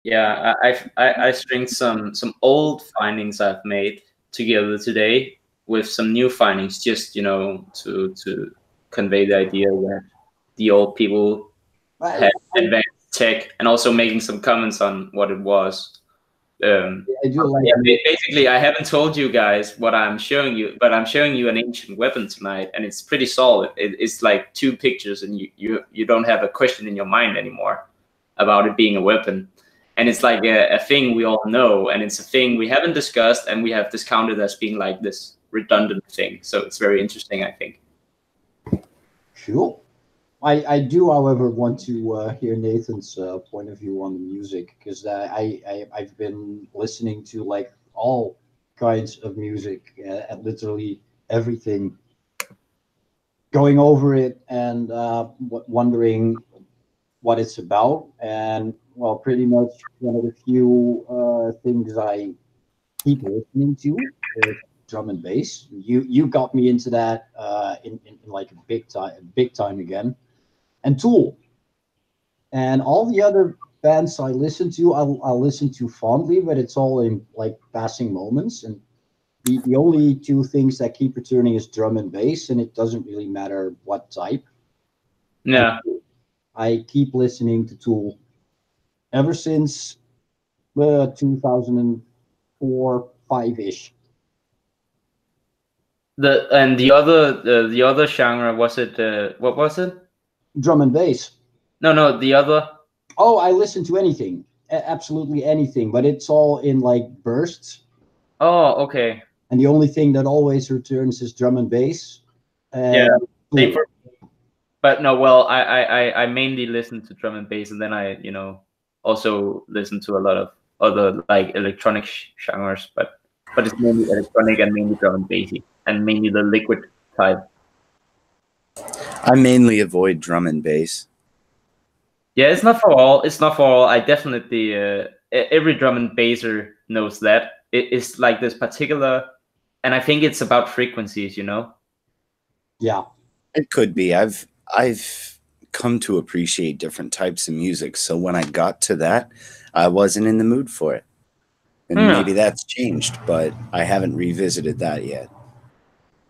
Yeah, I stringed some old findings I've made together today with some new findings, just to convey the idea that the old people I, had I, advanced tech, and also making some comments on what it was. I do like Yeah, the basically, I haven't told you guys what I'm showing you, but I'm showing you an ancient weapon tonight, and it's pretty solid. It's like two pictures, and you don't have a question in your mind anymore about it being a weapon. And it's like a thing we all know, and it's a thing we haven't discussed, and we have discounted as being like this redundant thing. So it's very interesting, I think. cool. I do, however, want to hear Nathan's point of view on the music because I've been listening to like all kinds of music and literally everything, going over it and wondering what it's about. And well, pretty much one of the few things I keep listening to is drum and bass. You got me into that in like a big time again. And Tool. And all the other bands I listen to, I'll listen to fondly, but it's all in like passing moments. And the only two things that keep returning is drum and bass, and it doesn't really matter what type. And Yeah. I keep listening to Tool ever since 2004, 5-ish. The other genre, was it what was it? Drum and bass. No, the other. Oh, I listen to anything, absolutely anything, but it's all in like bursts. Oh, okay. And the only thing that always returns is drum and bass. Yeah, And same Tool. for. But no, well, I mainly listen to drum and bass, and then I also listen to a lot of other like electronic genres, but it's mainly electronic and mainly drum and bassy and mainly the liquid type. I mainly avoid drum and bass. Yeah, it's not for all. It's not for all. I definitely every drum and basser knows that it's like this particular, and I think it's about frequencies. Yeah. It could be. I've come to appreciate different types of music, so when I got to that, I wasn't in the mood for it. And Hmm. maybe that's changed, but I haven't revisited that yet.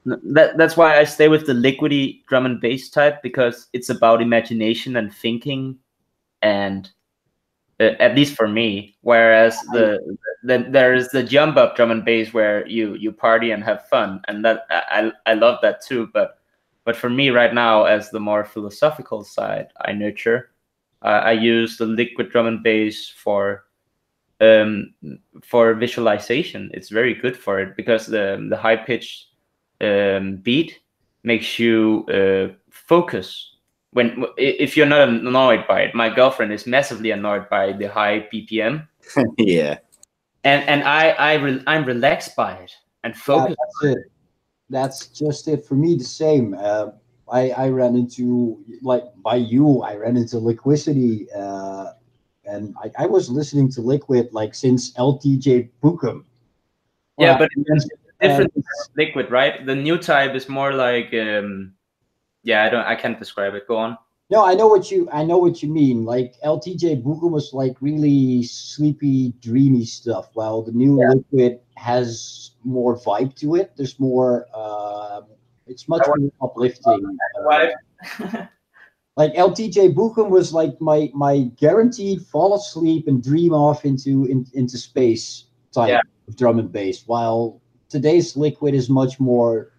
That's why I stay with the liquidy drum and bass type, because it's about imagination and thinking, and at least for me. Whereas there is the jump up drum and bass where you party and have fun, and that I love that too. But for me right now, as the more philosophical side, I nurture. I use the liquid drum and bass um, for visualization. It's very good for it because the high pitched beat makes you focus. If you're not annoyed by it, my girlfriend is massively annoyed by the high BPM, Yeah. and I'm relaxed by it and Yeah, focused. that's it. That's just it for me. The same. I ran into like by you. I ran into Liquidity, and I was listening to Liquid like since LTJ Bookham. Yeah, Well, but it's and different liquid, right? The new type is more like yeah, I can't describe it. Go on. no, I know what you mean. Like LTJ Bookham was like really sleepy, dreamy stuff, while the new Yeah, Liquid has more vibe to it. There's more. It's I much want more uplifting. wife. Like LTJ Buchan was like my guaranteed fall asleep and dream off into space Yeah, type of drum and bass, while today's Liquid is much more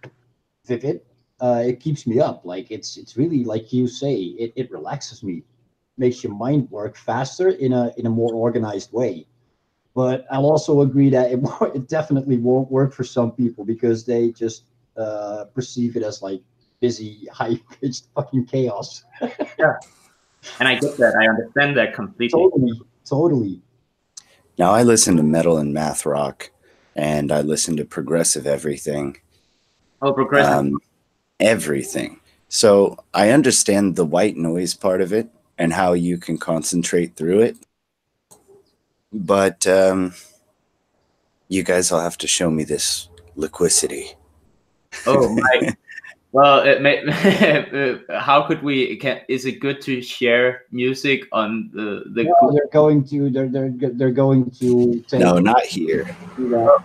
vivid. It keeps me up. Like it's really like you say, it relaxes me, makes your mind work faster in a more organized way. But I'll also agree that it definitely won't work for some people because they just perceive it as like busy, high pitched fucking chaos. yeah, and I get that. I understand that completely. Totally, totally. Now I listen to metal and math rock, and I listen to progressive everything. Oh, progressive. Everything. So I understand the white noise part of it and how you can concentrate through it. But you guys will have to show me this liquidity. Oh, Well, how could we? Is it good to share music on the? No, they're going to take No, not here. that.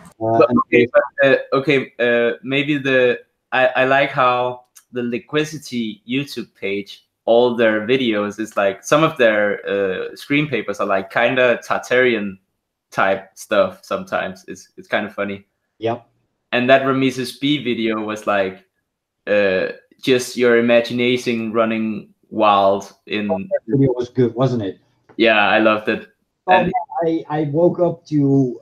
And Maybe I like how the Liquidity YouTube page, all their videos is like some of their screen papers are like kind of Tartarian type stuff. Sometimes it's kind of funny. Yep. And that Rameses B video was like just your imagination running wild in. That video was good, wasn't it? Yeah, I loved it. Oh, I woke up to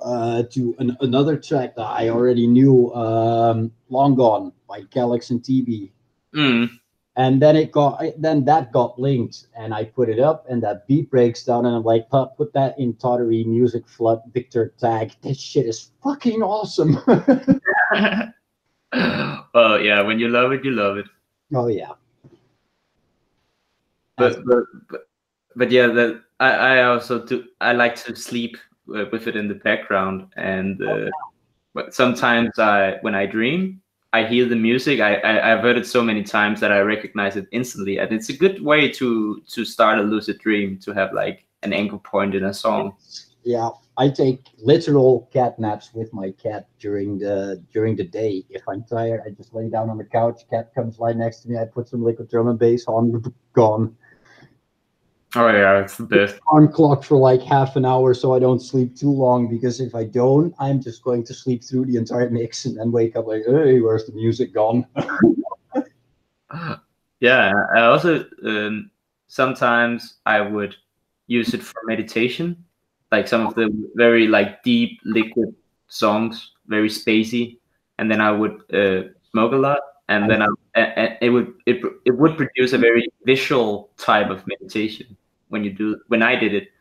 another track that I already knew, "Long Gone" by Calyx and TB. And then that got linked, and I put it up, and that beat breaks down, and I'm like, put that in Tartary music flood Victor tag. This shit is fucking awesome. Well, yeah, when you love it, you love it. Oh yeah. But yeah, that I also do. I like to sleep with it in the background, and but sometimes when I dream, I hear the music. I've heard it so many times that I recognize it instantly, and it's a good way to start a lucid dream, to have like an anchor point in a song. Yeah, I take literal cat naps with my cat during the day. If I'm tired, I just lay down on the couch. Cat comes lie next to me. I put some liquid drum and bass on. Gone. Oh yeah, it's the best. On clock for like half an hour, so I don't sleep too long. Because if I don't, I'm just going to sleep through the entire mix and then wake up like, hey, where's the music gone? Yeah, I also sometimes I would use it for meditation, like some of the very like deep liquid songs, very spacey, and then I would smoke a lot, and then it would produce a very visual type of meditation. When I did it,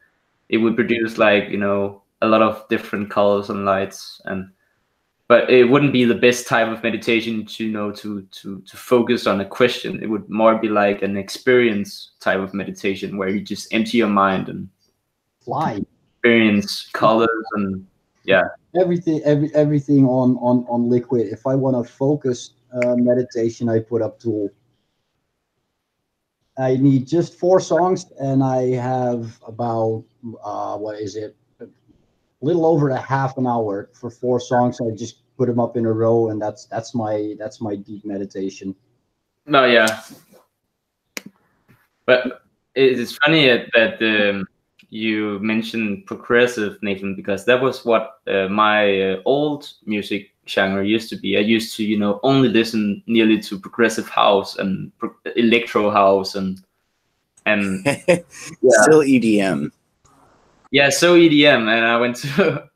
it would produce like, you know, a lot of different colors and lights, but it wouldn't be the best type of meditation to, you know, to focus on a question. It would more be like an experience type of meditation where you just empty your mind and fly, experience colors and everything on liquid. If I want to focus meditation, I put up Tool. I need just 4 songs, and I have about what is it? A little over a half an hour for 4 songs. I just put them up in a row, and that's my deep meditation. No, yeah, but it's funny that you mentioned progressive, Nathan, because that was what my old music genre used to be. I used to, you know, only listen nearly to progressive house and electro house and yeah. Still EDM. Yeah, so EDM, and I went to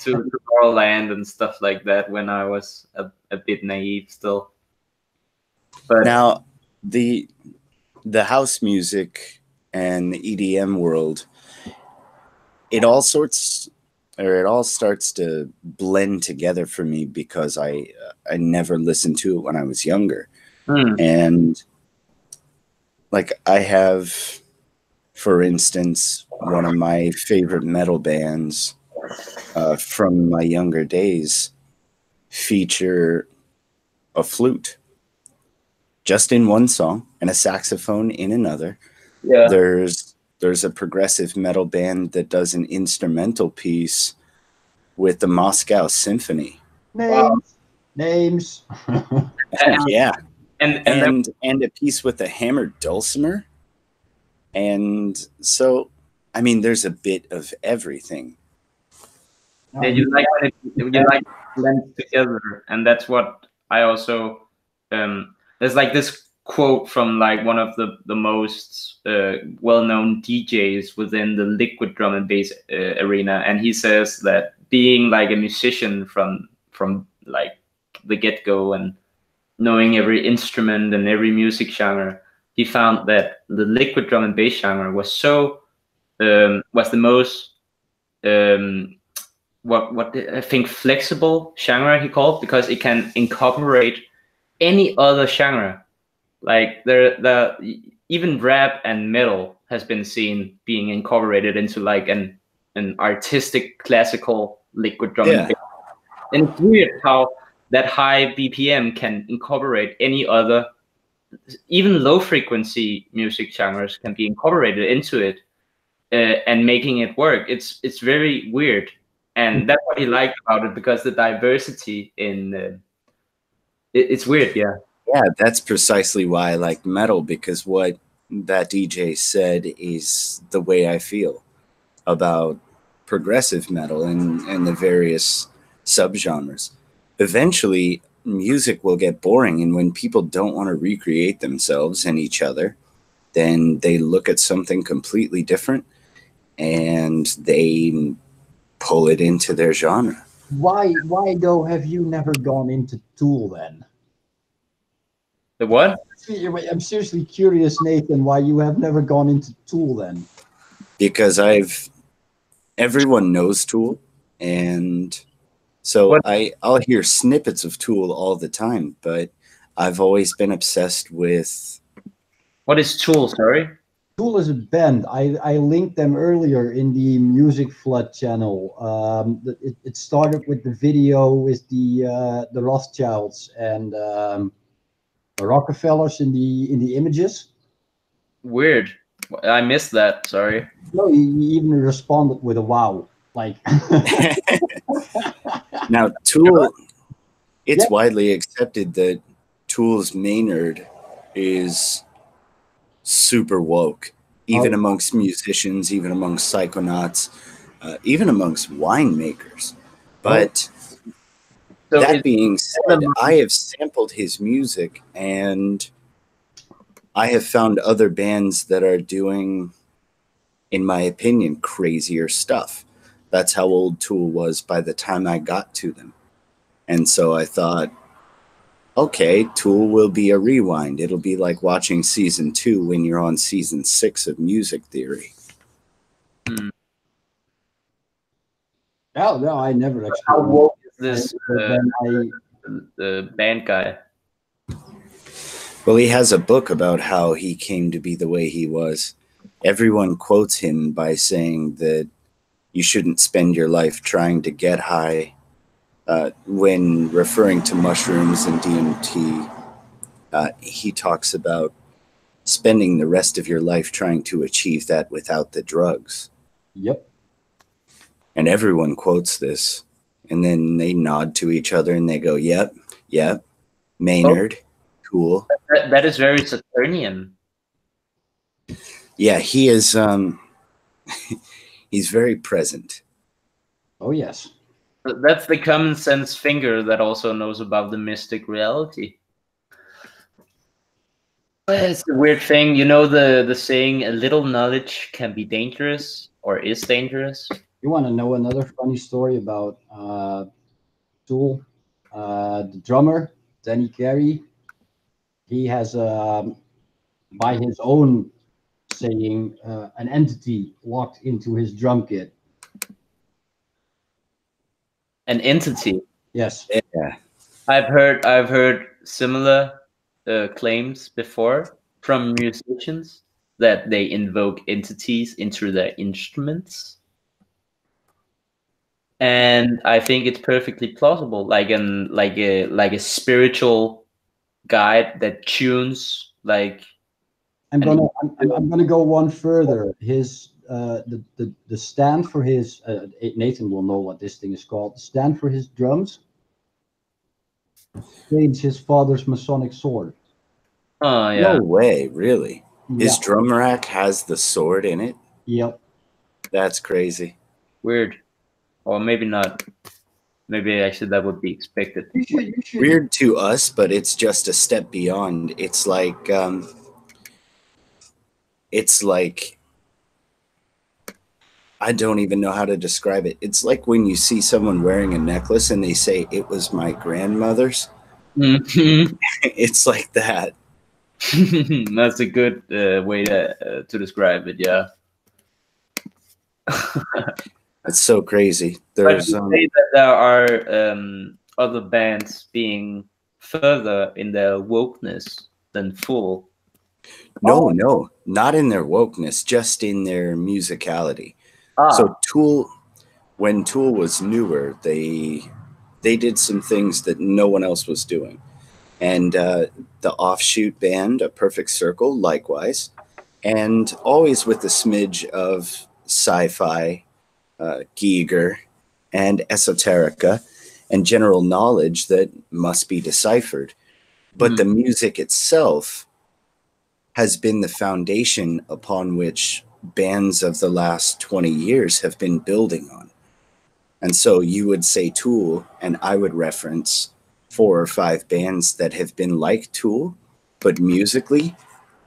Tomorrowland and stuff like that when I was a bit naive still. But now the house music and the EDM world, it all starts to blend together for me because I never listened to it when I was younger. And like I have, for instance, one of my favorite metal bands from my younger days feature a flute just in one song and a saxophone in another. Yeah. There's a progressive metal band that does an instrumental piece with the Moscow Symphony. Names. Yeah. And a piece with a hammered dulcimer. And so, I mean, there's a bit of everything. Yeah, you like when it blends together, and that's what I also there's like this quote from like one of the most well-known DJs within the liquid drum and bass arena, and he says that being like a musician from like the get-go and knowing every instrument and every music genre, he found that the liquid drum and bass genre was was the most what I think flexible genre he called, because it can incorporate any other genre. Like even rap and metal has been seen being incorporated into like an artistic classical liquid drum and bass. And it's weird how that high BPM can incorporate any other, even low frequency music genres can be incorporated into it, and making it work. It's very weird, and that's what he liked about it, because the diversity in it's weird. Yeah. Yeah, that's precisely why I like metal, because what that DJ said is the way I feel about progressive metal and the various subgenres. Eventually, music will get boring, and when people don't want to recreate themselves and each other, then they look at something completely different and they pull it into their genre. Why though have you never gone into Tool then? The what? I'm seriously curious, Nathan, why you have never gone into Tool then? Because everyone knows Tool, and so I'll hear snippets of Tool all the time, but I've always been obsessed with... What is Tool, sorry? Tool is a band. I linked them earlier in the Music Flood channel. It started with the video with the Rothschilds and the Rockefellers in the images. Weird. I missed that. Sorry. No, he even responded with a wow. Like now, Tool. It's widely accepted that Tool's Maynard is super woke, even amongst musicians, even amongst psychonauts, even amongst winemakers. But that being said, I have sampled his music, and I have found other bands that are doing, in my opinion, crazier stuff. That's how old Tool was by the time I got to them. And so I thought, okay, Tool will be a rewind. It'll be like watching season 2 when you're on season 6 of Music Theory. No, I never actually. How woke is this the band guy? Well, he has a book about how he came to be the way he was. Everyone quotes him by saying that you shouldn't spend your life trying to get high. When referring to mushrooms and DMT, he talks about spending the rest of your life trying to achieve that without the drugs. Yep. And everyone quotes this, and then they nod to each other and they go, yep, Maynard, cool. That is very Saturnian. Yeah, he is, he's very present. Oh, yes. That's the common sense finger that also knows about the mystic reality. It's a weird thing, you know, the saying, a little knowledge can be dangerous or is dangerous. You want to know another funny story about Tool? The drummer, Danny Carey, he has, by his own saying, an entity locked into his drum kit. An entity? Yes. Yeah. I've heard similar claims before from musicians that they invoke entities into their instruments, and I think it's perfectly plausible, like a spiritual guide that tunes like. I'm gonna go one further. His the stand for his Nathan will know what this thing is called. The stand for his drums contains his father's Masonic sword. Oh yeah. No way, really? His drum rack has the sword in it? Yep. That's crazy. Weird. Or maybe not. Maybe actually that would be expected. You should. Weird to us, but it's just a step beyond. It's like I don't even know how to describe it. It's like when you see someone wearing a necklace and they say, it was my grandmother's. Mm-hmm. It's like that. That's a good way to describe it, yeah. It's so crazy. There's say that there are other bands being further in their wokeness than Full. No, not in their wokeness, just in their musicality. So Tool, when Tool was newer, they they did some things that no one else was doing. And the offshoot band, A Perfect Circle, likewise, and always with a smidge of sci-fi, Giger, and esoterica, and general knowledge that must be deciphered. But the music itself has been the foundation upon which bands of the last 20 years have been building on. And so you would say Tool, and I would reference 4 or 5 bands that have been like Tool, but musically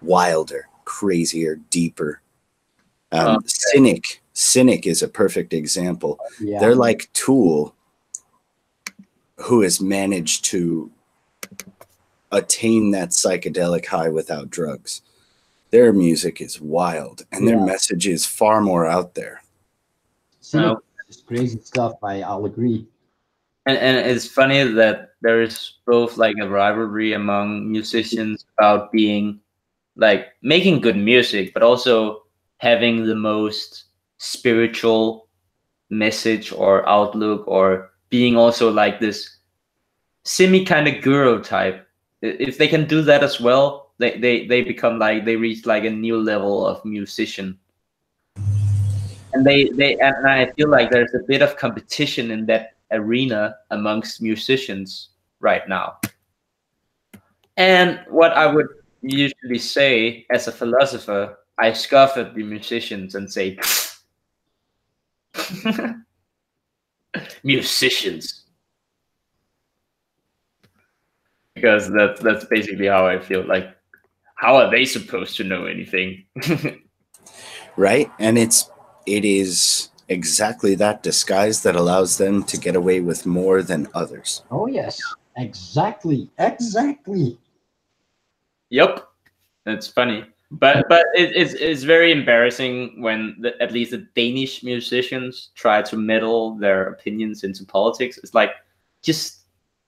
wilder, crazier, deeper. Cynic is a perfect example. Yeah. They're like Tool, who has managed to attain that psychedelic high without drugs. Their music is wild, and their message is far more out there. Cynic is crazy stuff. I'll agree. And it's funny that there is both like a rivalry among musicians about being like making good music, but also having the most spiritual message or outlook, or being also like this semi kind of guru type. If they can do that as well, they become like, they reach like a new level of musician. And and I feel like there's a bit of competition in that arena amongst musicians right now. And what I would usually say as a philosopher, I scoff at the musicians and say, musicians. Because that's basically how I feel. Like, how are they supposed to know anything? Right. And it is exactly that disguise that allows them to get away with more than others. Oh, yes. Exactly. Yep. That's funny. But it's very embarrassing when at least the Danish musicians try to meddle their opinions into politics. It's like, just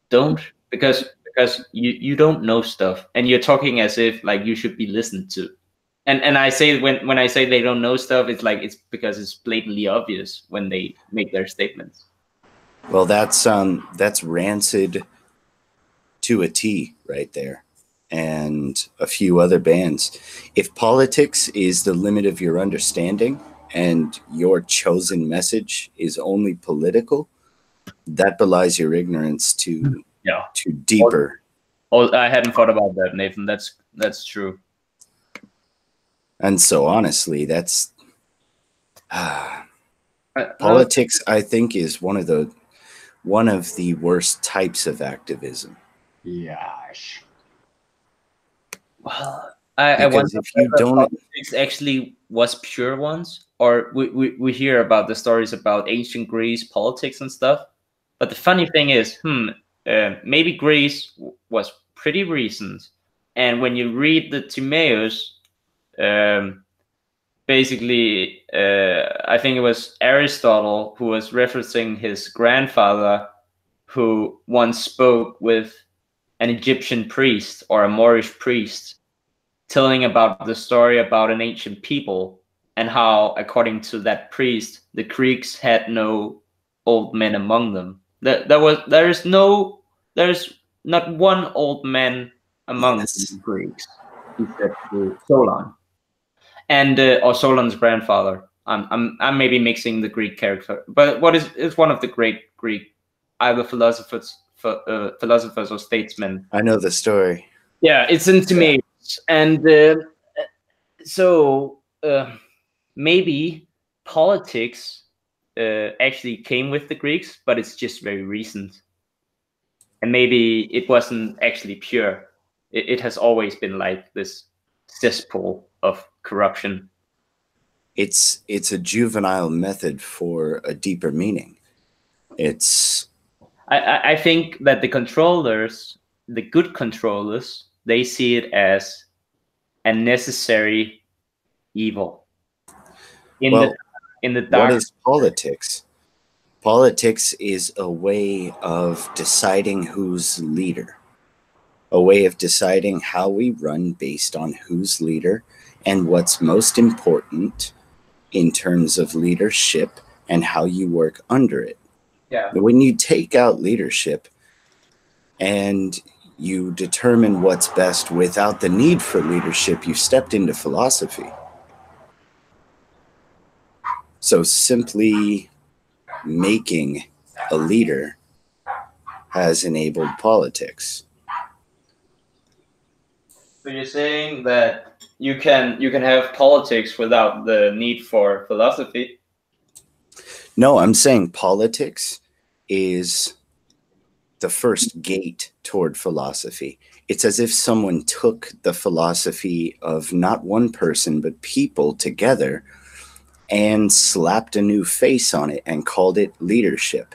don't, because you don't know stuff, and you're talking as if like you should be listened to. And I say, when I say they don't know stuff, it's like, it's because it's blatantly obvious when they make their statements. Well, that's Rancid to a T right there, and a few other bands. If politics is the limit of your understanding and your chosen message is only political, that belies your ignorance to deeper. Oh, I hadn't thought about that, Nathan. That's true. And so honestly, that's politics, I think, is one of the worst types of activism. Yes. Well, I wonder if you don't, politics actually was pure ones, or we hear about the stories about ancient Greece politics and stuff. But the funny thing is, maybe Greece was pretty recent, and when you read the Timaeus, basically, I think it was Aristotle who was referencing his grandfather, who once spoke with an Egyptian priest or a Moorish priest, telling about the story about an ancient people, and how, according to that priest, the Greeks had no old men among them. There's not one old man among the Greeks, except Solon, and or Solon's grandfather. I'm maybe mixing the Greek character, but what is one of the great Greek, either philosophers or statesmen. I know the story. Yeah, it's in Timaeus, and so maybe politics actually came with the Greeks, but it's just very recent, and maybe it wasn't actually pure. It has always been like this cesspool of corruption. It's a juvenile method for a deeper meaning. I think that the controllers, the good controllers, they see it as a necessary evil. In the dark. What is politics? Politics is a way of deciding who's leader, a way of deciding how we run based on who's leader and what's most important in terms of leadership and how you work under it. Yeah. When you take out leadership and you determine what's best without the need for leadership, you've stepped into philosophy. So simply making a leader has enabled politics. So you're saying that you can have politics without the need for philosophy? No, I'm saying politics is the first gate toward philosophy. It's as if someone took the philosophy of not one person, but people together and slapped a new face on it and called it leadership.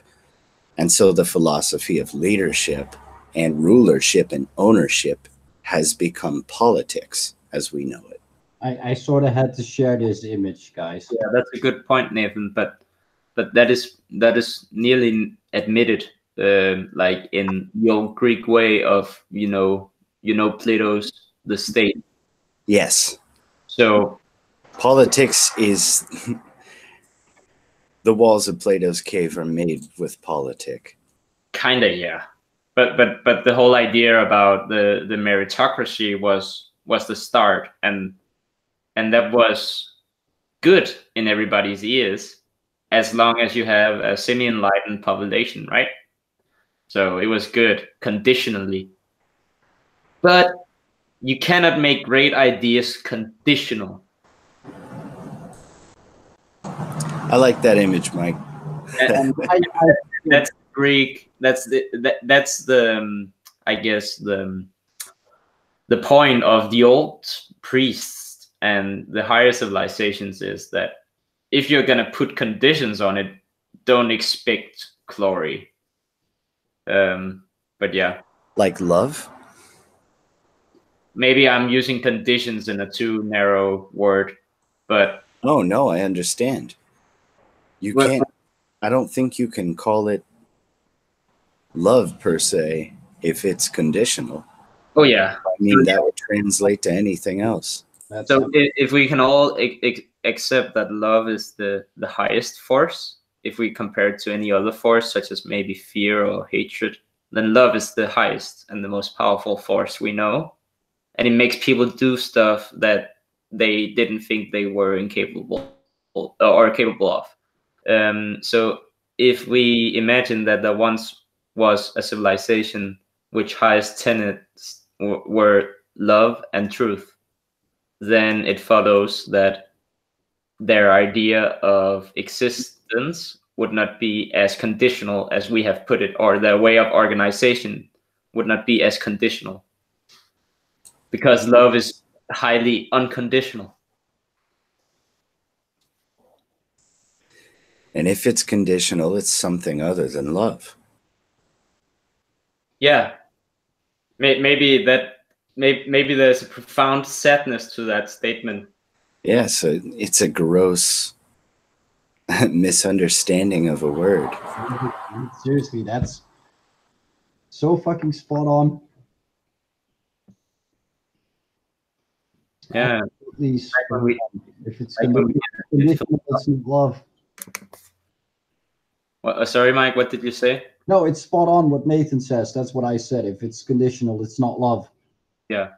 And so the philosophy of leadership and rulership and ownership has become politics as we know it. I sort of had to share this image, guys. Yeah, that's a good point, Nathan. But that is nearly admitted, like in the old Greek way of Plato's The State. Yes. So politics is the walls of Plato's cave are made with politic. Kinda, yeah. But the whole idea about the meritocracy was the start, and that was good in everybody's ears, as long as you have a semi-enlightened population, right? So it was good conditionally. But you cannot make great ideas conditional. I like that image, Mike. And that's Greek. That's the I guess the point of the old priests and the higher civilizations is that if you're gonna put conditions on it, don't expect glory. But yeah, like love. Maybe I'm using conditions in a too narrow word, but oh no, I understand. You can't. I don't think you can call it love per se if it's conditional. Oh yeah, I mean that would translate to anything else. So if we can all accept that love is the highest force, if we compare it to any other force, such as maybe fear or hatred, then love is the highest and the most powerful force we know. And it makes people do stuff that they didn't think they were incapable or capable of. So if we imagine that there once was a civilization which highest tenets were love and truth, then it follows that their idea of existence would not be as conditional as we have put it, or their way of organization would not be as conditional, because love is highly unconditional. And if it's conditional, it's something other than love. Yeah, maybe there's a profound sadness to that statement. Yeah, so it's a gross misunderstanding of a word. Seriously, that's so fucking spot on. Yeah. Please, if it's conditional, it's not love. Sorry, Mike, what did you say? No, it's spot on what Nathan says. That's what I said. If it's conditional, it's not love. Yeah.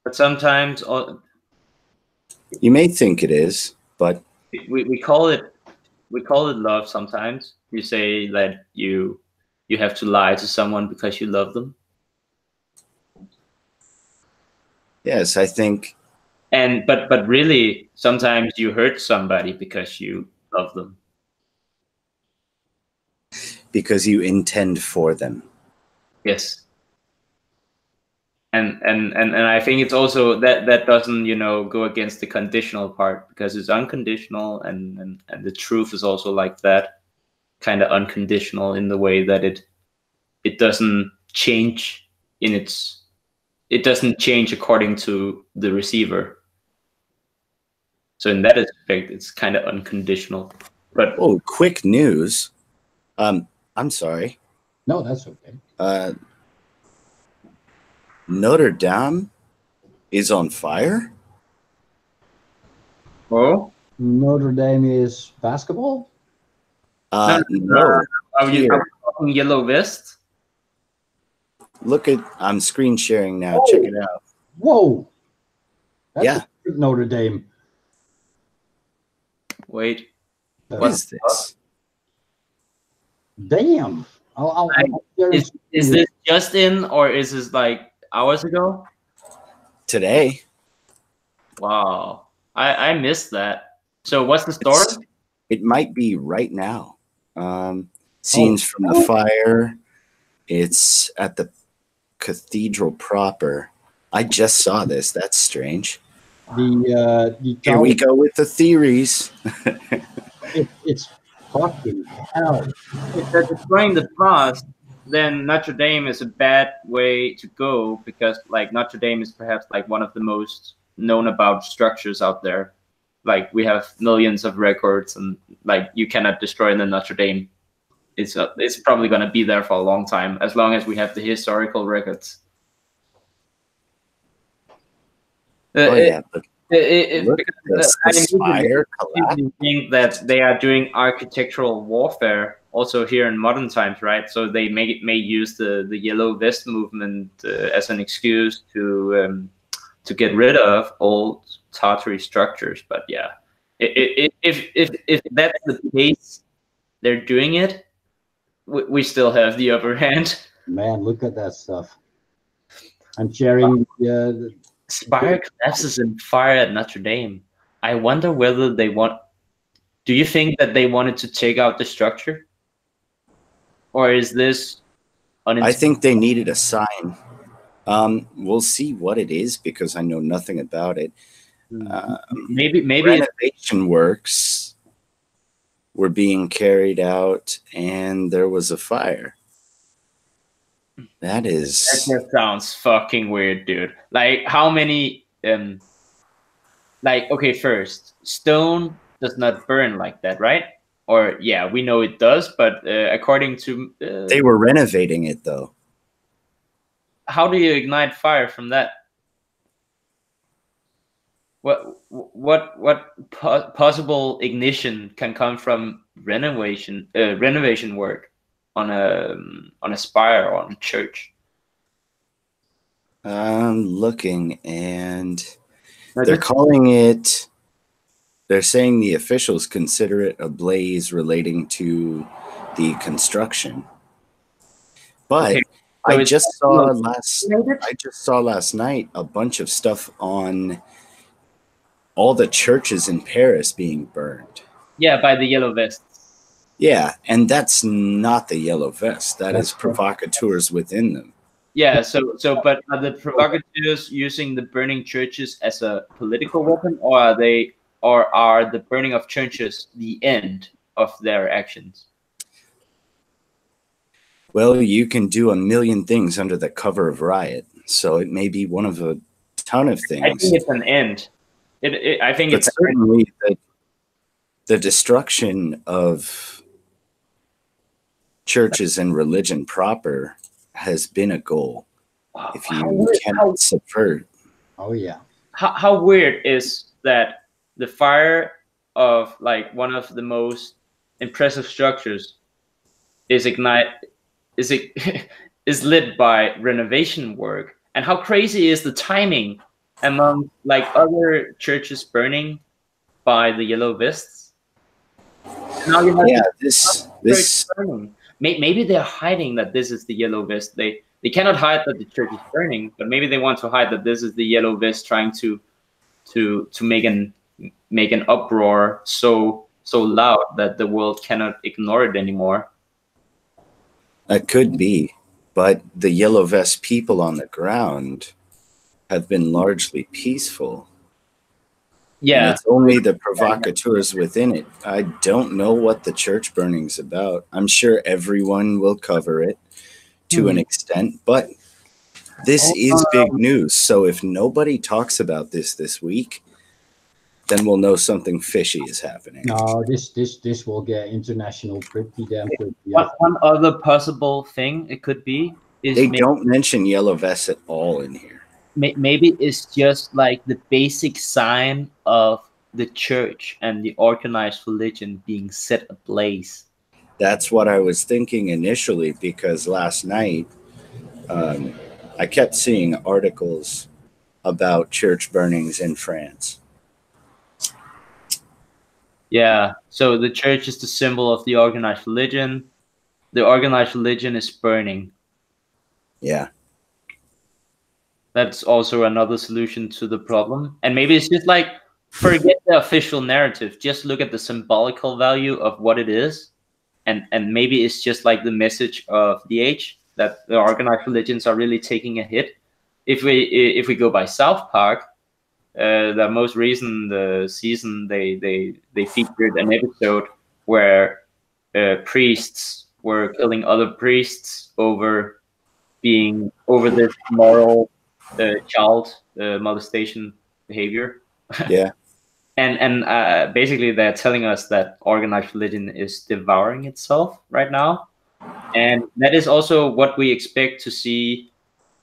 But sometimes you may think it is, but we call it love sometimes. You say that you have to lie to someone because you love them. Yes, I think. But really, sometimes you hurt somebody because you love them. Because you intend for them. Yes. And I think it's also that doesn't go against the conditional part, because it's unconditional, and the truth is also like that, kind of unconditional in the way that it doesn't change it doesn't change according to the receiver. So in that aspect, it's kind of unconditional. But oh, quick news. I'm sorry. No, that's okay. Notre Dame is on fire? Oh? Notre Dame is basketball? No. Are you Here, talking yellow vest? look at. I'm screen sharing now. Check it out. Whoa! That's Yeah. a big Notre Dame. Wait. What is this? Damn. I'll share Is this just in, or is this like hours ago? Today. Wow. I missed that. So what's the story? It might be right now. Scenes from the fire. It's at the cathedral proper. I just saw this. That's strange. The Here we go with the theories. It's fucking hell. If they're destroying the past, then Notre Dame is a bad way to go, because like Notre Dame is perhaps like one of the most known about structures out there. Like we have millions of records, and like you cannot destroy the Notre Dame. It's probably going to be there for a long time, as long as we have the historical records. Yeah, but look at Because this fire collapse. I think that they are doing architectural warfare also here in modern times, right? So they may use the yellow vest movement as an excuse to get rid of old Tartary structures. But yeah, if that's the case, they're doing it. We still have the upper hand. Man, look at that stuff. I'm sharing the Spire collapses in fire at Notre Dame. I wonder whether they want. Do you think that they wanted to take out the structure, or is this? I think they needed a sign. We'll see what it is because I know nothing about it. Maybe renovation works were being carried out, and there was a fire. That just sounds fucking weird, dude. Like, how many? Like, okay, first, stone does not burn like that, right? Or yeah, we know it does, but according to they were renovating it though. How do you ignite fire from that? What possible ignition can come from renovation work on a spire or on a church? I'm looking, and they're calling it. They're saying the officials consider it a blaze relating to the construction. But okay, so I just saw last night a bunch of stuff on all the churches in Paris being burned. Yeah, by the yellow vests. Yeah, and that's not the yellow vest. That's provocateurs within them. Yeah, but are the provocateurs using the burning churches as a political weapon, or are the burning of churches the end of their actions? Well, you can do a million things under the cover of riot, so it may be one of a ton of things. I think it's an end. I think it's certainly the destruction of churches and religion proper has been a goal. Wow. If you cannot subvert. Oh yeah. How weird is that the fire of like one of the most impressive structures is lit by renovation work, and how crazy is the timing among like other churches burning by the yellow vests? Now you have this burning. Maybe they're hiding that this is the yellow vest. They cannot hide that the church is burning, but maybe they want to hide that this is the yellow vest trying to make an uproar so loud that the world cannot ignore it anymore. That could be, but the yellow vest people on the ground have been largely peaceful. Yeah, and it's only the provocateurs within it. I don't know what the church burning's about. I'm sure everyone will cover it to an extent, but this is big news. So if nobody talks about this week, then we'll know something fishy is happening. No, this will get international pretty damn quick. One other possible thing it could be is they don't mention yellow vests at all in here. Maybe it's just like the basic sign of the church and the organized religion being set ablaze. That's what I was thinking initially, because last night I kept seeing articles about church burnings in France. Yeah, so the church is the symbol of the organized religion. The organized religion is burning. Yeah. That's also another solution to the problem. And maybe it's just like, forget the official narrative. Just look at the symbolical value of what it is. And maybe it's just like the message of the age, that the organized religions are really taking a hit. If we go by South Park, the most recent season, they featured an episode where priests were killing other priests over this moral child molestation behavior. Yeah. And basically they're telling us that organized religion is devouring itself right now, and that is also what we expect to see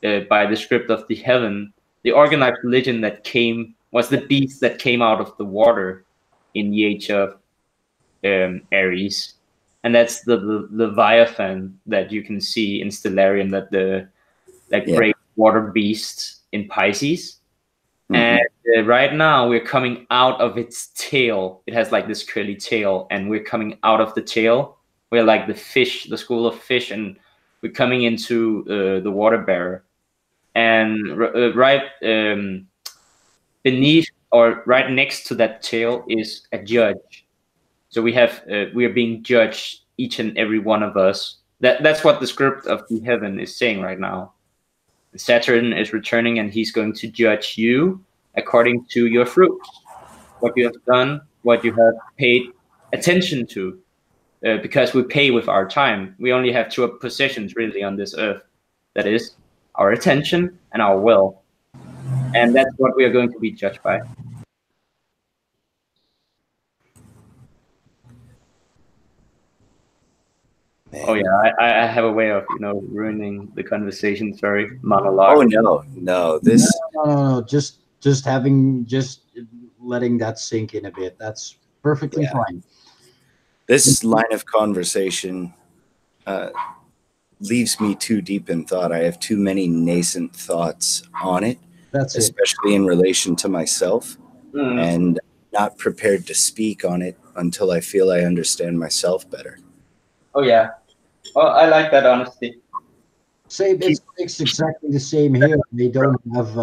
by the script of the heaven. The organized religion that was the beast that came out of the water in the age of Aries, and that's the Leviathan that you can see in Stellarium, that the great water beast in Pisces. And right now we're coming out of its tail. It has like this curly tail, and we're coming out of the tail. We're like the fish, the school of fish, and we're coming into the water bearer. And right beneath or right next to that tail is a judge. So we are being judged, each and every one of us. That's what the script of the heaven is saying right now. Saturn is returning, and he's going to judge you according to your fruits, what you have done, what you have paid attention to, because we pay with our time. We only have two possessions really on this earth. That is our attention and our will. And that's what we are going to be judged by. Oh yeah, I have a way of ruining the conversation. Sorry, monologue. Oh no, this no. Just letting that sink in a bit. That's perfectly fine. This line of conversation leaves me too deep in thought. I have too many nascent thoughts on it, especially in relation to myself, and not prepared to speak on it until I feel I understand myself better. Oh yeah. Well, I like that honesty. Same. It's exactly the same here. They don't have.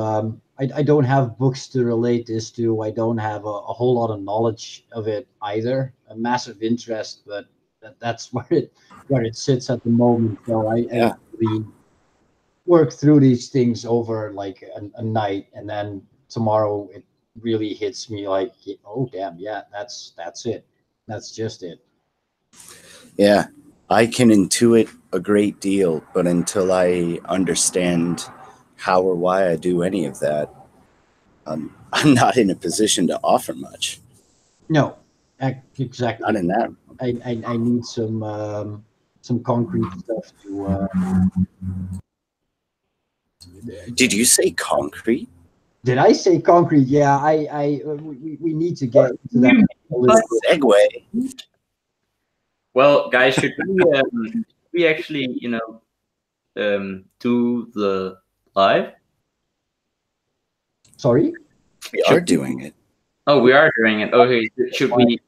I don't have books to relate this to. I don't have a whole lot of knowledge of it either. A massive interest, but that's where it sits at the moment. So I really work through these things over like a night, and then tomorrow it really hits me like, oh damn, yeah, that's it. That's just it. Yeah. I can intuit a great deal, but until I understand how or why I do any of that, I'm not in a position to offer much. No, exactly. Not in that. I need some concrete stuff to. Did you say concrete? Did I say concrete? Yeah, we need to get into that. Segue. Well, guys, should we actually, do the live? Sorry? We are doing it. Oh, we are doing it. Okay, should we,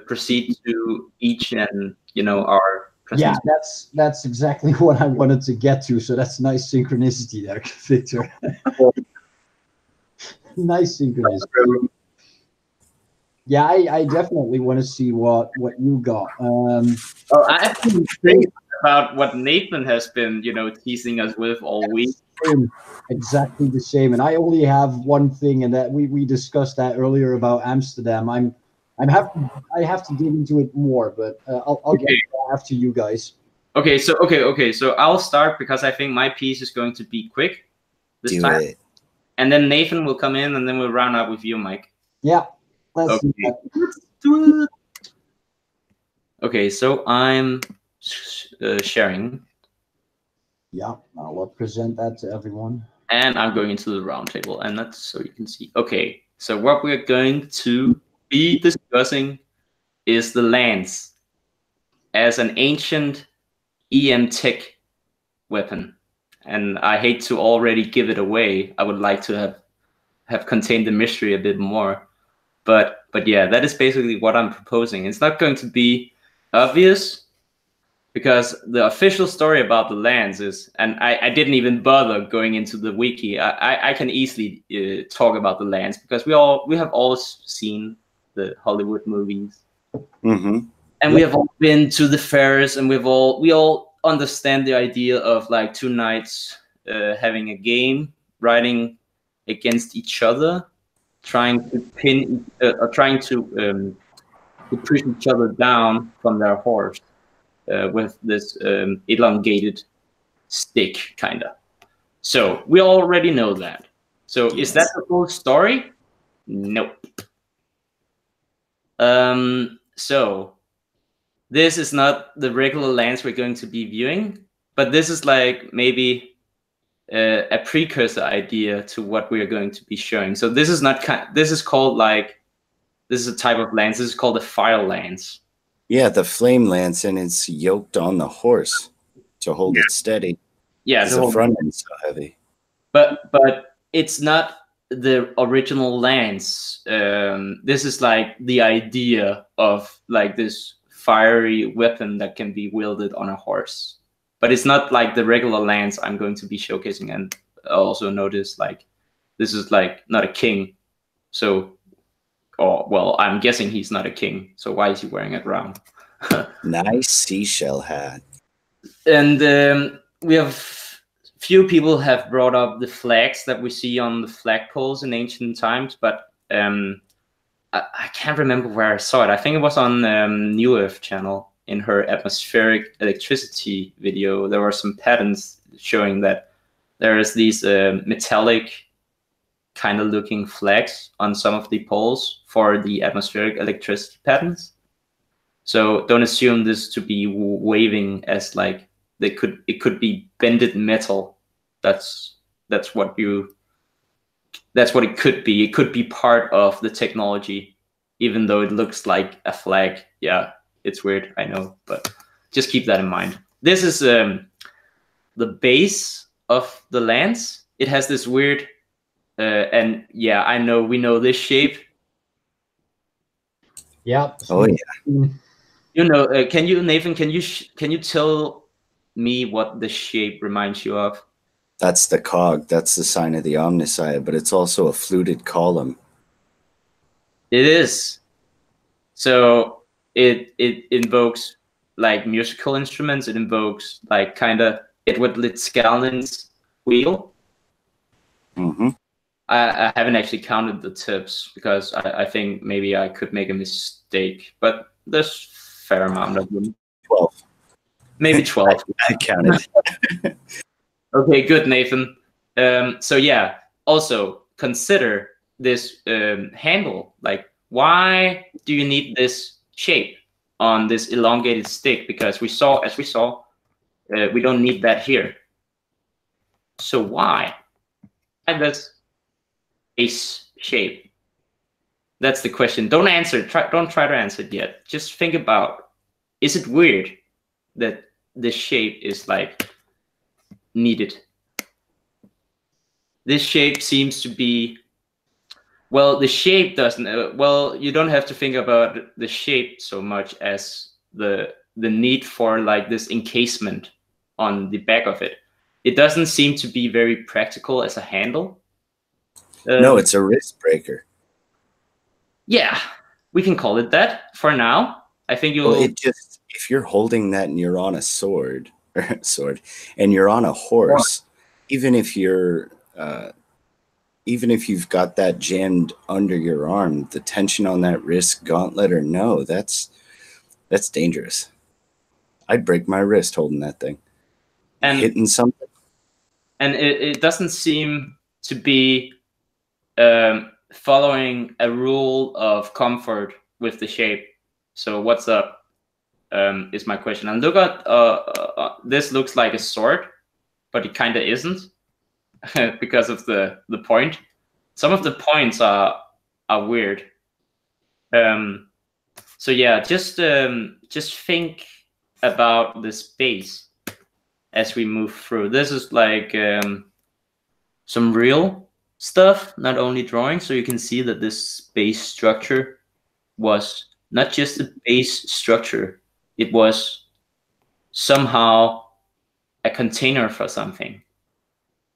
proceed to each and, our Yeah, that's exactly what I wanted to get to. So that's nice synchronicity there, Victor. Nice synchronicity. Yeah, I definitely want to see what you got. I've been thinking about what Nathan has been, teasing us with all week. Exactly the same. And I only have one thing, and that we discussed that earlier about Amsterdam. I have to dig into it more, but I'll get after you guys. Okay, so I'll start because I think my piece is going to be quick this time. It. And then Nathan will come in, and then we'll round up with you, Mike. Yeah. Let's do it. Okay, so I'm sharing. Yeah, I'll present that to everyone. And I'm going into the round table, and that's so you can see. Okay, so what we're going to be discussing is the lands. as an ancient EM tech weapon, and I hate to already give it away. I would like to have contained the mystery a bit more, but yeah, that is basically what I'm proposing. It's not going to be obvious, because the official story about the lands is, and I didn't even bother going into the wiki. I can easily talk about the lands, because we have all seen the Hollywood movies, and we have all been to the fairs, and we all understand the idea of like two knights having a game, riding against each other, trying to push each other down from their horse. With this elongated stick, kind of. So we already know that. So Yes. Is that the full story? Nope. So this is not the regular lands we're going to be viewing, but this is like maybe a precursor idea to what we are going to be showing. So this is not this is called like, this is a type of lance. This is called the fire lance. Yeah, the flame lance, and it's yoked on the horse to hold it steady. Yeah, the front end's so heavy. But it's not the original lance. This is like the idea of like this fiery weapon that can be wielded on a horse. But it's not like the regular lance I'm going to be showcasing. And also notice like this is like not a king. So, or well, I'm guessing he's not a king. So why is he wearing it around? Nice seashell hat. And we have few people have brought up the flags that we see on the flagpoles in ancient times, but I can't remember where I saw it. I think it was on New Earth channel in her atmospheric electricity video. There were some patterns showing that there is these metallic kind of looking flags on some of the poles for the atmospheric electricity patterns. So don't assume this to be waving as like it could be bended metal. That's what it could be. It could be part of the technology, even though it looks like a flag. Yeah, it's weird, I know, but just keep that in mind. This is the base of the lance. It has this weird, and yeah, I know we know this shape. Yeah. Oh yeah. You know, can you, Nathan? Can you tell me what the shape reminds you of? That's the cog. That's the sign of the Omnissiah, but it's also a fluted column. It is. So it invokes like musical instruments. It invokes like kind of Edward Litzkalnin's wheel. I haven't actually counted the tips because I think maybe I could make a mistake, but there's a fair amount of them. 12. Maybe 12. I counted. Okay, good, Nathan. So yeah, also consider this handle. Like, why do you need this shape on this elongated stick? Because as we saw, we don't need that here. So why? And this base shape. That's the question. Don't answer. Don't try to answer it yet. Just think about: is it weird that this shape is like needed? This shape seems to be, well, the shape doesn't, well, you don't have to think about the shape so much as the need for like this encasement on the back of it. It doesn't seem to be very practical as a handle. No, it's a wrist breaker. Yeah, we can call it that for now. I think you'll. Well, it just, if you're holding that and you're on a sword, and you're on a horse, even if you're, even if you've got that jammed under your arm, the tension on that wrist, gauntlet or no, that's dangerous. I'd break my wrist holding that thing. And hitting something. And it doesn't seem to be following a rule of comfort with the shape. So what's up is my question. And look at this looks like a sword, but it kind of isn't because of the point. Some of the points are weird. So yeah, just think about the space as we move through. This is like some real stuff, not only drawing. So you can see that this space structure was not just a base structure, it was somehow a container for something.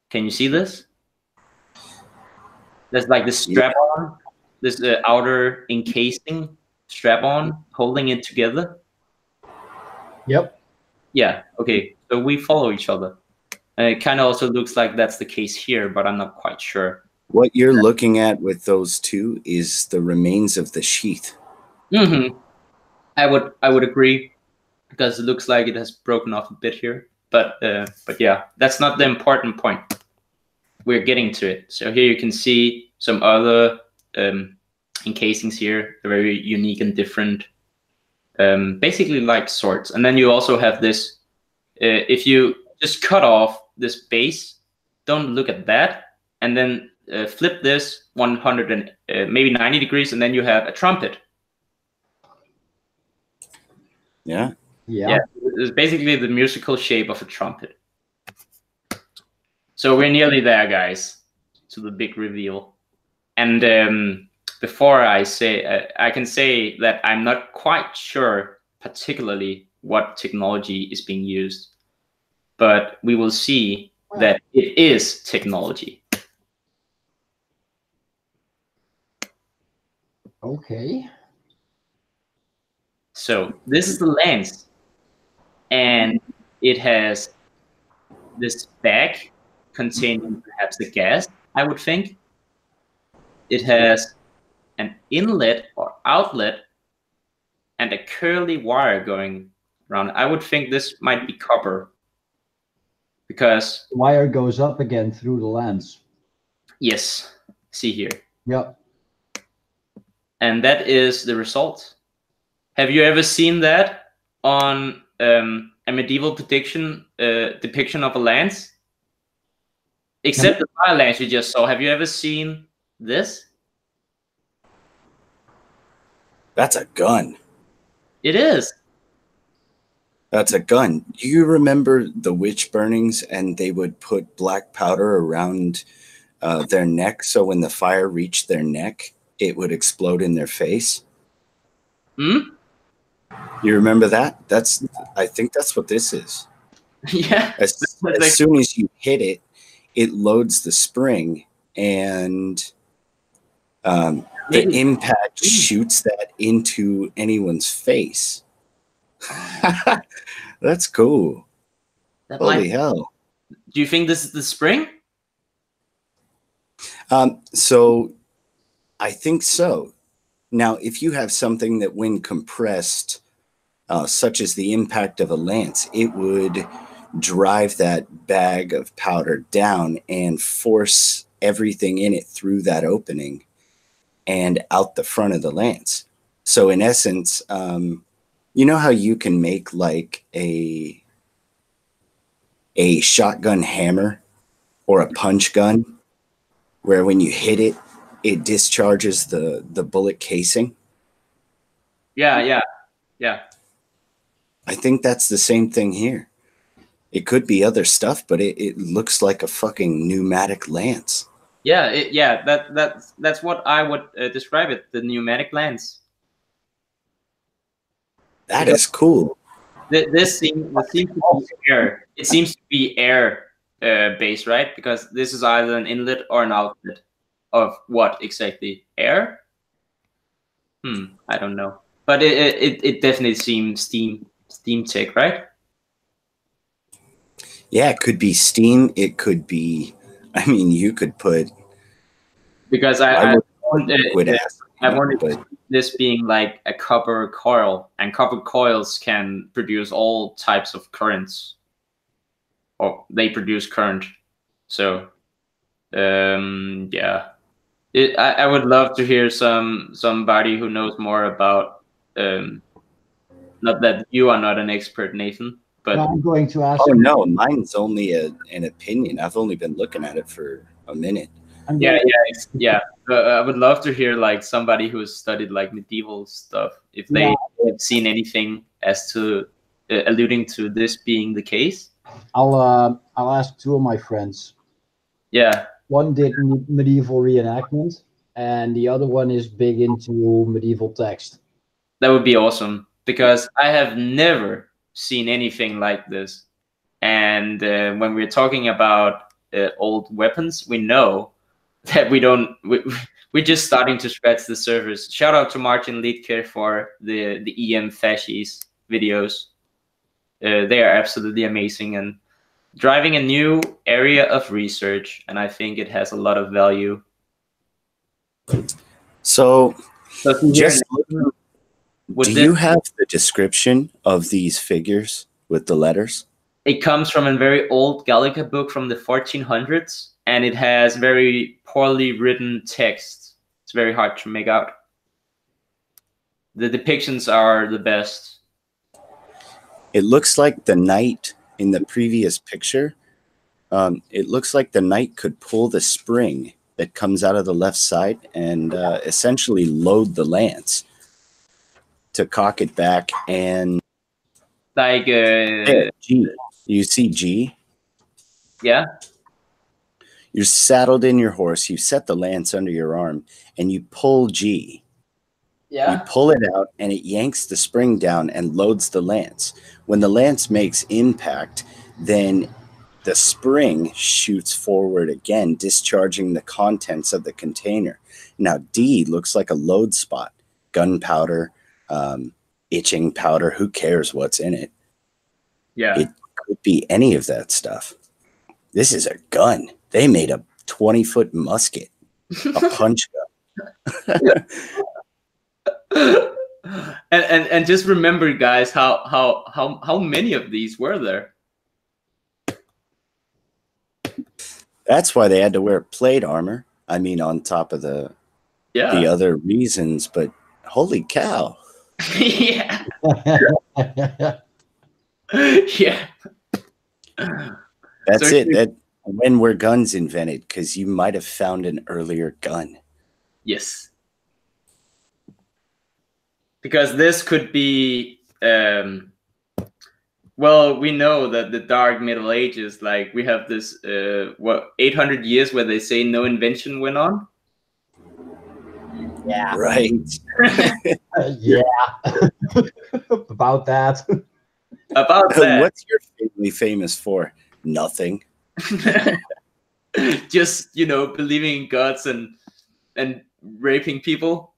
Can you see this? There's like this strap on, this outer encasing strap on holding it together. Yep. Yeah, okay, so we follow each other. It kind of also looks like that's the case here, but I'm not quite sure. What you're looking at with those two is the remains of the sheath. Mm-hmm. I would agree, because it looks like it has broken off a bit here. But yeah, that's not the important point. We're getting to it. So here you can see some other encasings here. They're very unique and different. Basically like swords. And then you also have this, if you just cut off this base, don't look at that, and then flip this 100 and maybe 90 degrees, and then you have a trumpet. Yeah. Yeah. It's basically the musical shape of a trumpet. So we're nearly there, guys, to the big reveal. And before I say, I can say that I'm not quite sure particularly what technology is being used, but we will see that it is technology. Okay. So this is the lens, and it has this bag containing perhaps a gas, I would think. It has an inlet or outlet and a curly wire going around. I would think this might be copper, because The wire goes up again through the lens. yes, see here. Yep. And that is the result. Have you ever seen that on a medieval depiction of a lance? Except the fire lance you just saw. Have you ever seen this? That's a gun. It is. That's a gun. Do you remember the witch burnings, and they would put black powder around their neck, so when the fire reached their neck, it would explode in their face? Hmm? You remember that? I think that's what this is. Yeah. As soon as you hit it, it loads the spring, and the impact shoots that into anyone's face. That's cool. Holy hell. Do you think this is the spring? So I think so. Now, if you have something that when compressed, such as the impact of a lance, it would drive that bag of powder down and force everything in it through that opening and out the front of the lance. So in essence, you know how you can make like a shotgun hammer or a punch gun, where when you hit it, it discharges the bullet casing? Yeah. I think that's the same thing here. It could be other stuff, but it looks like a fucking pneumatic lance. Yeah, that's what I would describe it, the pneumatic lance. That is cool. This seems to be air. It seems to be air based, right? Because this is either an inlet or an outlet of what exactly? Air? I don't know. But it definitely seems steam tech, right? Yeah, it could be steam. It could be. I mean, you could put. Because I wanted but this being like a copper coil, and copper coils can produce all types of currents, or they produce current. So, yeah, I would love to hear somebody who knows more about. Not that you are not an expert, Nathan, but I'm going to ask. oh no, mine's only an opinion. I've only been looking at it for a minute. Yeah. I would love to hear like somebody who's studied like medieval stuff, if they've seen anything as to alluding to this being the case? I'll ask two of my friends. Yeah. One did medieval reenactment, and the other one is big into medieval text. That would be awesome, because I have never seen anything like this. And when we're talking about old weapons, we know that we're just starting to scratch the surface. Shout out to Martin Liedtke for the EM Fascies videos. They are absolutely amazing and driving a new area of research, and I think it has a lot of value. So, just do you have the description of these figures with the letters? It comes from a very old Gallica book from the 1400s, and it has very poorly written text. It's very hard to make out. The depictions are the best. It looks like the knight in the previous picture. It looks like the knight could pull the spring that comes out of the left side and essentially load the lance to cock it back and like G. You see G? Yeah. You're saddled in your horse, you set the lance under your arm, and you pull G. Yeah. You pull it out, and it yanks the spring down and loads the lance. When the lance makes impact, then the spring shoots forward again, discharging the contents of the container. Now, D looks like a load spot. Gunpowder, itching powder, who cares what's in it? Yeah. It could be any of that stuff. This is a gun. They made a 20-foot musket, a punch gun. and just remember, guys, how many of these were there? That's why they had to wear plate armor. I mean, on top of the other reasons, but holy cow. Yeah. Yeah. That's it. That when were guns invented? Because you might have found an earlier gun. Yes. Because this could be, well, we know that the Dark Middle Ages, like we have this, 800 years where they say no invention went on. Yeah. Right. Yeah. About that. About that. What's your family famous for? Nothing. Just, believing in gods and raping people.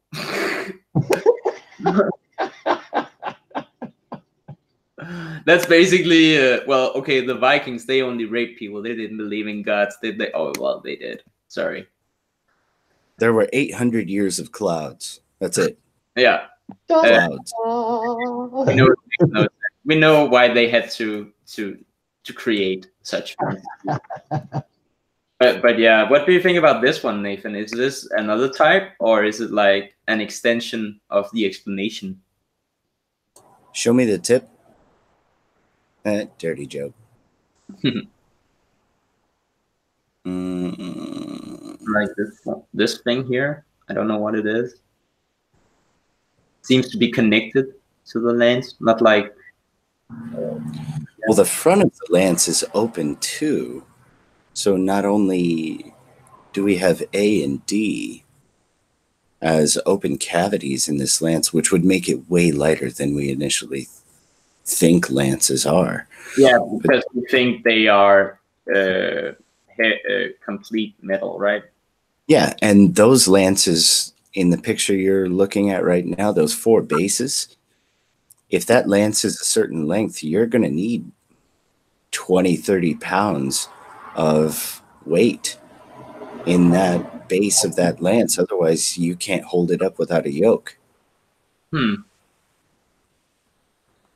That's basically well, okay, the Vikings, they only raped people. They didn't believe in gods, did they? Oh, well, they did. Sorry. There were 800 years of clouds. That's it. Yeah. Clouds. We know why they had to create such. But yeah, what do you think about this one, Nathan? Is this another type, or is it like an extension of the explanation? Show me the tip. Dirty joke. Like this thing here. I don't know what it is. Seems to be connected to the lance, not like. Well, the front of the lance is open too. So not only do we have A and D as open cavities in this lance, which would make it way lighter than we initially think lances are. Yeah, because we think they are complete metal, right? Yeah, and those lances in the picture you're looking at right now, those 4 bases, if that lance is a certain length, you're going to need 20, 30 pounds of weight in that base of that lance. Otherwise, you can't hold it up without a yoke.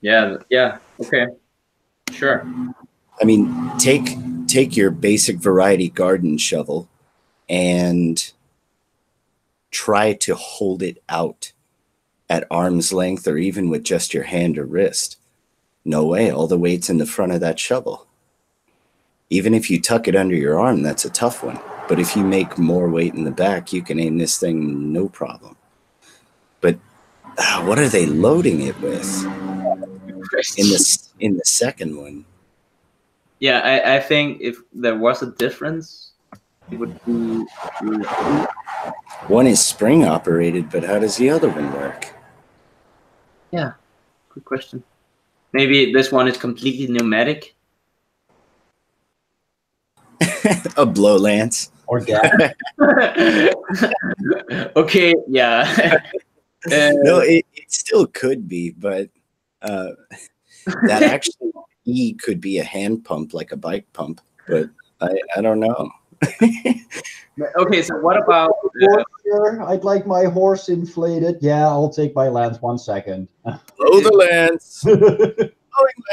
Yeah, okay. Sure. I mean, take your basic variety garden shovel and try to hold it out at arm's length or even with just your hand or wrist. No way, all the weight's in the front of that shovel. Even if you tuck it under your arm, that's a tough one. But if you make more weight in the back, you can aim this thing no problem. But what are they loading it with? In the in the second one. Yeah, I think if there was a difference, it would be. One is spring operated, but how does the other one work? Yeah, good question. Maybe this one is completely pneumatic. A blow lance. Or gas. Okay, yeah. No, it still could be, but that actually could be a hand pump, like a bike pump, but I don't know. Okay, so what about I'd like my horse inflated. Yeah, I'll take my lance 1 second. Blow the lance. Blowing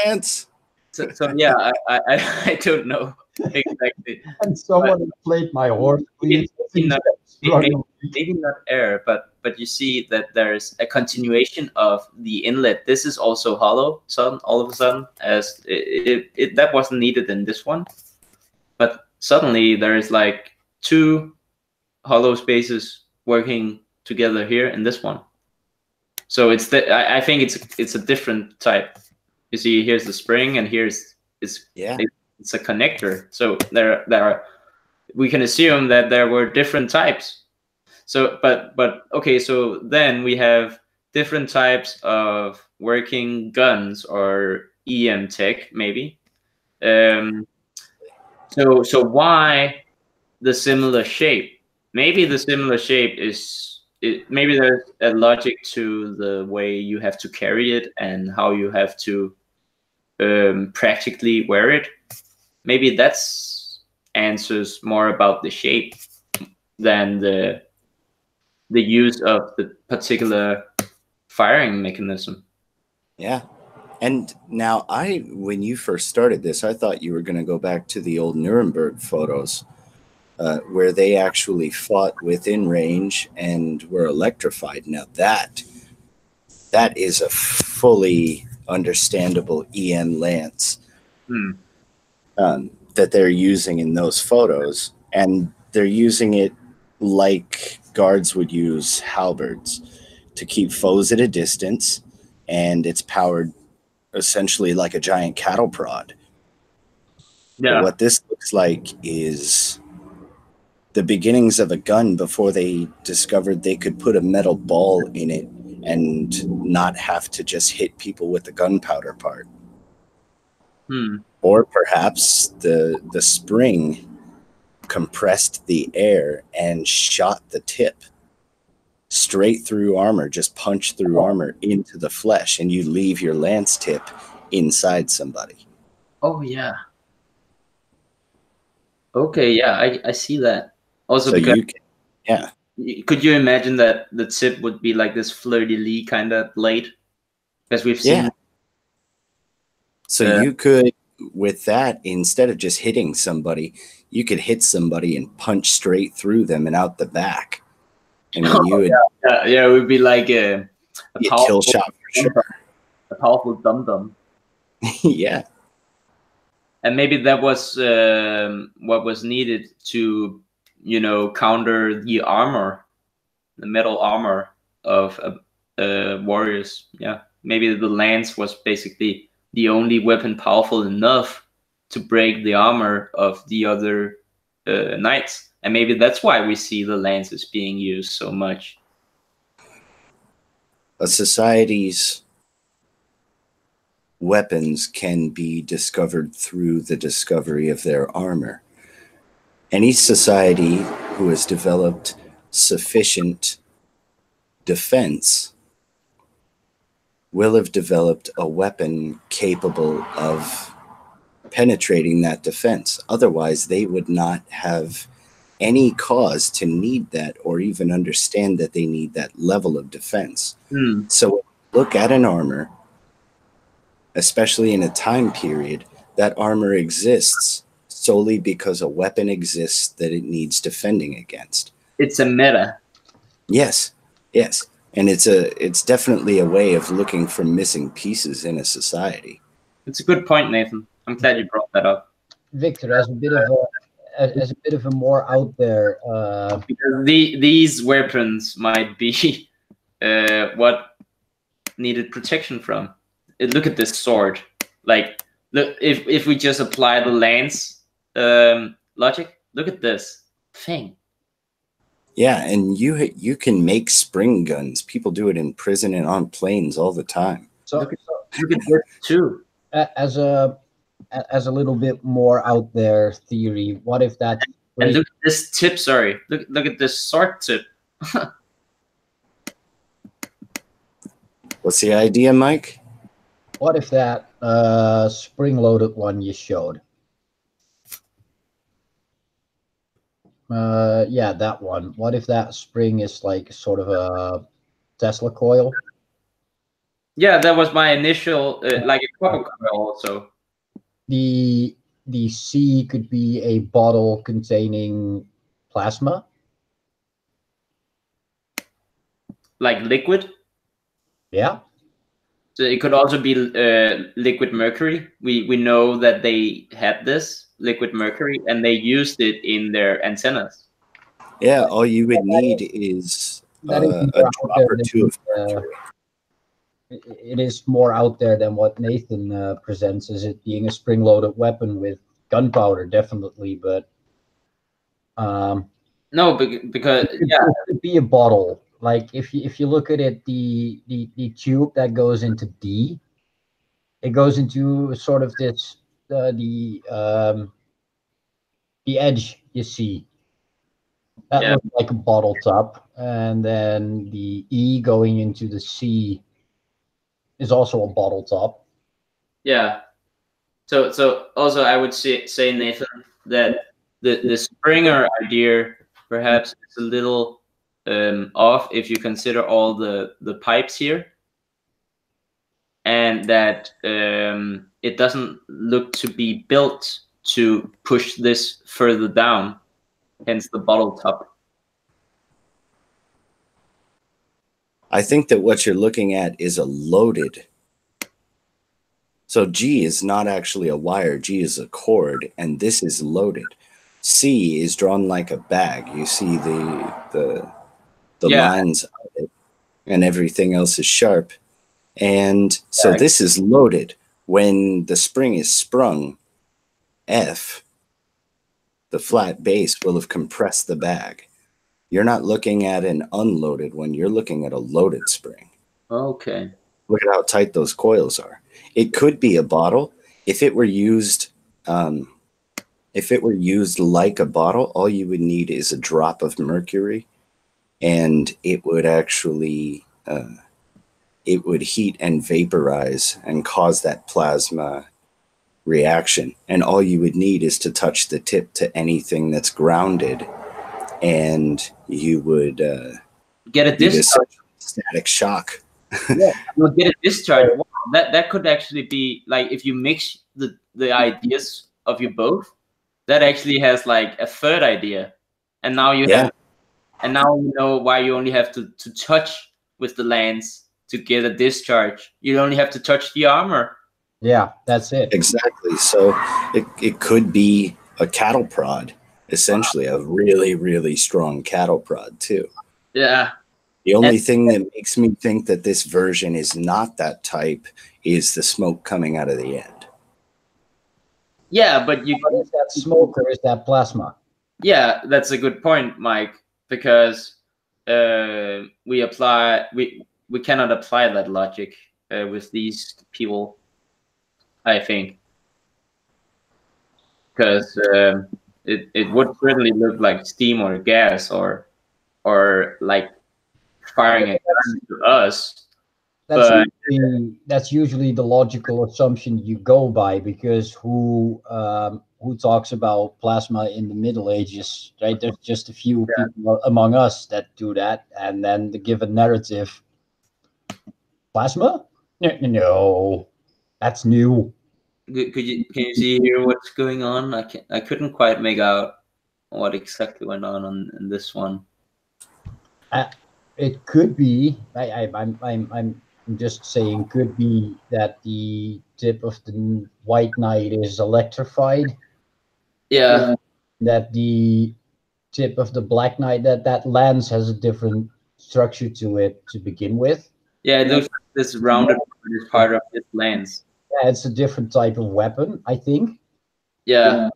lance. so yeah, I don't know exactly. And someone inflate my horse, please. Maybe not air, but you see that there's a continuation of the inlet. This is also hollow. All of a sudden, as that wasn't needed in this one, but suddenly there is like 2 hollow spaces working together here in this one. So it's I think it's a different type. You see, here's the spring, and it's a connector. So there are. We can assume that there were different types. So, but okay. So then we have different types of working guns or EM tech, maybe. So why the similar shape? Maybe the similar shape is maybe there's a logic to the way you have to carry it and how you have to practically wear it. Maybe that's answers more about the shape than the use of the particular firing mechanism. Yeah. And now when you first started this, I thought you were going to go back to the old Nuremberg photos where they actually fought within range and were electrified. Now that is a fully understandable EM lance that they're using in those photos. And they're using it like guards would use halberds to keep foes at a distance. And it's powered essentially like a giant cattle prod. Yeah. But what this looks like is the beginnings of a gun before they discovered they could put a metal ball in it and not have to just hit people with the gunpowder part. Or perhaps the spring compressed the air and shot the tip straight through armor, just punch through armor into the flesh, and you leave your lance tip inside somebody. Oh yeah. Okay, yeah, I see that. Also, so because could you imagine that the tip would be like this fleur-de-lis kind of blade, as we've seen? Yeah. So you could, with that, instead of just hitting somebody, you could hit somebody and punch straight through them and out the back. And you would, it would be like a kill shot for sure. A powerful dum-dum. Yeah. And maybe that was what was needed to, counter the armor, the metal armor of warriors. Yeah, maybe the lance was basically the only weapon powerful enough to break the armor of the other knights. And maybe that's why we see the lances being used so much. A society's weapons can be discovered through the discovery of their armor. Any society who has developed sufficient defense will have developed a weapon capable of penetrating that defense. Otherwise, they would not have any cause to need that or even understand that they need that level of defense. So look at an armor, especially in a time period, that armor exists solely because a weapon exists that it needs defending against. It's a meta. Yes, yes. And it's definitely a way of looking for missing pieces in a society. It's a good point, Nathan. I'm glad you brought that up. Victor, as a bit of a more out there because these weapons might be what needed protection from. Look at this sword. Like, look, if we just apply the lens logic, look at this thing. Yeah, and you can make spring guns. People do it in prison and on planes all the time. So, Look at this too. as a little bit more out there theory, what if that? And look at this tip. Sorry, look at this sword tip. What's the idea, Mike? What if that spring-loaded one you showed? Yeah, that one. What if that spring is like sort of a Tesla coil? Yeah, that was my initial, like a copper coil also. The C could be a bottle containing plasma. Like liquid. Yeah. So it could also be liquid mercury. We know that they had this liquid mercury and they used it in their antennas. Yeah, all you would need is a drop or two of mercury. It is more out there than what Nathan presents as it being a spring-loaded weapon with gunpowder, definitely. But no, because it could be a bottle. Like if you look at it, the tube that goes into D, it goes into sort of this the edge you see. That looks like a bottle top, and then the E going into the C is also a bottle top. Yeah. So also I would say Nathan that the Springer idea perhaps is a little off if you consider all the pipes here, and that it doesn't look to be built to push this further down, hence the bottle top. I think that what you're looking at is a loaded. So G is not actually a wire. G is a cord, and this is loaded. C is drawn like a bag. You see the lines of it, and everything else is sharp. And so this is loaded. When the spring is sprung, F, the flat base, will have compressed the bag. You're not looking at an unloaded one. You're looking at a loaded spring. Okay. Look at how tight those coils are. It could be a bottle. If it were used like a bottle, all you would need is a drop of mercury, and it would actually it would heat and vaporize and cause that plasma reaction. And all you would need is to touch the tip to anything that's grounded, and you would get a discharge. Static shock. Yeah, you'll get a discharge. Wow, that could actually be like if you mix the ideas of you both, that actually has like a third idea, and now you have, and now you know why you only have to touch with the lens to get a discharge. You only have to touch the armor. Yeah, that's it. Exactly. So it could be a cattle prod, essentially a really, really strong cattle prod too. Yeah. The only thing that makes me think that this version is not that type is the smoke coming out of the end. Yeah, but is that smoke or is that plasma? Yeah, that's a good point, Mike, because we cannot apply that logic with these people, I think, because it would certainly look like steam or gas or like firing a gun to us. That's usually the logical assumption you go by, because who talks about plasma in the Middle Ages, right? There's just a few people among us that do that, and then the given narrative, plasma? No, that's new. Can you see here what's going on? I couldn't quite make out what exactly went on in this one. It could be. I'm just saying, could be that the tip of the White Knight is electrified. Yeah. That the tip of the Black Knight, that lens has a different structure to it to begin with. Yeah, it looks like this rounded part of this lens. Yeah, it's a different type of weapon, I think. Yeah.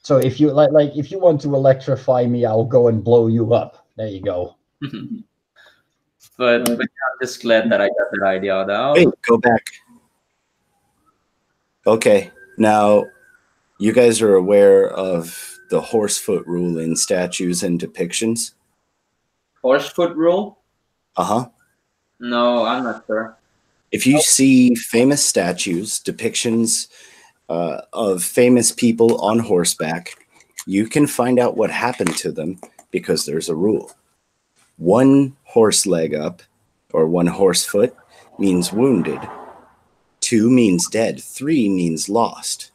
So if you like if you want to electrify me, I'll go and blow you up. There you go. But I'm just glad that I got that idea out. Wait, go back. Okay, now you guys are aware of the horsefoot rule in statues and depictions? Horsefoot rule? Uh-huh. No, I'm not sure. If you see famous statues, depictions of famous people on horseback, you can find out what happened to them because there's a rule. 1 horse leg up or 1 horse foot means wounded. 2 means dead. 3 means lost.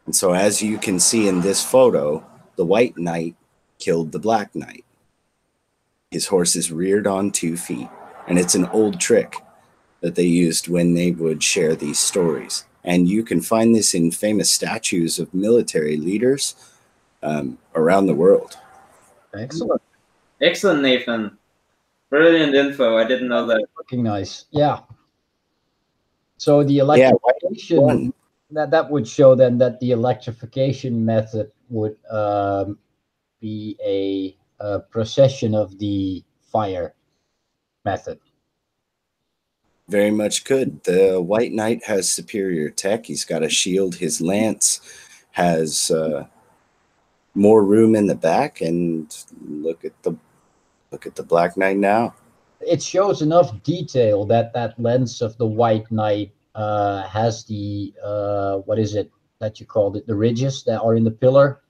And so as you can see in this photo, the white knight killed the black knight. His horse is reared on 2 feet, and it's an old trick that they used when they would share these stories. And you can find this in famous statues of military leaders around the world. Excellent. Excellent, Nathan. Brilliant info. I didn't know that. Looking nice. Yeah. So the electrification, that would show then that the electrification method would be a procession of the fire method. Very much could. The White Knight has superior tech. He's got a shield. His lance has more room in the back, and look at the Black Knight now. It shows enough detail that lens of the White Knight has the what is it that you called it? The ridges that are in the pillar.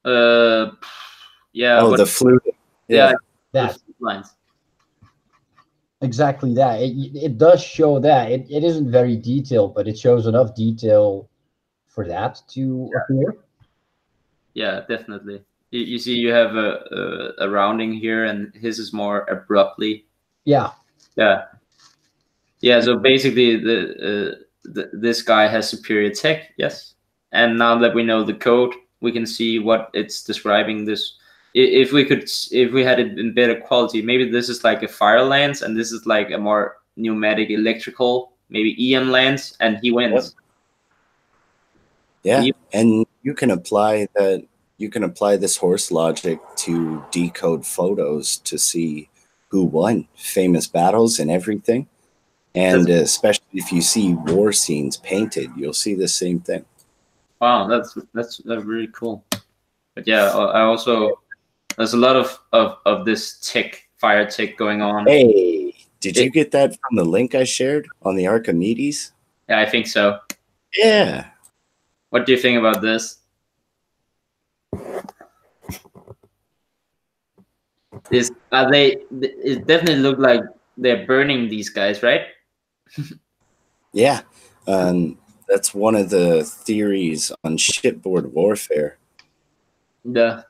Yeah. Oh, the flute. Yeah. That. Lines. Exactly that. It does show that. It isn't very detailed, but it shows enough detail for that to appear. Yeah, definitely. You see, you have a rounding here, and his is more abruptly. Yeah. Yeah. Yeah. So basically, this guy has superior tech. Yes. And now that we know the code, we can see what it's describing. This, if we had it in better quality, maybe this is like a fire lance, and this is like a more pneumatic electrical, maybe EM lance, and he wins. Yeah, and you can apply that. You can apply this horse logic to decode photos to see who won famous battles and everything. And especially if you see war scenes painted, you'll see the same thing. Wow, that's really cool. But yeah, I also there's a lot of this tech, fire tech going on. Hey, did you get that from the link I shared on the Archimedes? Yeah, I think so. Yeah. What do you think about this? It definitely look like they're burning these guys, right? Yeah. That's one of the theories on shipboard warfare. Yeah.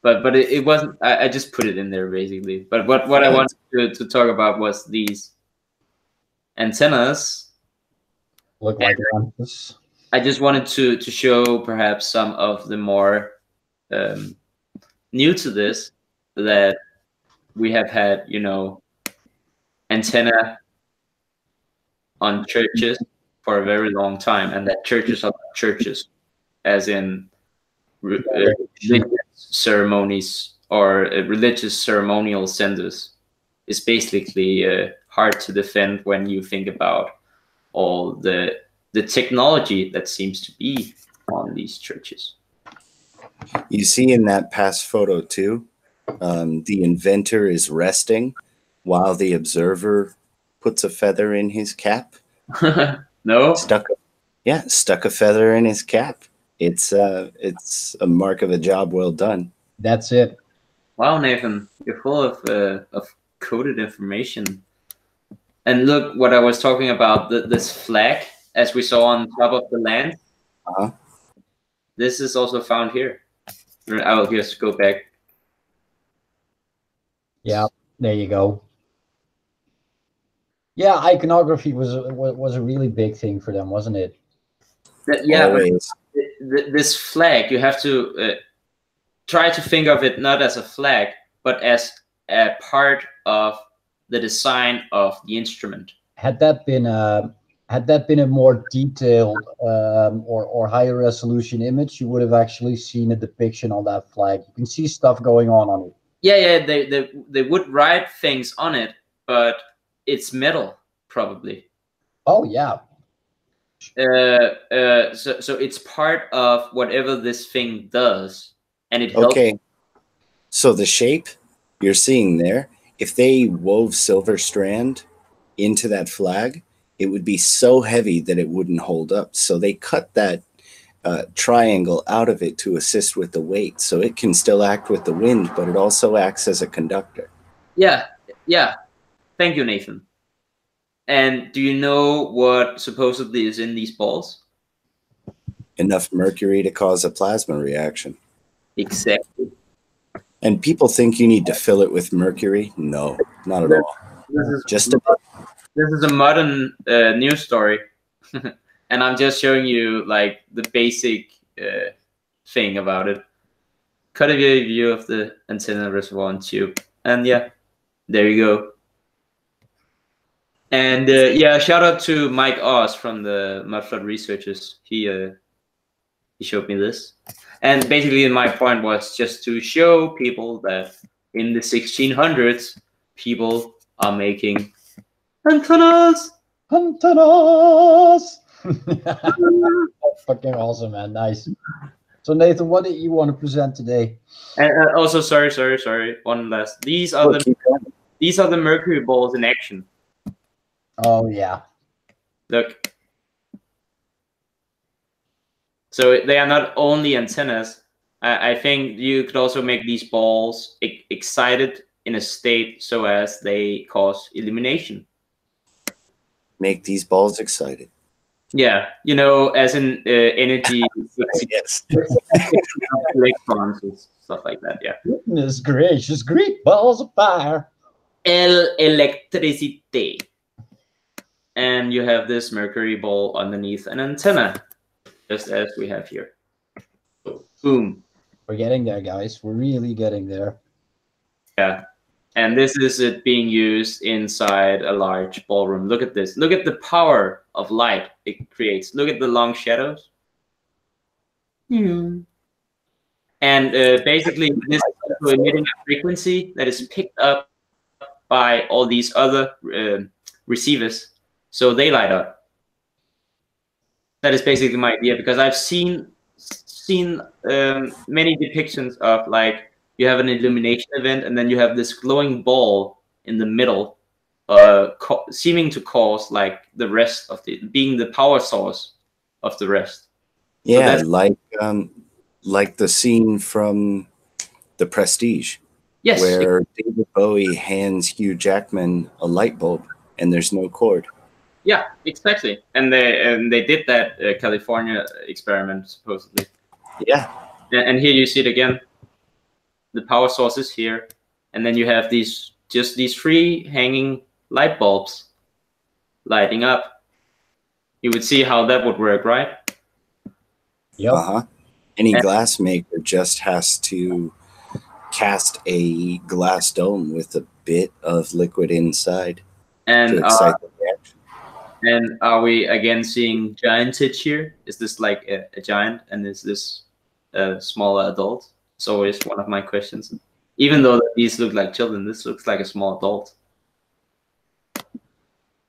But it wasn't. I just put it in there basically. But what I wanted to talk about was these antennas. Look like antennas. I just wanted to show perhaps some of the more new to this that we have had, antenna on churches for a very long time, and that churches are churches, as in religious ceremonies or religious ceremonial centers. Is basically hard to defend when you think about all the technology that seems to be on these churches. You see in that past photo too, the inventor is resting while the observer puts a feather in his cap. No? Stuck a feather in his cap. It's a mark of a job well done. That's it. Wow, Nathan, you're full of coded information. And look, what I was talking about, this flag, as we saw on top of the land. This is also found here. I will just go back. Yeah, there you go. Yeah, iconography was a really big thing for them, wasn't it? Always. This flag, you have to try to think of it not as a flag, but as a part of the design of the instrument. Had that been a more detailed or higher resolution image, you would have actually seen a depiction on that flag. You can see stuff going on it. Yeah, they would write things on it, but it's metal probably. Oh yeah. So it's part of whatever this thing does, and it helps. Okay. So the shape you're seeing there, if they wove silver strand into that flag, it would be so heavy that it wouldn't hold up. So they cut that triangle out of it to assist with the weight, so it can still act with the wind, but it also acts as a conductor. Yeah. Thank you, Nathan. And do you know what supposedly is in these balls? Enough mercury to cause a plasma reaction. Exactly. And people think you need to fill it with mercury. No, not at all. Just a bit. This is a modern news story, and I'm just showing you like the basic thing about it. Cut a view of the antenna reservoir and tube, and yeah, there you go. And yeah, shout out to Mike Oz from the Mudflood Researchers. He showed me this, and basically my point was just to show people that in the 1600s, people are making antennas. Antennas. Fucking awesome, man. Nice. So Nathan, what did you want to present today? And also, sorry. One last. These are the mercury balls in action. Oh yeah. Look. So they are not only antennas. I think you could also make these balls excited in a state so as they cause illumination. Make these balls excited. Yeah, you know, as in energy. Yes. Electrons and stuff like that. Yeah. Goodness gracious, Greek balls of fire. Electricity. And you have this mercury ball underneath an antenna, just as we have here. Boom. We're getting there, guys. We're really getting there. Yeah. And this is it being used inside a large ballroom. Look at this. Look at the power of light it creates. Look at the long shadows. And basically, this is emitting a frequency that is picked up by all these other receivers. So they light up. That is basically my idea, because I've seen many depictions of like, you have an illumination event, and then you have this glowing ball in the middle, seeming to cause like the rest of being the power source of the rest. Yeah, so like the scene from The Prestige, yes, where David Bowie hands Hugh Jackman a light bulb, and there's no cord. Yeah, exactly, and they did that California experiment supposedly. Yeah, and here you see it again. The power source is here, and then you have these three hanging light bulbs lighting up. You would see how that would work, right? Yep. Any glass maker just has to cast a glass dome with a bit of liquid inside to excite the reaction. And are we again seeing giantage here? Is this like a giant, and is this a smaller adult? It's always one of my questions. Even though these look like children, this looks like a small adult.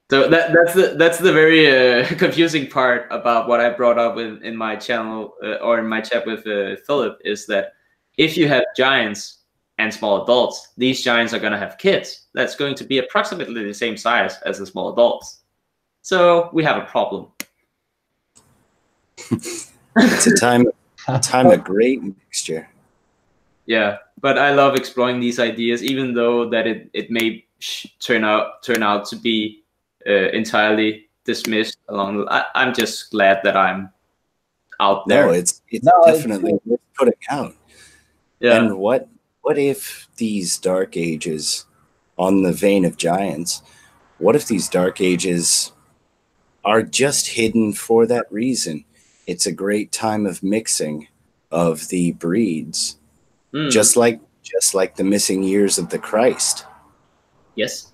So that's the very confusing part about what I brought up in my channel or in my chat with Philip, is that if you have giants and small adults, these giants are going to have kids. That's going to be approximately the same size as the small adults. So we have a problem. It's a time of great mixture. Yeah, but I love exploring these ideas, even though that it may turn out to be entirely dismissed along. I'm just glad that I'm out there. No, it's definitely worth putting out. Yeah. And what if these dark ages, on the vein of giants, what if these dark ages are just hidden for that reason? It's a great time of mixing of the breeds. Just like the missing years of the Christ. Yes.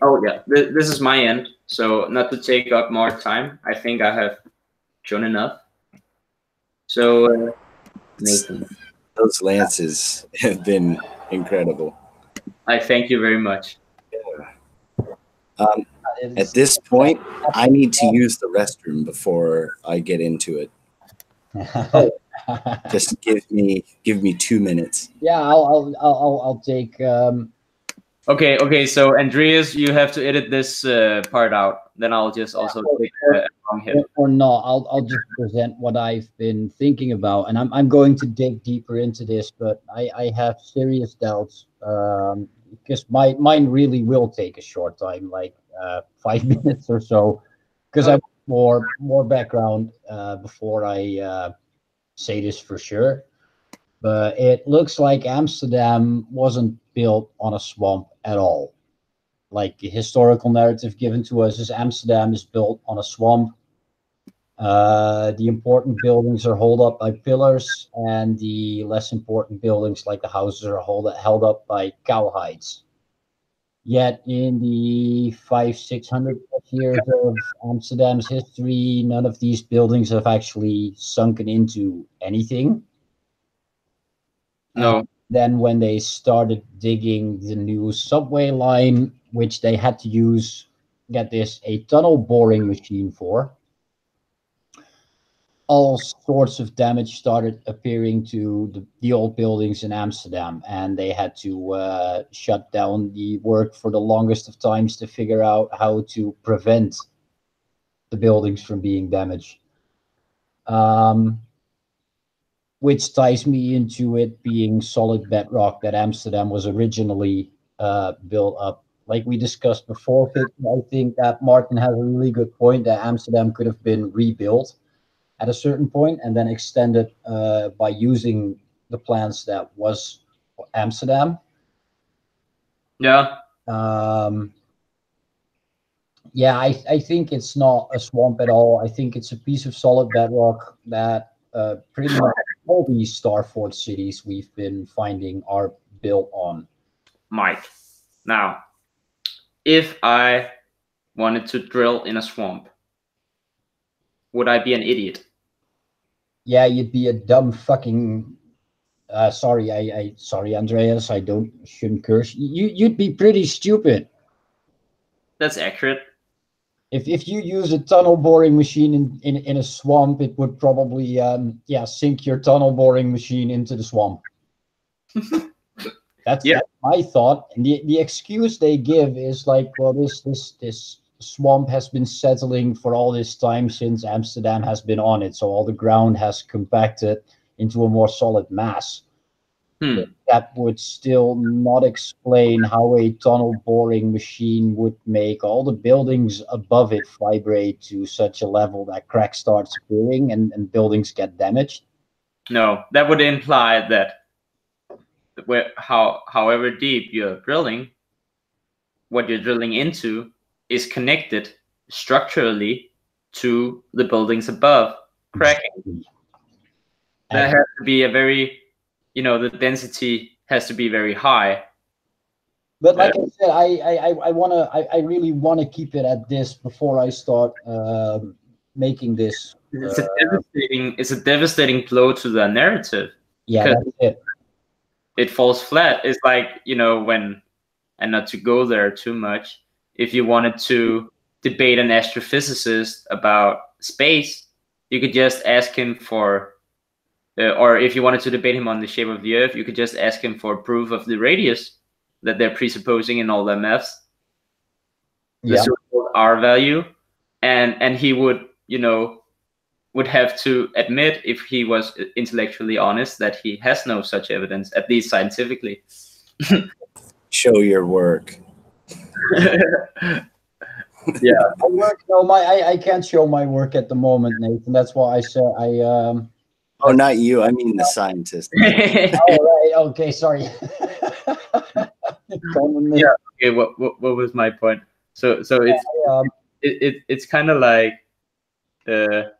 Oh yeah, this is my end. So not to take up more time, I think I have shown enough. So Nathan, Those lances have been incredible. I thank you very much. At this point, I need to use the restroom before I get into it. Just give me 2 minutes. Yeah, I'll take. Okay. So Andreas, you have to edit this part out. Then I'll just also take a long hit. Or not, I'll just present what I've been thinking about, and I'm going to dig deeper into this, but I have serious doubts because mine really will take a short time, like 5 minutes or so, because I want more background before I say this for sure. But it looks like Amsterdam wasn't built on a swamp at all. Like the historical narrative given to us is Amsterdam is built on a swamp. The important buildings are held up by pillars, and the less important buildings, like the houses, are held up by cowhides. Yet, in the 500-600 years of Amsterdam's history, none of these buildings have actually sunken into anything. No. Then, when they started digging the new subway line, which they had to use, get this, a tunnel boring machine for, all sorts of damage started appearing to the old buildings in Amsterdam, and they had to shut down the work for the longest of times to figure out how to prevent the buildings from being damaged. Which ties me into it being solid bedrock that Amsterdam was originally built up. Like we discussed before, I think that Martin has a really good point that Amsterdam could have been rebuilt at a certain point and then extended by using the plans that was Amsterdam. Yeah. Yeah, I think it's not a swamp at all. I think it's a piece of solid bedrock that pretty much all these Starfort cities we've been finding are built on. Mike, now, if I wanted to drill in a swamp, would I be an idiot? Yeah, you'd be a dumb fucking. Sorry, Andreas. I shouldn't curse. You'd be pretty stupid. That's accurate. If you use a tunnel boring machine in a swamp, it would probably sink your tunnel boring machine into the swamp. That's my thought. And the excuse they give is like, well, this swamp has been settling for all this time since Amsterdam has been on it, so all the ground has compacted into a more solid mass. That would still not explain how a tunnel boring machine would make all the buildings above it vibrate to such a level that cracks starts appearing and buildings get damaged. No, that would imply that however deep you're drilling, what you're drilling into is connected structurally to the buildings above cracking. Exactly. That has to be a very, the density has to be very high. But like I said, I really want to keep it at this before I start making this. It's a devastating blow to the narrative. Yeah, that's it. It falls flat. It's like, when, and not to go there too much, if you wanted to debate an astrophysicist about space, you could just ask him for, or if you wanted to debate him on the shape of the Earth, you could just ask him for proof of the radius that they're presupposing in all their maths, the so-called R value, and he would, would have to admit, if he was intellectually honest, that he has no such evidence, at least scientifically. Show your work. Yeah. I can't show my work at the moment, Nathan. That's why I said I. Oh, not you. I mean the scientist. Oh, right. Okay, sorry. Yeah. Okay. What was my point? So it's kind of like their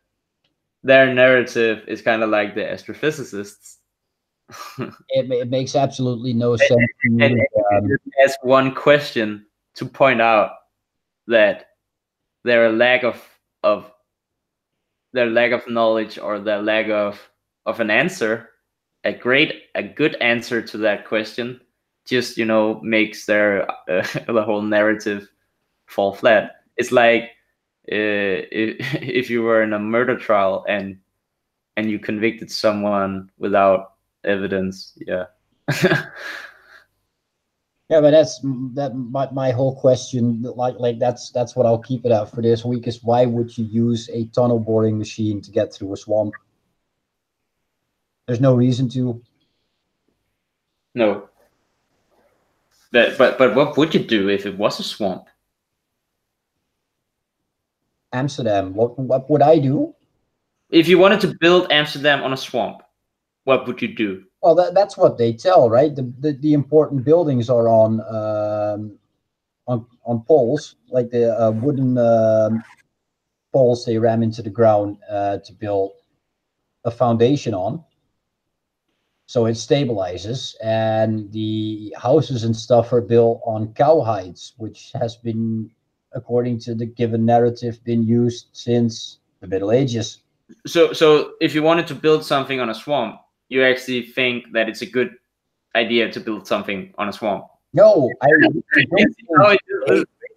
narrative is kind of like the astrophysicists. It makes absolutely no sense. And ask one question to point out that their lack of knowledge, or their lack of an answer, a good answer to that question, just makes their the whole narrative fall flat. It's like if you were in a murder trial and you convicted someone without evidence. Yeah. Yeah, but my whole question, like that's what I'll keep it at for this week, is why would you use a tunnel boring machine to get through a swamp? There's no reason to. No. But what would you do if it was a swamp? Amsterdam, what would I do? If you wanted to build Amsterdam on a swamp, what would you do? Well, that's what they tell, right? The important buildings are on poles, like the wooden poles they ram into the ground to build a foundation on, so it stabilizes. And the houses and stuff are built on cow hides, which has been, according to the given narrative, been used since the Middle Ages. So if you wanted to build something on a swamp, you actually think that it's a good idea to build something on a swamp? No, I don't Hey, wait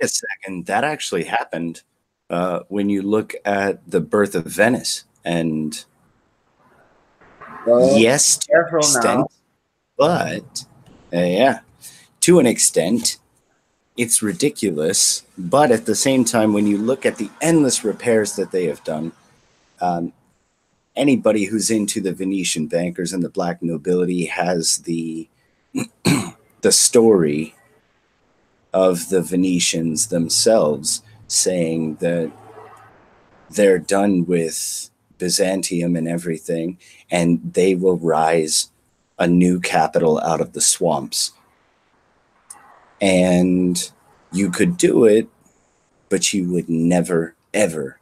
a second. That actually happened when you look at the birth of Venice. And yes, to an extent, but yeah, to an extent, it's ridiculous. But at the same time, when you look at the endless repairs that they have done, anybody who's into the Venetian bankers and the black nobility has the the story of the Venetians themselves saying that they're done with Byzantium and everything, and they will rise a new capital out of the swamps. And you could do it, but you would never, ever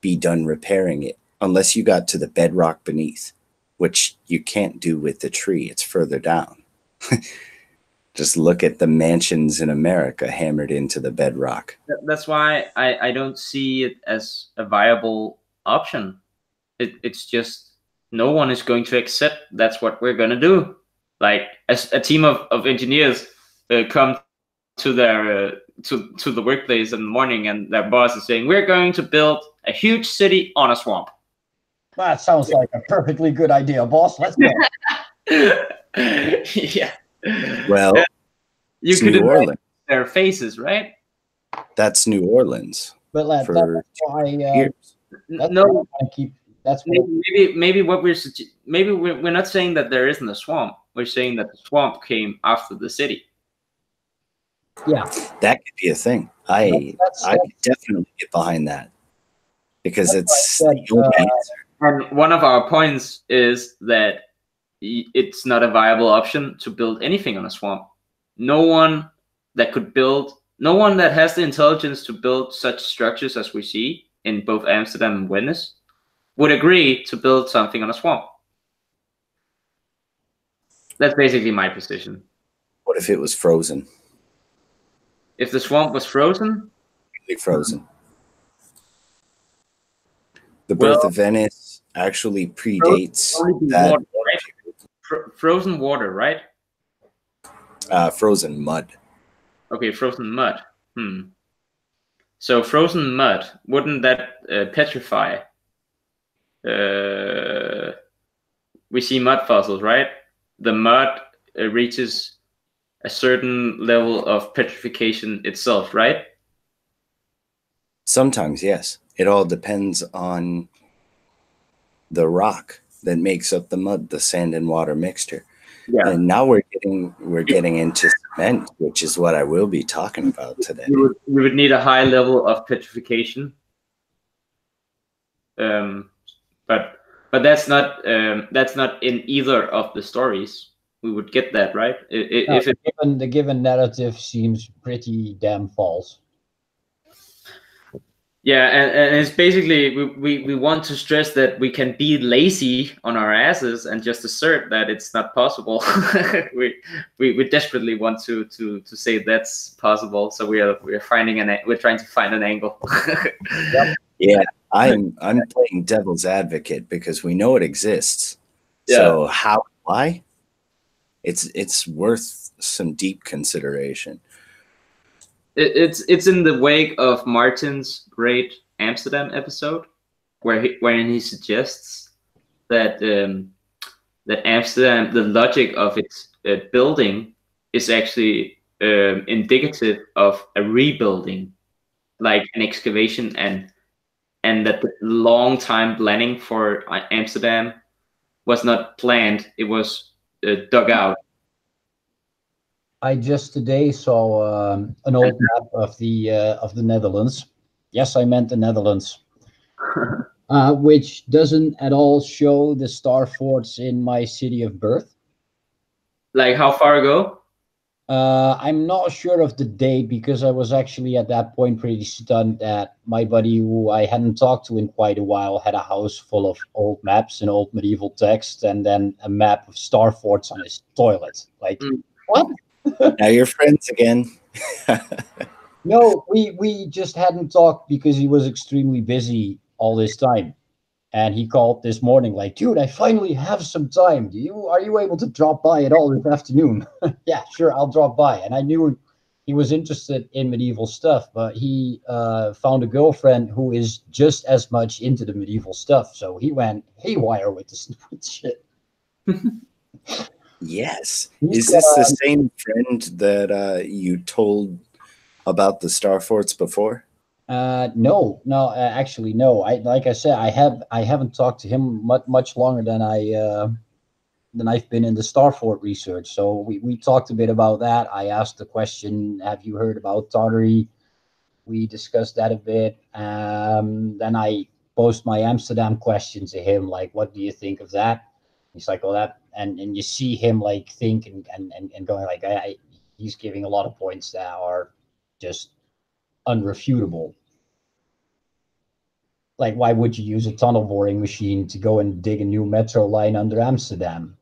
be done repairing it unless you got to the bedrock beneath, which you can't do with the tree. It's further down. Just look at the mansions in America hammered into the bedrock. That's why I don't see it as a viable option. It's just no one is going to accept that's what we're going to do. Like as a team of engineers come to their to the workplace in the morning, and their boss is saying, we're going to build a huge city on a swamp. That sounds like a perfectly good idea, boss. Let's go. Yeah. Well, you could imagine their faces, right? That's New Orleans. But that's why years. No, that's maybe what we're not saying that there isn't a swamp. We're saying that the swamp came after the city. Yeah, that could be a thing. I could definitely get behind that, because it's the only answer. And one of our points is that it's not a viable option to build anything on a swamp. No one that has the intelligence to build such structures as we see in both Amsterdam and Venice would agree to build something on a swamp. That's basically my position. What if it was frozen? If the swamp was frozen? Completely frozen. The birth of Venice actually predates that. Water, right? Frozen water, right? Frozen mud. Okay, frozen mud. So frozen mud, wouldn't that petrify? We see mud fossils, right? The mud reaches a certain level of petrification itself, right? Sometimes, yes. It all depends on the rock that makes up the mud, the sand and water mixture. Yeah. And now we're getting into cement, which is what I will be talking about today. You would need a high level of petrification. But that's not in either of the stories. We would get that, right? The given narrative seems pretty damn false. Yeah, and it's basically we want to stress that we can be lazy on our asses and just assert that it's not possible. we desperately want to say that's possible. So we're trying to find an angle. Yeah, I'm playing devil's advocate because we know it exists. Yeah. So how, why? It's worth some deep consideration. It's in the wake of Martin's great Amsterdam episode, wherein he suggests that that Amsterdam, the logic of its building, is actually indicative of a rebuilding, like an excavation, and that the long time planning for Amsterdam was not planned; it was dug out. I just today saw an old map of the Netherlands. Yes, I meant the Netherlands, which doesn't at all show the star forts in my city of birth. Like how far ago? I'm not sure of the date because I was actually at that point pretty stunned that my buddy, who I hadn't talked to in quite a while, had a house full of old maps and old medieval text, and then a map of star forts on his toilet. Like, what? Now you're friends again. No, we just hadn't talked because he was extremely busy all this time. And he called this morning, like, dude, I finally have some time. Are you able to drop by at all this afternoon? Yeah, sure, I'll drop by. And I knew he was interested in medieval stuff, but he found a girlfriend who is just as much into the medieval stuff. So he went haywire with this shit. Yes. Is this the same friend that you told about the star forts before? No, actually, no. Like I said, I haven't talked to him much longer than I've been in the Starfort research. So we talked a bit about that. I asked the question, have you heard about Tartary? We discussed that a bit. Then I posed my Amsterdam question to him, like, what do you think of that? He's like, oh, that, and you see him like think and going like, he's giving a lot of points that are just unrefutable. Like, why would you use a tunnel boring machine to go and dig a new metro line under Amsterdam?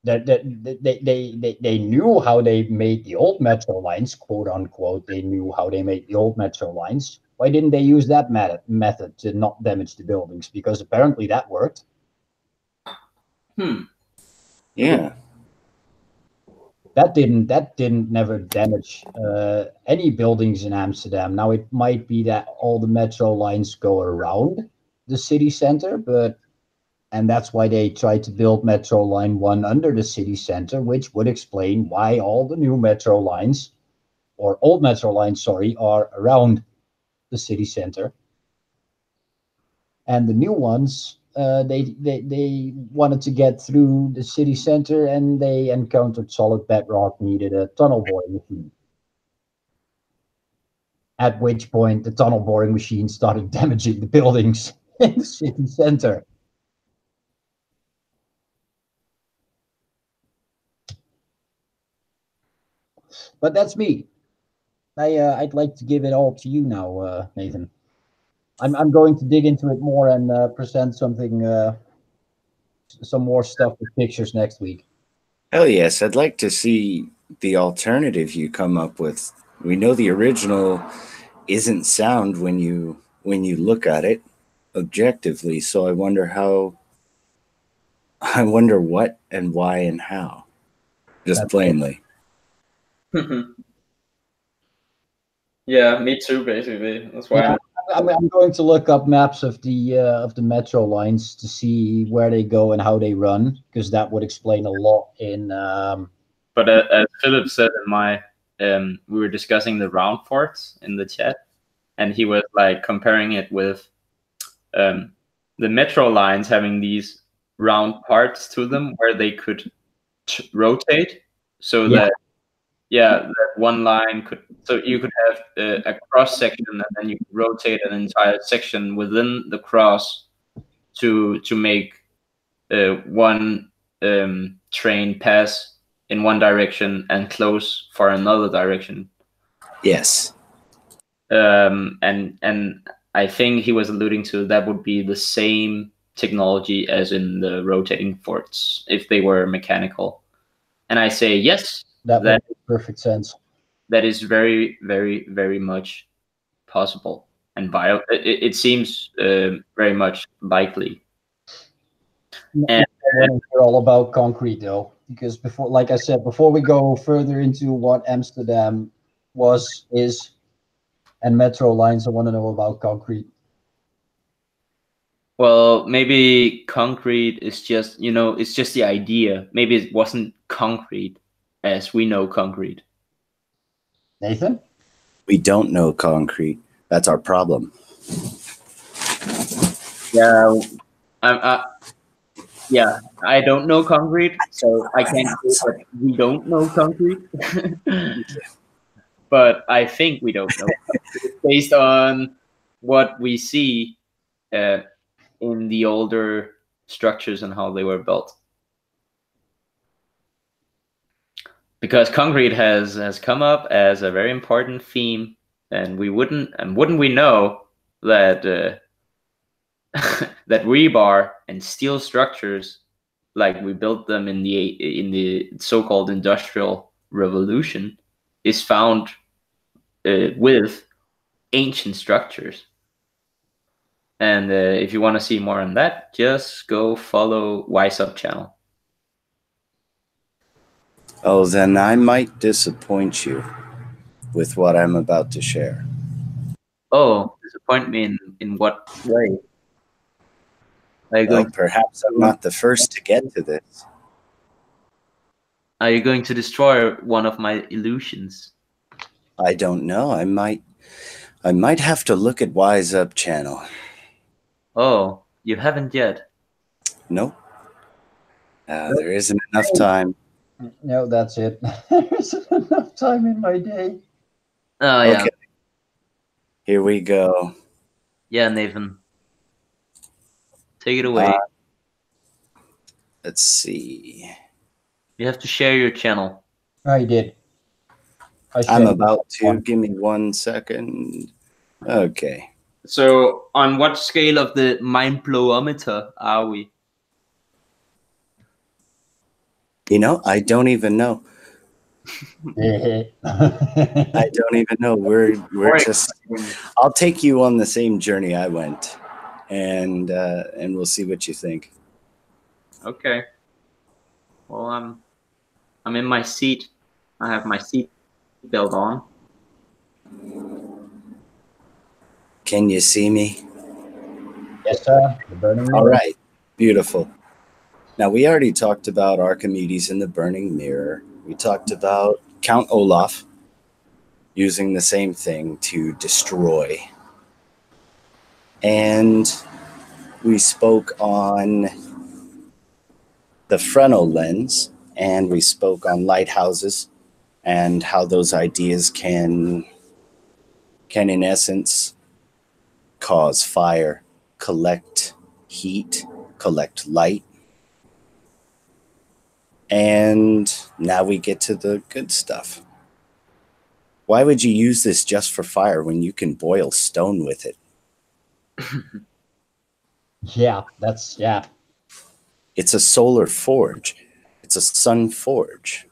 They knew how they made the old metro lines, quote unquote. They knew how they made the old metro lines. Why didn't they use that method to not damage the buildings? Because apparently that worked. Yeah. That didn't never damage any buildings in Amsterdam. Now it might be that all the metro lines go around the city center, and that's why they tried to build Metro Line 1 under the city center, which would explain why all the new metro lines, or old metro lines, sorry, are around the city center. And the new ones, they wanted to get through the city center, and they encountered solid bedrock, needed a tunnel boring machine. At which point the tunnel boring machine started damaging the buildings in the city center. But that's me. I'd like to give it all to you now, Nathan. I'm going to dig into it more and present something, some more stuff with pictures next week. Hell yes, I'd like to see the alternative you come up with. We know the original isn't sound when you look at it objectively, so I wonder what and why and how. Just That's plainly. Yeah, me too. Basically, that's why. Yeah, I'm going to look up maps of the metro lines to see where they go and how they run, because that would explain a lot in. But as Philip said in my, we were discussing the round forts in the chat, and he was like comparing it with the metro lines having these round parts to them where they could rotate, so that one line could, so you could have a cross section, and then you could rotate an entire section within the cross to make one train pass in one direction and close for another direction. Yes. And I think he was alluding to that would be the same technology as in the rotating forts if they were mechanical. And I say yes, That makes perfect sense. that is very, very, very much possible and it seems very much likely. And I want to hear all about concrete though, because before, like I said, before we go further into what Amsterdam is, and metro lines, I want to know about concrete. well, maybe concrete is just, it's just the idea. Maybe it wasn't concrete as we know concrete. Nathan? We don't know concrete. That's our problem. Yeah, I don't know concrete, so I can't say that we don't know concrete. But I think we don't know based on what we see in the older structures and how they were built. Because concrete has come up as a very important theme, and wouldn't we know that that rebar and steel structures, like we built them in the so-called Industrial Revolution, is found with ancient structures. And if you want to see more on that, just go follow Wise Up channel. Oh, then I might disappoint you with what I'm about to share. Oh, disappoint me in what way? Well, perhaps I'm not the first to get to this. Are you going to destroy one of my illusions? I don't know. I might have to look at Wise Up channel. Oh, you haven't yet? Nope. There isn't enough time. No, that's it. There isn't enough time in my day. Oh, yeah. Okay. Here we go. Yeah, Nathan. Take it away. Let's see. You have to share your channel. I did. I'm about to. Give me 1 second. Okay. So, on what scale of the mind-blowometer are we? I don't even know. I don't even know. We're just. I'll take you on the same journey I went, and we'll see what you think. Okay. Well, I'm in my seat. I have my seat belt on. Can you see me? Yes, sir. The burning mirror. All right. Beautiful. Now, we already talked about Archimedes and the burning mirror. We talked about Count Olaf using the same thing to destroy. And we spoke on the frontal lens, and we spoke on lighthouses and how those ideas can in essence cause fire, collect heat, collect light. And now we get to the good stuff. Why would you use this just for fire when you can boil stone with it? Yeah. It's a solar forge. It's a sun forge.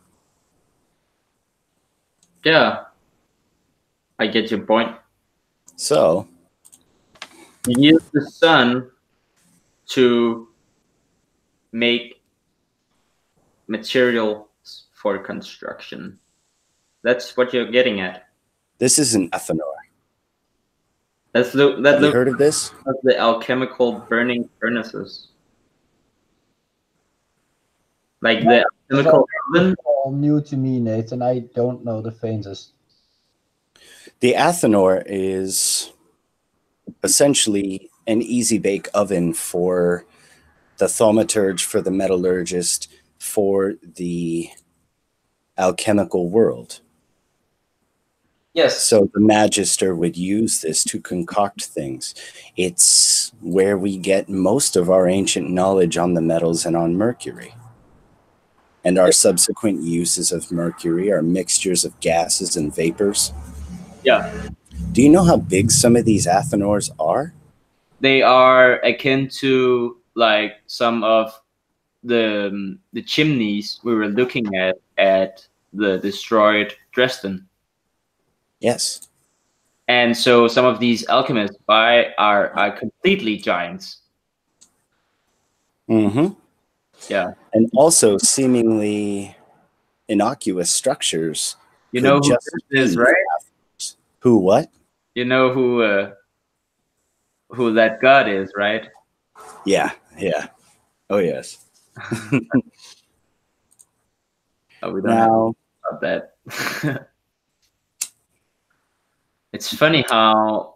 Yeah. I get your point. So, you use the sun to make materials for construction. That's what you're getting at. This is an ethanol. Have you heard of this? Of the alchemical burning furnaces. Like the alchemical oven. All new to me, Nathan. I don't know the faintest. The Athanor is essentially an easy bake oven for the thaumaturge, for the metallurgist, for the alchemical world. Yes. So the magister would use this to concoct things. It's where we get most of our ancient knowledge on the metals and on mercury. And our subsequent uses of mercury are mixtures of gases and vapors. Yeah. Do you know how big some of these athanors are? They are akin to like some of the chimneys we were looking at the destroyed Dresden. Yes. And so some of these alchemists are completely giants. Mm-hmm. Yeah. And also seemingly innocuous structures. You know who just this is, be right? Athanors. Who what? You know who that god is, right? Yeah, yeah. Oh yes. Oh, we don't have Now, about that. It's funny how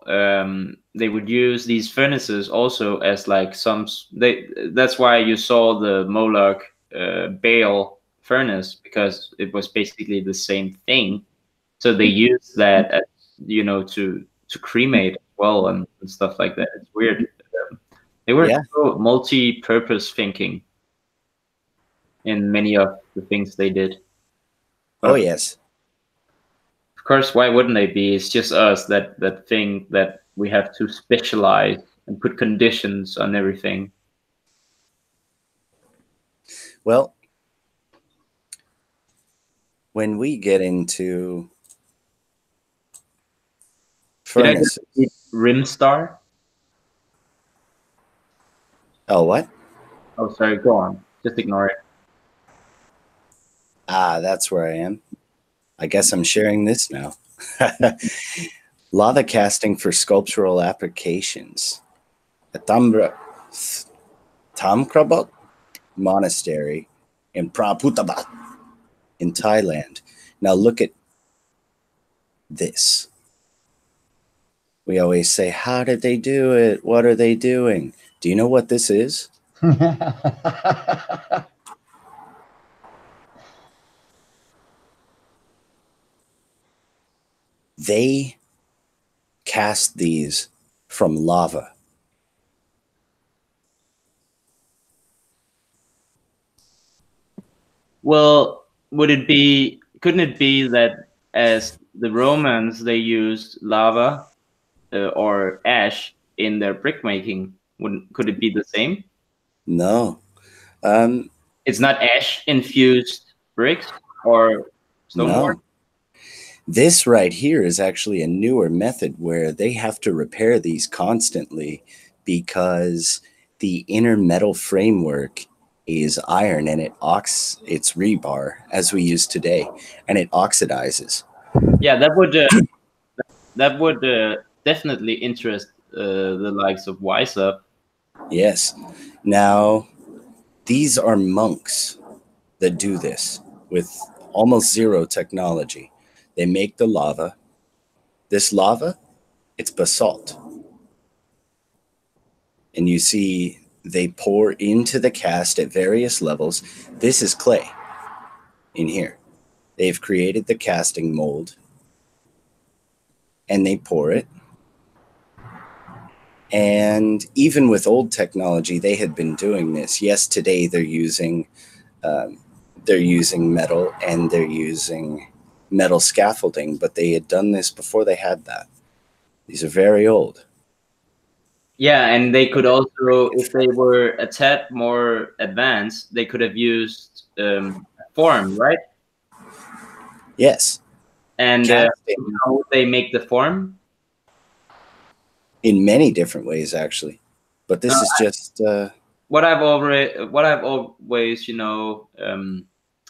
they would use these furnaces also as like that's why you saw the Moloch Baal furnace, because it was basically the same thing. So they use that as, to cremate as well and stuff like that. It's weird. They were yeah. so multi-purpose thinking in many of the things they did. Oh But yes. of course, why wouldn't they be? It's just us that think that we have to specialize and put conditions on everything. Well, when we get into Did I furnaces. just read Rimstar? Oh, what? Oh, sorry. Go on. Just ignore it. Ah, that's where I am. I guess I'm sharing this now. Lava casting for sculptural applications. At Tamkrabot Monastery in Praputabat in Thailand. Now look at this. We always say, how did they do it? What are they doing? Do you know what this is? They cast these from lava. Well, couldn't it be that as the Romans, they used lava or ash in their brick making? Could it be the same? No. It's not ash infused bricks or stonework? No. This right here is actually a newer method where they have to repair these constantly because the inner metal framework is iron and it's rebar as we use today, and it oxidizes. Yeah, that would definitely interest the likes of Wise Up. Yes. Now, these are monks that do this with almost zero technology. They make the lava. This lava, it's basalt. And you see they pour into the cast at various levels. This is clay in here. They've created the casting mold and they pour it. And even with old technology, they had been doing this. Yes, today they're using metal and they're using metal scaffolding, but they had done this before they had that. These are very old. Yeah, and they could also, if they were a tad more advanced, they could have used form, right? Yes. And how would they make the form? In many different ways, actually. But this is just what I've always,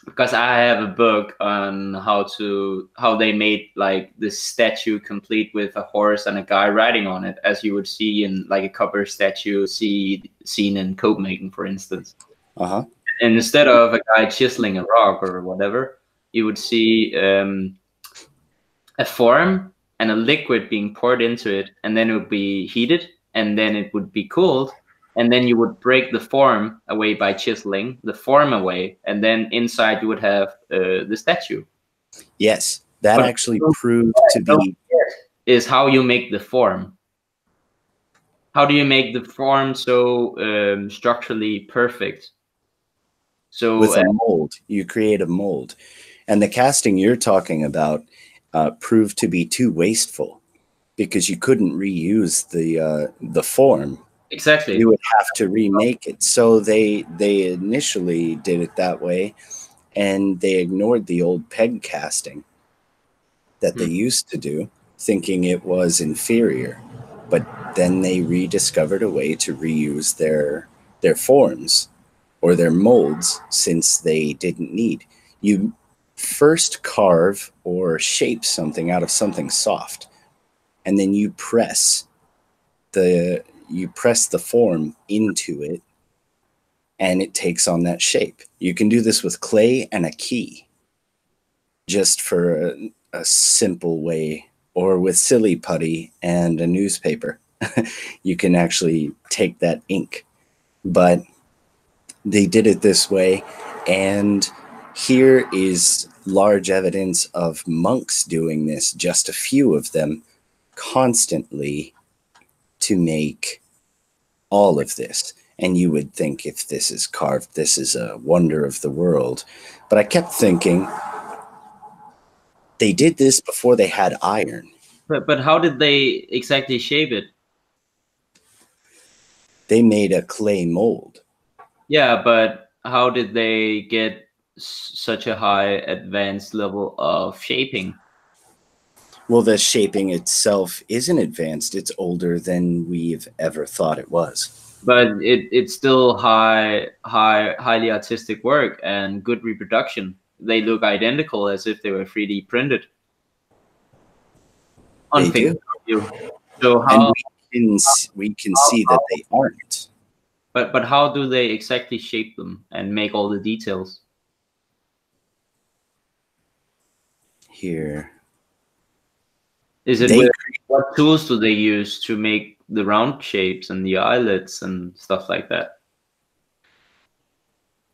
because I have a book on how they made like this statue complete with a horse and a guy riding on it, as you would see in like a copper statue seen in Copenhagen, for instance. Uh-huh. And instead of a guy chiseling a rock or whatever, you would see a form and a liquid being poured into it, and then it would be heated, and then it would be cooled, and then you would break the form away by chiseling the form away, and then inside you would have the statue. Yes, that actually proved to be is how you make the form. How do you make the form so structurally perfect? So with a mold, you create a mold, and the casting you're talking about proved to be too wasteful. because you couldn't reuse the form. Exactly. You would have to remake it. So they initially did it that way, and they ignored the old peg casting that they used to do, thinking it was inferior. But then they rediscovered a way to reuse their forms or their molds, since they didn't need. You first carve or shape something out of something soft, and then you press the form into it, and it takes on that shape. You can do this with clay and a key, just for a simple way, or with silly putty and a newspaper. You can actually take that ink. But they did it this way, and here is large evidence of monks doing this, just a few of them, constantly, to make all of this. And you would think, if this is carved, this is a wonder of the world. But I kept thinking, they did this before they had iron. But how did they exactly shape it? They made a clay mold. Yeah, but how did they get such a high advanced level of shaping? Well, the shaping itself isn't advanced. It's older than we've ever thought it was. But it's still highly artistic work and good reproduction. They look identical, as if they were 3D printed. They do. So how? And we can see that they aren't. But how do they exactly shape them and make all the details? Here. Is it what tools do they use to make the round shapes and the eyelets and stuff like that?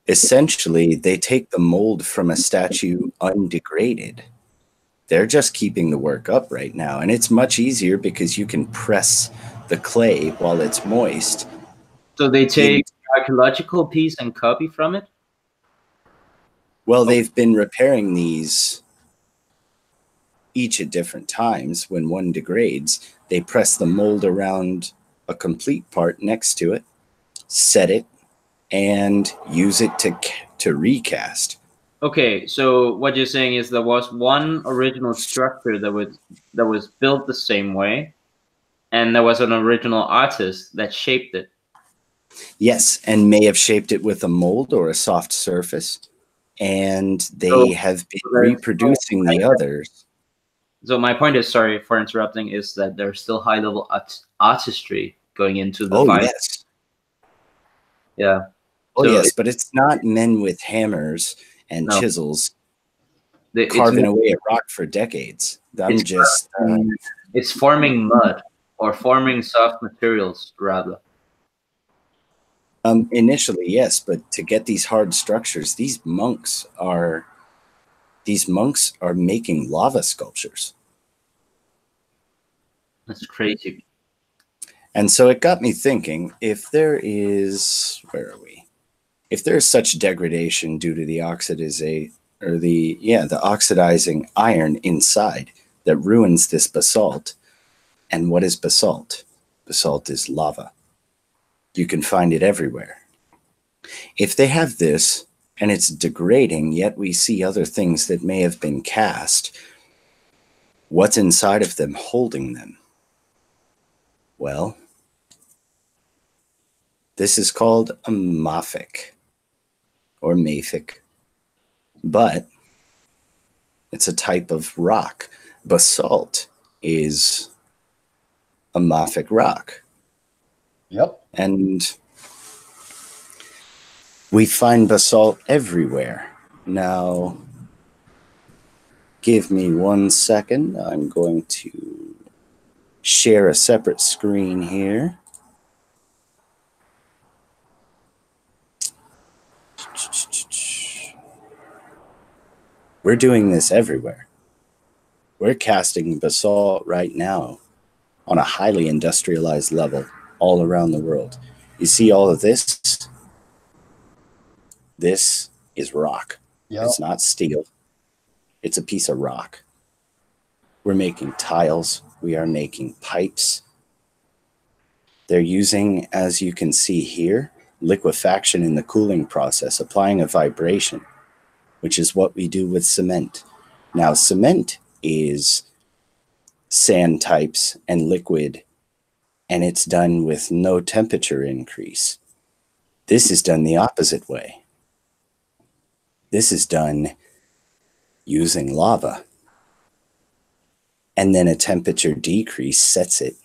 Essentially, they take the mold from a statue undegraded. They're just keeping the work up right now, and it's much easier because you can press the clay while it's moist. So they take an archaeological piece and copy from it? Well, they've been repairing these each at different times. When one degrades, they press the mold around a complete part next to it, set it, and use it to recast. Okay, so what you're saying is there was one original structure that was built the same way, and there was an original artist that shaped it. Yes, and may have shaped it with a mold or a soft surface, and they have been reproducing the others. So my point is, sorry for interrupting, is that there's still high-level artistry going into the fight. Yes. Yeah. Oh, so yes, but it's not men with hammers and chisels carving away at rock for decades. It's forming mud or forming soft materials, rather. Initially, yes, but to get these hard structures, these monks are making lava sculptures. That's crazy. And so it got me thinking, if there is, where are we? If there's such degradation due to the the oxidizing iron inside that ruins this basalt, and what is basalt? Basalt is lava. You can find it everywhere. If they have this and it's degrading, yet we see other things that may have been cast, what's inside of them holding them? Well, this is called a mafic or mafic, but it's a type of rock. Basalt is a mafic rock. Yep. And we find basalt everywhere. Now, give me 1 second. I'm going to share a separate screen here. We're doing this everywhere. We're casting basalt right now on a highly industrialized level all around the world. You see all of this? This is rock. Yep. It's not steel. It's a piece of rock. We're making tiles. We are making pipes. They're using, as you can see here, liquefaction in the cooling process, applying a vibration, which is what we do with cement. Now, cement is sand types and liquid, and it's done with no temperature increase. This is done the opposite way. This is done using lava, and then a temperature decrease sets it.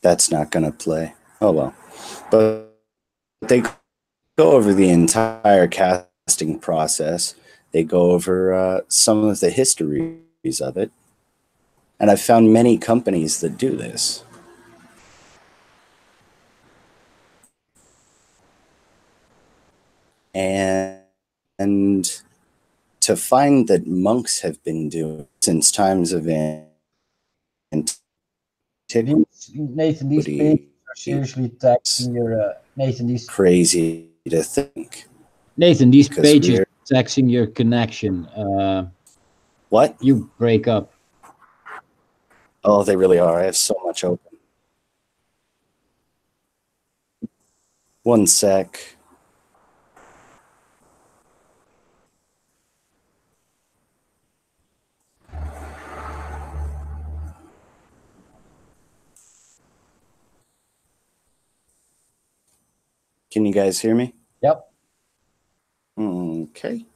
That's not going to play. Oh well. But they go over the entire casting process. They go over some of the histories of it. And I've found many companies that do this. And to find that monks have been doing since times of antiquity. Nathan, these pages are seriously taxing your Nathan. These crazy to think. Nathan, these pages are taxing your connection. What? You break up. Oh, they really are. I have so much open. One sec. Can you guys hear me? Yep. Okay.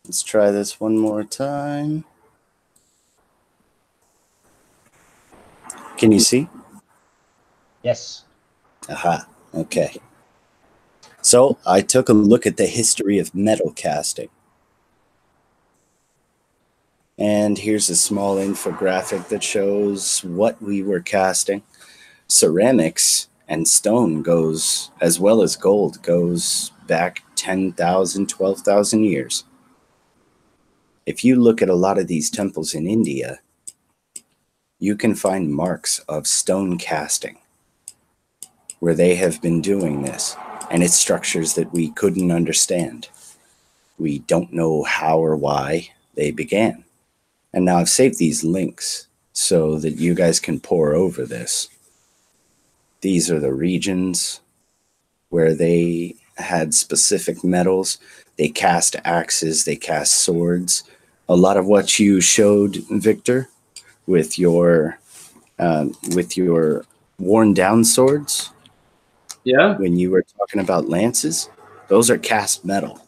Let's try this one more time. Can you see? Yes. Aha. Okay. So I took a look at the history of metal casting. And here's a small infographic that shows what we were casting. Ceramics and stone goes, as well as gold, goes back 10,000, 12,000 years. If you look at a lot of these temples in India, you can find marks of stone casting where they have been doing this, and it's structures that we couldn't understand. We don't know how or why they began. And now I've saved these links so that you guys can pore over this. These are the regions where they had specific metals. They cast axes, they cast swords. A lot of what you showed, Victor, with your worn down swords. Yeah. When you were talking about lances, those are cast metal.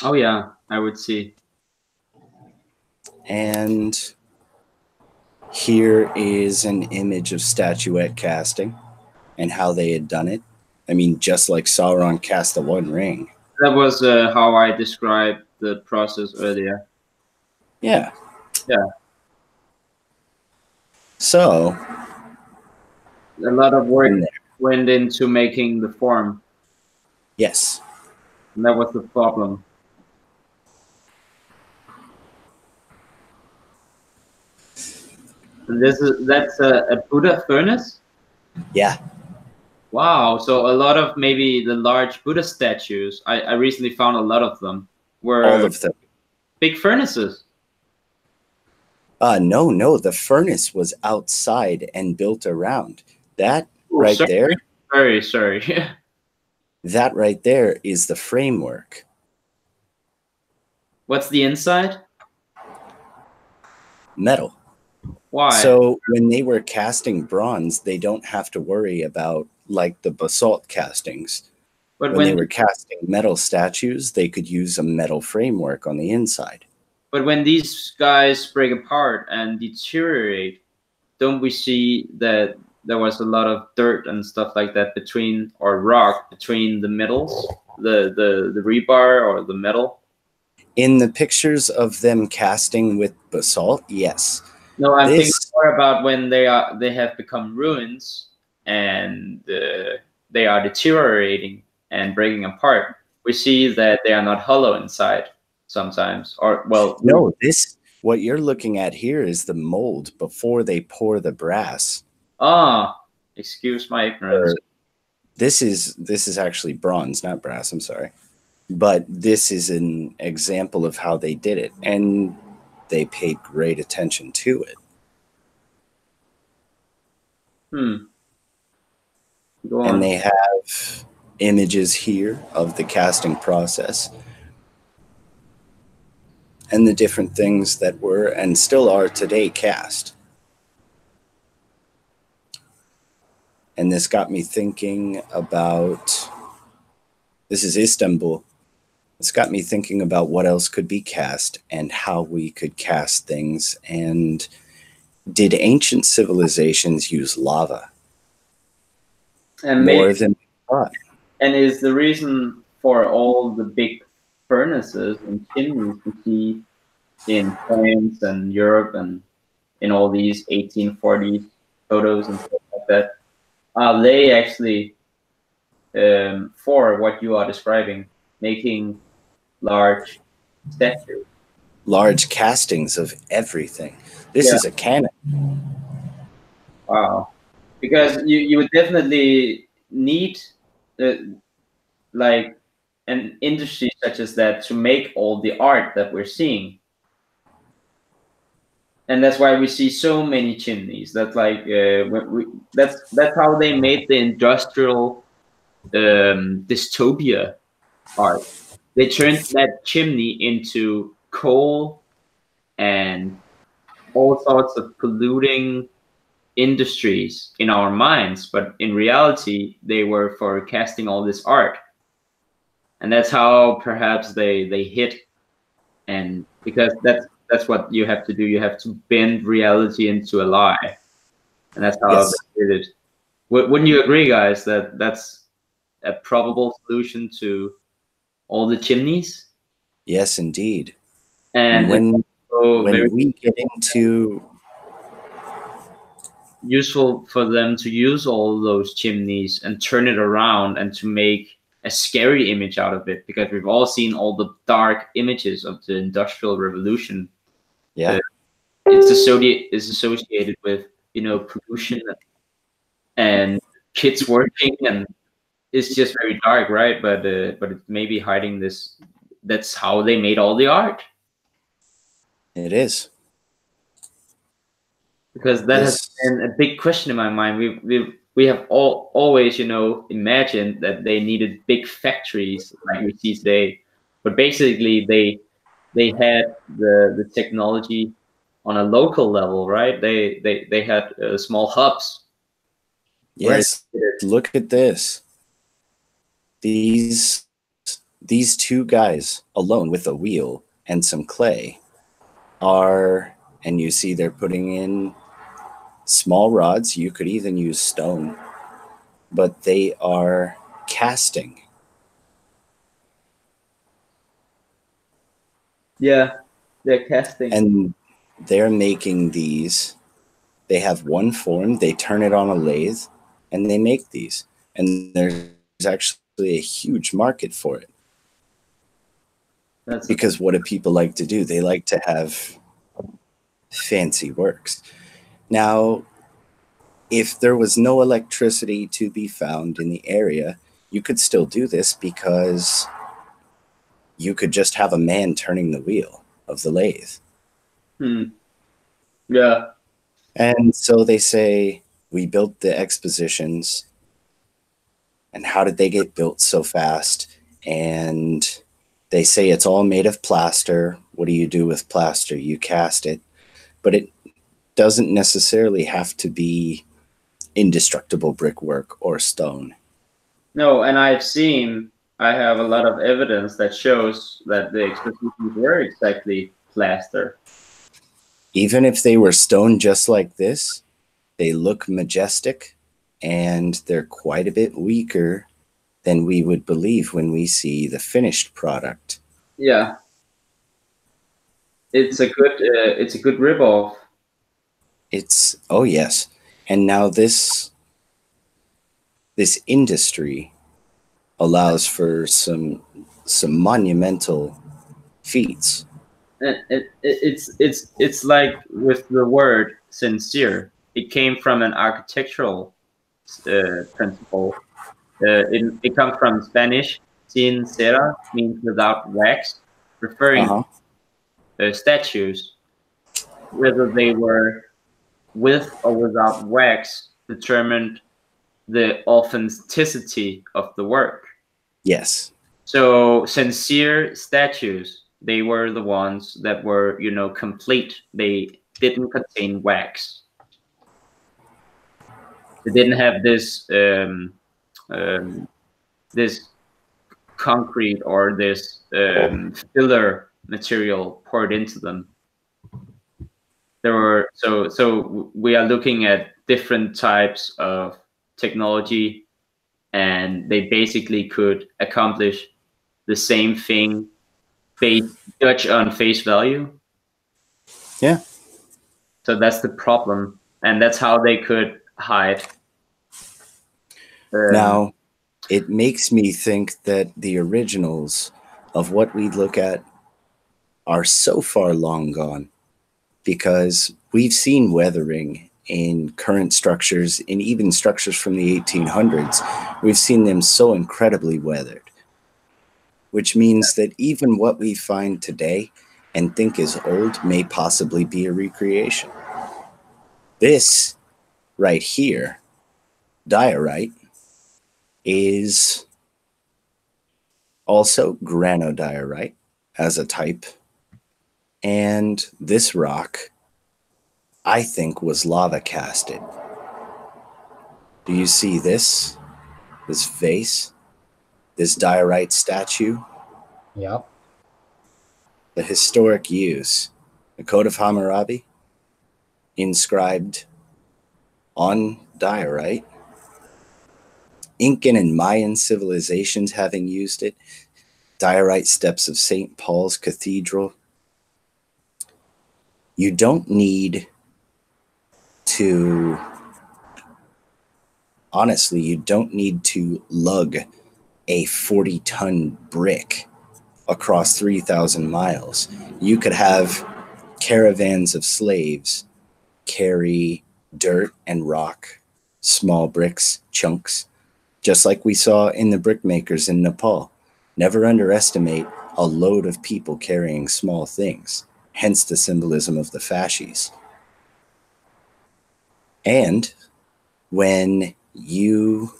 Oh yeah, I would see. And here is an image of statuette casting and how they had done it. I mean, just like Sauron cast the One Ring. That was how I described the process earlier. Yeah. Yeah. So a lot of work went into making the form. Yes. And that was the problem. And that's a Buddha furnace? Yeah. Wow. So a lot of maybe the large Buddha statues, I recently found a lot of them, were all of them big furnaces. No, the furnace was outside and built around. That there. Sorry. That right there is the framework. What's the inside? Metal. Why? So when they were casting bronze, they don't have to worry about like the basalt castings. But when they were casting metal statues, they could use a metal framework on the inside. But when these guys break apart and deteriorate, don't we see that there was a lot of dirt and stuff like that between, or rock between the metals, the rebar or the metal? In the pictures of them casting with basalt, yes. No, I'm thinking more about when they have become ruins and they are deteriorating and breaking apart. We see that they are not hollow inside sometimes, or well. No, what you're looking at here is the mold before they pour the brass. Ah, excuse my ignorance. This is actually bronze, not brass. I'm sorry, but this is an example of how they did it, and they paid great attention to it. Go on. And they have images here of the casting process and the different things that were and still are today cast. And this got me thinking about, this is Istanbul. It's got me thinking about what else could be cast and how we could cast things. And did ancient civilizations use lava? And More maybe, than we thought. and is the reason for all the big furnaces and chimneys we see in France and Europe and in all these 1840s photos and stuff like that, are they actually for what you are describing, making large statues? Large castings of everything. This is a cannon. Wow. Because you would definitely need like an industry such as that to make all the art that we're seeing. And that's why we see so many chimneys. That's like that's how they made the industrial dystopia art. They turned that chimney into coal and all sorts of polluting industries in our minds, but in reality, they were for casting all this art, and that's how perhaps they hit. And because that's what you have to do. You have to bend reality into a lie, and that's how they did it. Wouldn't you agree, guys, that that's a probable solution to all the chimneys? Yes, indeed. And when we get into, useful for them to use all those chimneys and turn it around and to make a scary image out of it, because we've all seen all the dark images of the Industrial Revolution. Yeah, it's associated with, you know, pollution and kids working, and it's just very dark, right? But it's maybe hiding this. That's how they made all the art. It is. Because that has been a big question in my mind. We have always, you know, imagined that they needed big factories like we see today, but basically they had the technology on a local level, right? They had small hubs. Yes, look at this. These two guys alone with a wheel and some clay are, and you see they're putting in small rods. You could even use stone, but they are casting. Yeah, they're casting. And they're making these. They have one form, they turn it on a lathe, and they make these. And there's actually a huge market for it. Because what do people like to do? They like to have fancy works. Now, if there was no electricity to be found in the area, you could still do this, because you could just have a man turning the wheel of the lathe. Yeah. And so they say, we built the expositions, and how did they get built so fast? And they say it's all made of plaster. What do you do with plaster? You cast it. But it doesn't necessarily have to be indestructible brickwork or stone. No, and I have a lot of evidence that shows that the expositions were exactly plaster. Even if they were stone just like this, they look majestic, and they're quite a bit weaker than we would believe when we see the finished product. Yeah. It's a good rip-off. It's, oh yes. And now this industry allows for some monumental feats. It's like with the word sincere. It came from an architectural principle It comes from Spanish. Sin cera means without wax, referring to statues. Whether they were with or without wax determined the authenticity of the work. Yes. So sincere statues, they were the ones that were, complete. They didn't contain wax. They didn't have this concrete or this filler material poured into them. There were so we are looking at different types of technology, and they basically could accomplish the same thing based judge on face value. Yeah. So that's the problem, and that's how they could hide. Now, it makes me think that the originals of what we look at are so far long gone, because we've seen weathering in current structures, and even structures from the 1800s. We've seen them so incredibly weathered, which means that even what we find today and think is old may possibly be a recreation. This right here, diorite, is also granodiorite as a type. And this rock, I think, was lava casted. Do you see this? This vase? This diorite statue? Yep. The historic use. The Code of Hammurabi, inscribed on diorite. Incan and Mayan civilizations having used it. Diorite steps of St. Paul's Cathedral. You don't need to, honestly, you don't need to lug a 40-ton brick across 3,000 miles. You could have caravans of slaves carry dirt and rock, small bricks, chunks, just like we saw in the brickmakers in Nepal. Never underestimate a load of people carrying small things, hence the symbolism of the fasces. And when you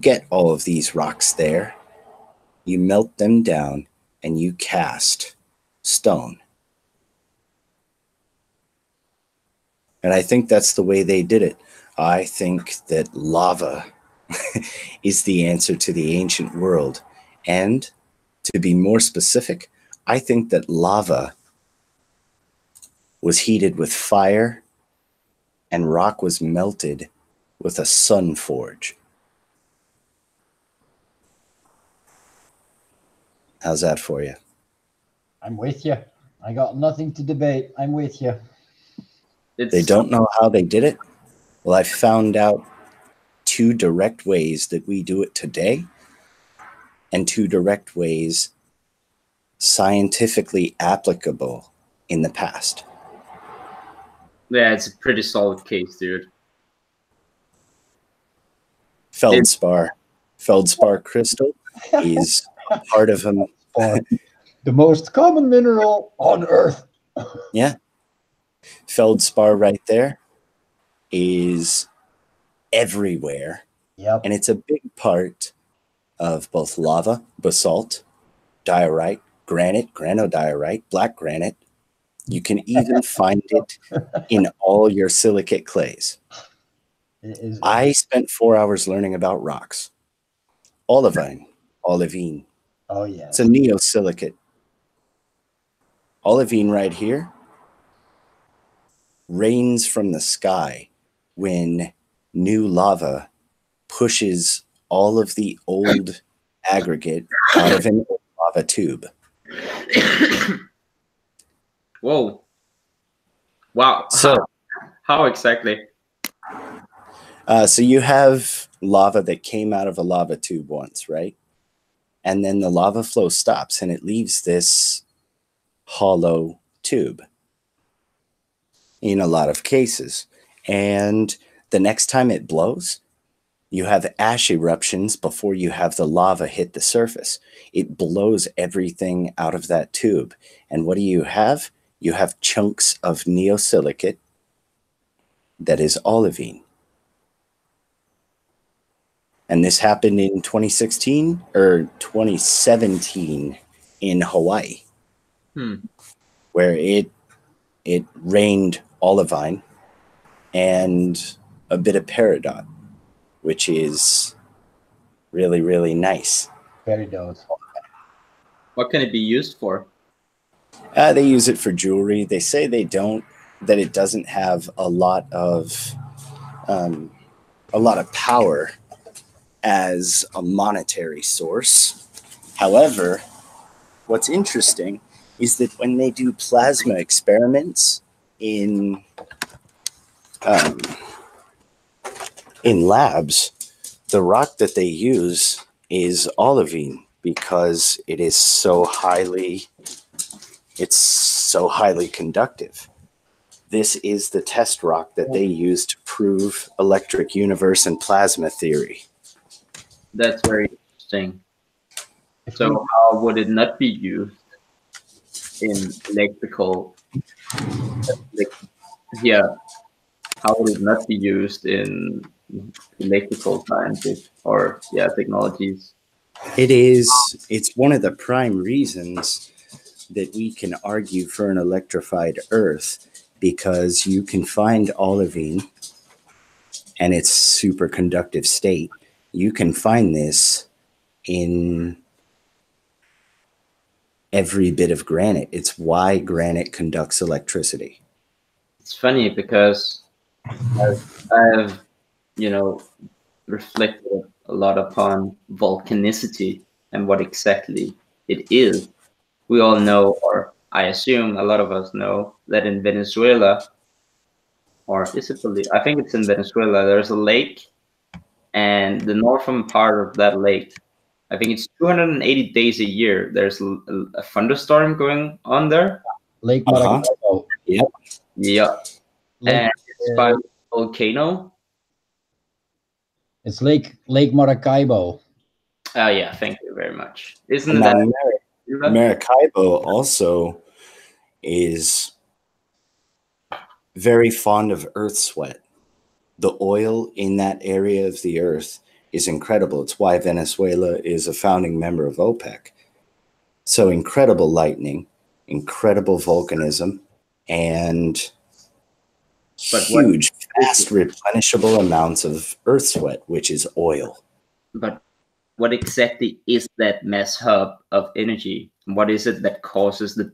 get all of these rocks there, you melt them down and you cast stone. And I think that's the way they did it. I think that lava is the answer to the ancient world. And to be more specific, I think that lava was heated with fire and rock was melted with a sun forge. How's that for you? I'm with you. I got nothing to debate. I'm with you. They don't know how they did it? Well, I found out 2 direct ways that we do it today, and 2 direct ways scientifically applicable in the past. Yeah, it's a pretty solid case, dude. Feldspar crystal is part of them. The most common mineral on Earth. Yeah. Feldspar right there is everywhere. Yep. And it's a big part of both lava, basalt, diorite, granite, granodiorite, black granite. You can even find it in all your silicate clays. I spent 4 hours learning about rocks. Olivine. Oh, yeah. It's a neosilicate. Olivine right here rains from the sky when new lava pushes all of the old aggregate out of an old lava tube. Whoa. Wow. So, how exactly? So you have lava that came out of a lava tube once, right? And then the lava flow stops and it leaves this hollow tube in a lot of cases. And the next time it blows, You have ash eruptions before you have the lava hit the surface. It blows everything out of that tube. And what do you have? You have chunks of neosilicate that is olivine. And this happened in 2016 or 2017 in Hawaii, where it rained olivine and a bit of peridot, which is really, really nice. Peridot. What can it be used for? They use it for jewelry. They say that it doesn't have a lot of power as a monetary source. However, what's interesting is that when they do plasma experiments in labs, the rock that they use is olivine because it's so highly conductive. This is the test rock that they use to prove electric universe and plasma theory. That's very interesting. So how would it not be used in electrical? How would it not be used in electrical sciences or technologies? It's one of the prime reasons that we can argue for an electrified Earth, because you can find olivine and its superconductive state. You can find this in every bit of granite. It's why granite conducts electricity. It's funny because I've reflected a lot upon volcanicity and what exactly it is. We all know, or I assume a lot of us know, that in Venezuela, or is it Bolivia? I think it's in Venezuela, there's a lake, and the northern part of that lake, I think it's 280 days a year, there's a thunderstorm going on there. Lake Maracaibo. Yep. Yeah. And it's by a volcano. It's Lake Maracaibo. Oh yeah, thank you very much. Isn't And that Maracaibo also is very fond of earth sweat. The oil in that area of the earth is incredible. It's why Venezuela is a founding member of OPEC. So incredible lightning, incredible volcanism, and huge, fast, replenishable amounts of earth sweat, which is oil. But what exactly is that mass hub of energy? What is it that causes the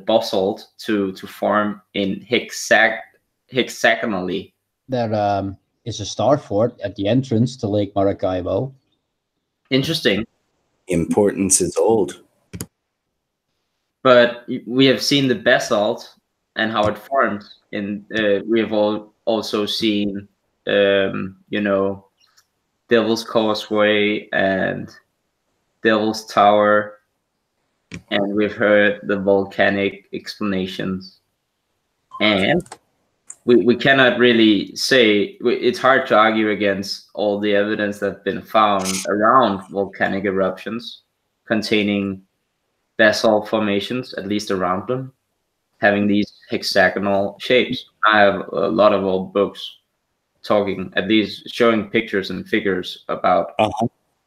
basalt to form in hexagonally? There is a star fort at the entrance to Lake Maracaibo. Interesting. Importance is old. But we have seen the basalt and how it forms, and we have also seen, Devil's Causeway and Devil's Tower, and we've heard the volcanic explanations. And we cannot really say, it's hard to argue against all the evidence that's been found around volcanic eruptions containing basalt formations, at least around them, having these hexagonal shapes. I have a lot of old books talking, at least showing pictures and figures about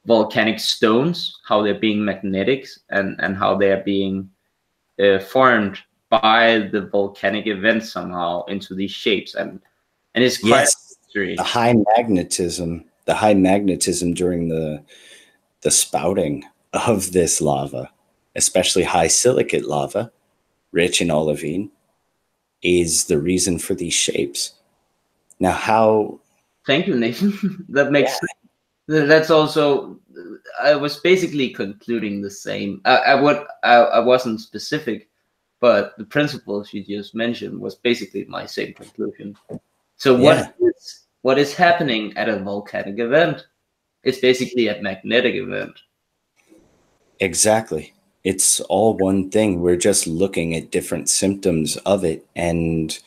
volcanic stones, how they're being magnetic and how they are being formed by the volcanic event somehow into these shapes, and it's quite a mystery. The high magnetism during the spouting of this lava, especially high silicate lava, rich in olivine, is the reason for these shapes. Now, how? Thank you, Nathan. That makes sense. That's also. I was basically concluding the same. I wasn't specific, but the principles you just mentioned was basically my same conclusion. So what is happening at a volcanic event? It's basically a magnetic event. Exactly. It's all one thing. We're just looking at different symptoms of it, and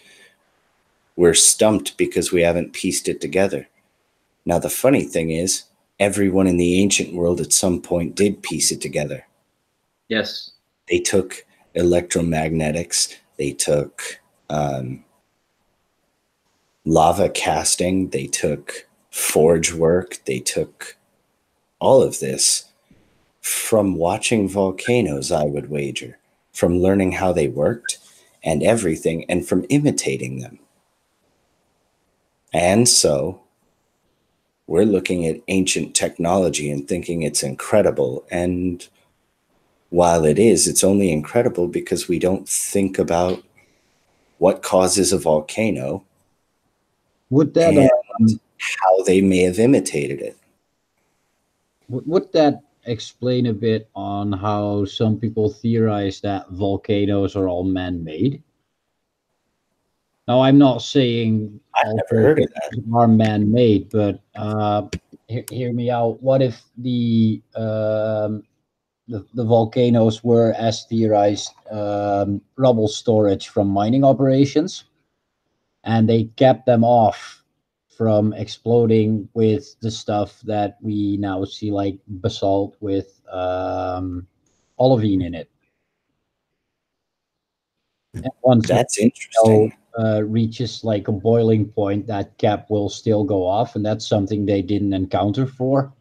we're stumped because we haven't pieced it together. Now, the funny thing is, everyone in the ancient world at some point did piece it together. Yes. They took electromagnetics, they took lava casting, they took forge work, they took all of this from watching volcanoes, I would wager, from learning how they worked and everything, and from imitating them. And so we're looking at ancient technology and thinking it's incredible. And while it is, it's only incredible because we don't think about what causes a volcano Would that and how they may have imitated it. would that explain a bit on how some people theorize that volcanoes are all man-made? Now, I'm not saying I've never heard of that. are man-made, but hear me out. What if the volcanoes were, as theorized, rubble storage from mining operations, and they kept them off from exploding with the stuff that we now see, like basalt with olivine in it. And once That's interesting. reaches like a boiling point, that cap will still go off, and that's something they didn't encounter for.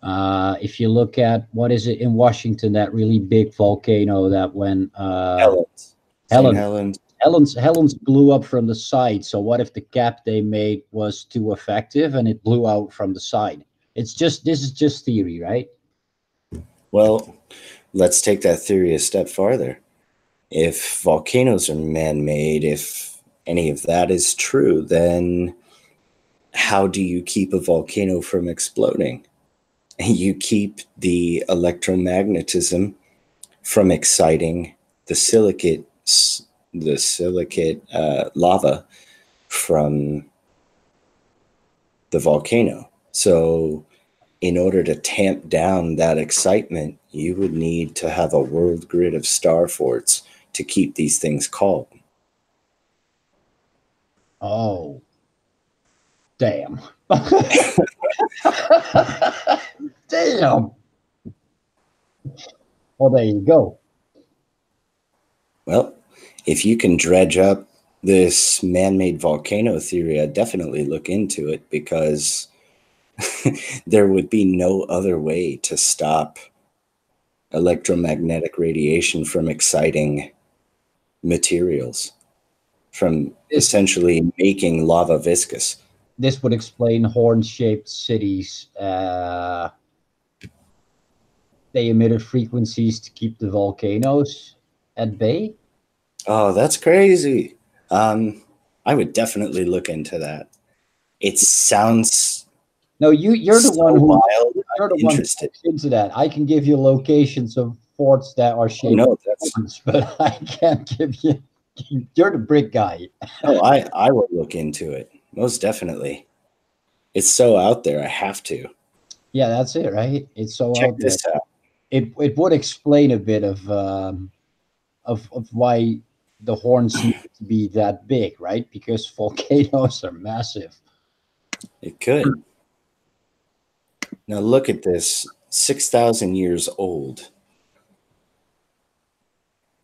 If you look at, what is it in Washington, that really big volcano that when Helen's blew up from the side. So what if the cap they made was too effective and it blew out from the side? This is just theory, right? Well, let's take that theory a step farther. If volcanoes are man-made, if any of that is true, then how do you keep a volcano from exploding? You keep the electromagnetism from exciting the silicate lava from the volcano. So in order to tamp down that excitement, you would need to have a world grid of star forts to keep these things calm. Oh, damn. Damn. Well, there you go. Well, if you can dredge up this man-made volcano theory, I'd definitely look into it, because there would be no other way to stop electromagnetic radiation from exciting materials, from essentially making lava viscous. This would explain horn-shaped cities. They emitted frequencies to keep the volcanoes at bay. Oh, that's crazy. I would definitely look into that. It sounds No, you're the so one who wild. you're the I'm one interested. who looks into that. I can give you locations of forts that are shaped No, horns, but I can't give you. You're the brick guy. no, I will look into it. Most definitely. It's so out there, I have to. Yeah, that's it, right? It's so Check out there. this out. It would explain a bit of why the horns need to be that big, right? Because volcanoes are massive. It could. Now look at this, 6,000 years old.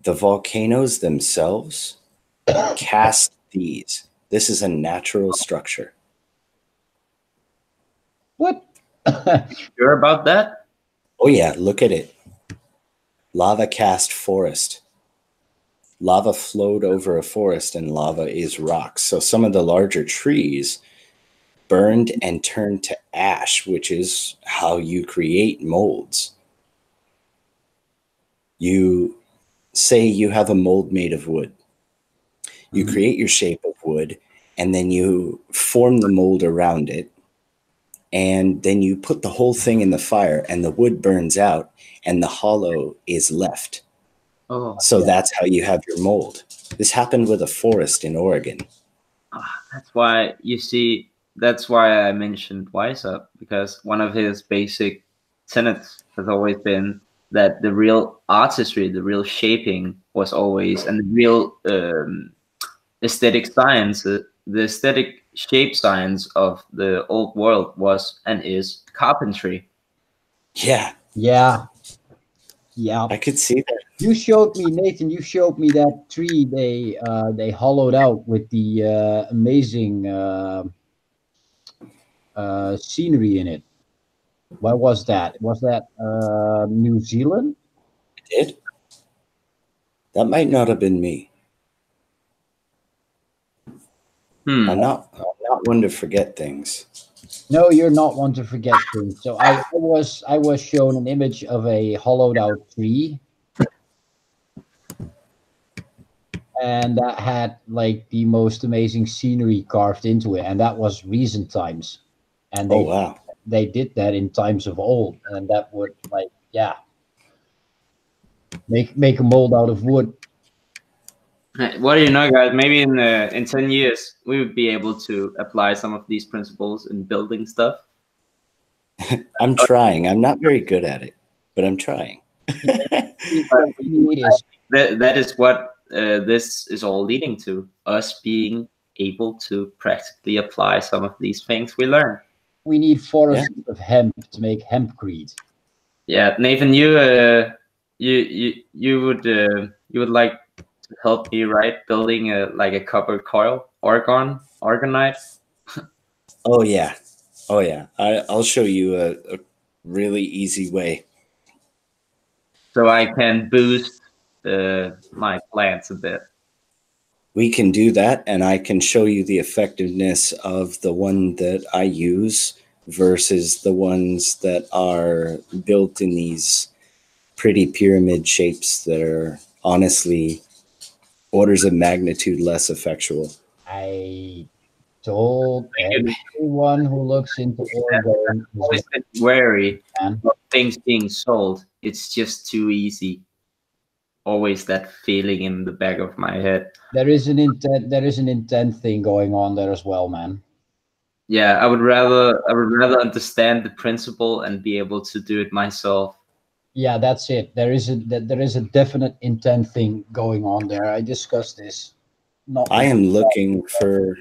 The volcanoes themselves cast these. This is a natural structure. What? Sure about that? Oh yeah, look at it. Lava cast forest. Lava flowed over a forest, and lava is rock. So some of the larger trees burned and turned to ash, which is how you create molds. You say you have a mold made of wood. You create your shape of wood, and then you form the mold around it, and then you put the whole thing in the fire, and the wood burns out, and the hollow is left. Oh, so that's how you have your mold. This happened with a forest in Oregon. That's why you see. That's why I mentioned Wise Up, because one of his basic tenets has always been that the real artistry, the real shaping, was always, and the real aesthetic science the aesthetic shape science of the old world was and is carpentry. Yeah, Yeah. I could see that. You showed me, Nathan. You showed me that tree they hollowed out with the amazing scenery in it. Where was that? Was that New Zealand? It did. That might not have been me. I'm not one to forget things. No, you're not one to forget things. So I was shown an image of a hollowed out tree, and that had like the most amazing scenery carved into it, and that was recent times. And Oh wow. they did that in times of old, and that would like make a mold out of wood. What do you know, guys? Maybe in 10 years we would be able to apply some of these principles in building stuff. I'm trying. I'm not very good at it, but I'm trying. That is what this is all leading to, us being able to practically apply some of these things we learn. We need forests of hemp to make hempcrete. Yeah, Nathan, you would like to help me, right? Building like a copper coil, orgonite. Oh yeah. Oh yeah. I'll show you a really easy way. So I can boost my plants a bit. We can do that, and I can show you the effectiveness of the one that I use versus the ones that are built in these pretty pyramid shapes that are honestly orders of magnitude less effectual. I told everyone who looks into Oregon Always been wary of things being sold. It's just too easy. Always that feeling in the back of my head. There is an intent thing going on there as well, man. Yeah, I would rather understand the principle and be able to do it myself. Yeah, that's it. There is a definite intent thing going on there. I discussed this. I am looking for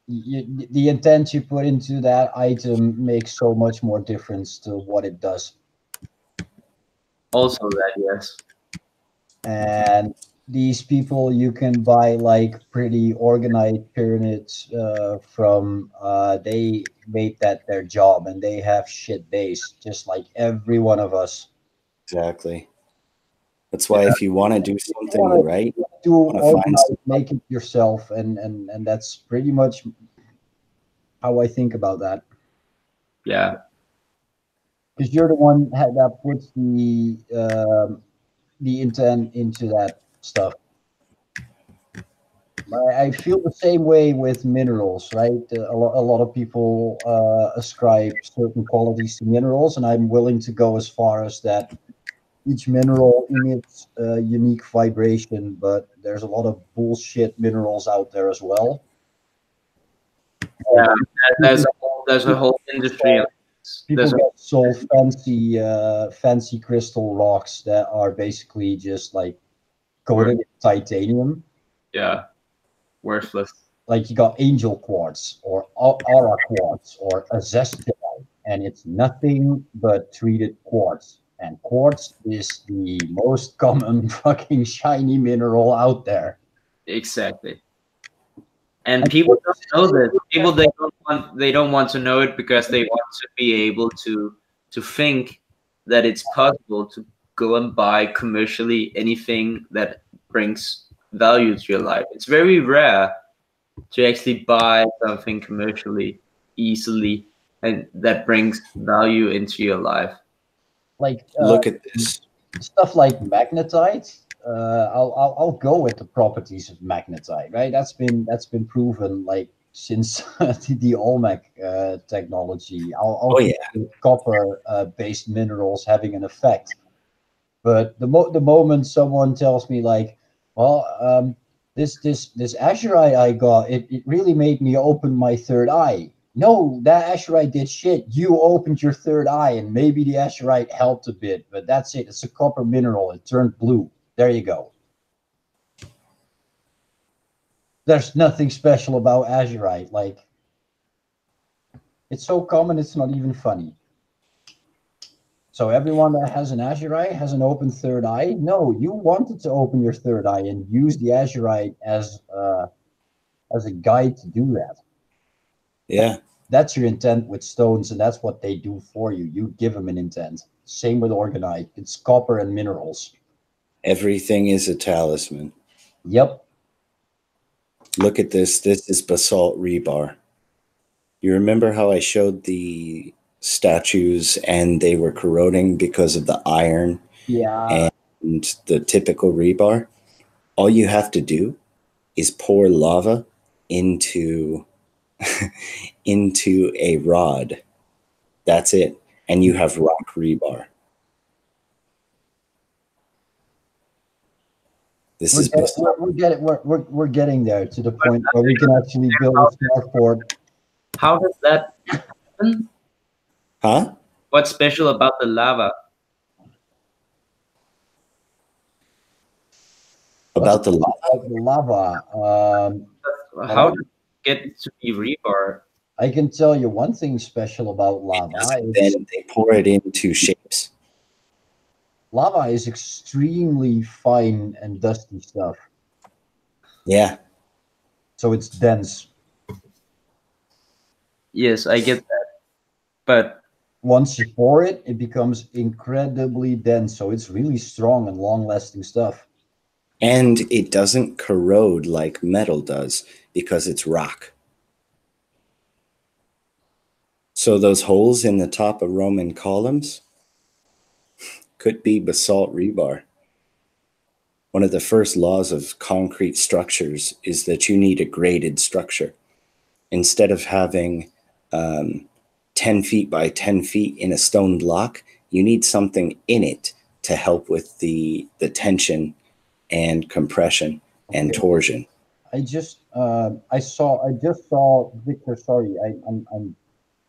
the intent you put into that item makes so much more difference to what it does. Also that, yes. And these people, you can buy like pretty organized pyramids from they made that their job, and they have shit days just like every one of us. Exactly. That's why if you want to do something right, make it yourself, and that's pretty much how I think about that. Yeah, because you're the one that puts the intent into that stuff. I feel the same way with minerals, right? A lot of people ascribe certain qualities to minerals, and I'm willing to go as far as that each mineral emits a unique vibration, but there's a lot of bullshit minerals out there as well. Yeah, there's a whole industry. People get sold fancy crystal rocks that are basically just like coated in titanium. Yeah, worthless. Like you got angel quartz or aura quartz or azesthite, and it's nothing but treated quartz. And quartz is the most common fucking shiny mineral out there. Exactly. And people don't know this. People they don't want to know it because they want to be able to think that it's possible to go and buy commercially anything that brings value to your life. It's very rare to actually buy something commercially easily and that brings value into your life. Like look at this stuff like magnetite. I'll go with the properties of magnetite, right? That's been proven like since the Olmec technology. I'll copper based minerals having an effect. But the moment someone tells me like, well, this azurite I got, it really made me open my third eye. No, that azurite did shit. You opened your third eye, and maybe the azurite helped a bit, but that's it. It's a copper mineral. It turned blue. There you go. there's nothing special about azurite. Like, it's so common, it's not even funny. So everyone that has an azurite has an open third eye. No, you wanted to open your third eye and use the azurite as a guide to do that. Yeah. That's your intent with stones, and that's what they do for you. You give them an intent. Same with orgonite. It's copper and minerals. Everything is a talisman. Yep. Look at this. This is basalt rebar. You remember how I showed the statues and they were corroding because of the iron Yeah. and the typical rebar? All you have to do is pour lava into into a rod. That's it. And you have rock rebar. This is We're getting there to the point where we can actually build a starport. How does that happen? Huh? What's special about the lava? About the lava? Like the lava. How does it get to be rebar? I can tell you one thing special about lava. Then they pour it into shapes. Lava is extremely fine and dusty stuff. Yeah. So it's dense. Yes, I get that. But once you pour it, it becomes incredibly dense. So it's really strong and long-lasting stuff. And it doesn't corrode like metal does because it's rock. So those holes in the top of Roman columns could be basalt rebar. One of the first laws of concrete structures is that you need a graded structure. Instead of having 10 feet by 10 feet in a stone block, you need something in it to help with the tension and compression and torsion. I just saw Victor. Sorry, I'm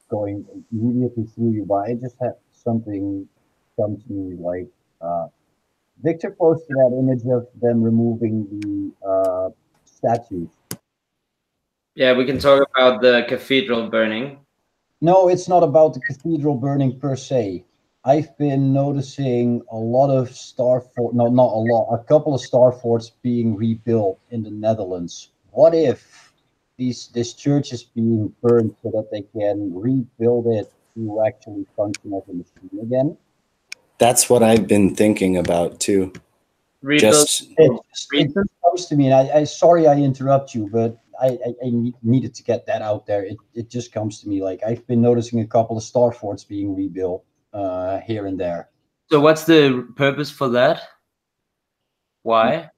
going immediately through you, but I just had something come to me. Like Victor posted that image of them removing the statues. Yeah, we can talk about the cathedral burning. No, it's not about the cathedral burning per se. I've been noticing a lot of a couple of star forts being rebuilt in the Netherlands. What if this church is being burned so that they can rebuild it to actually function as a machine again? That's what I've been thinking about too. It just comes to me, and I sorry I interrupt you, but I needed to get that out there. It just comes to me, like I've been noticing a couple of star forts being rebuilt here and there. So what's the purpose for that? Why?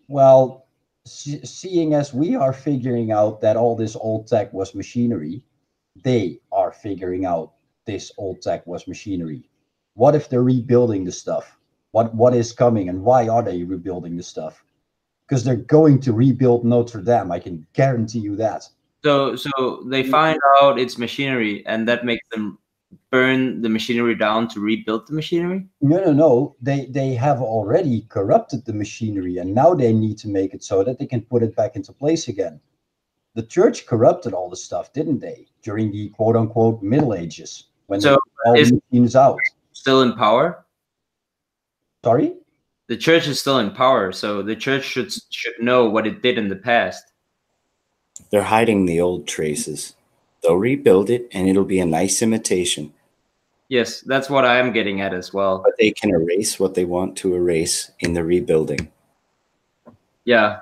Well, seeing as we are figuring out that all this old tech was machinery, they are figuring out this old tech was machinery. What if they're rebuilding the stuff? What is coming, and why are they rebuilding the stuff? Because they're going to rebuild Notre Dame. I can guarantee you that. So they find out it's machinery, and that makes them burn the machinery down to rebuild the machinery? No. They have already corrupted the machinery, and now they need to make it so that they can put it back into place again. The church corrupted all the stuff, didn't they? During the quote-unquote Middle Ages, when they all the machines out. Still in power? Sorry? The church is still in power, so the church should know what it did in the past. They're hiding the old traces. They'll rebuild it, and it'll be a nice imitation. Yes, that's what I am getting at as well. But they can erase what they want to erase in the rebuilding. Yeah.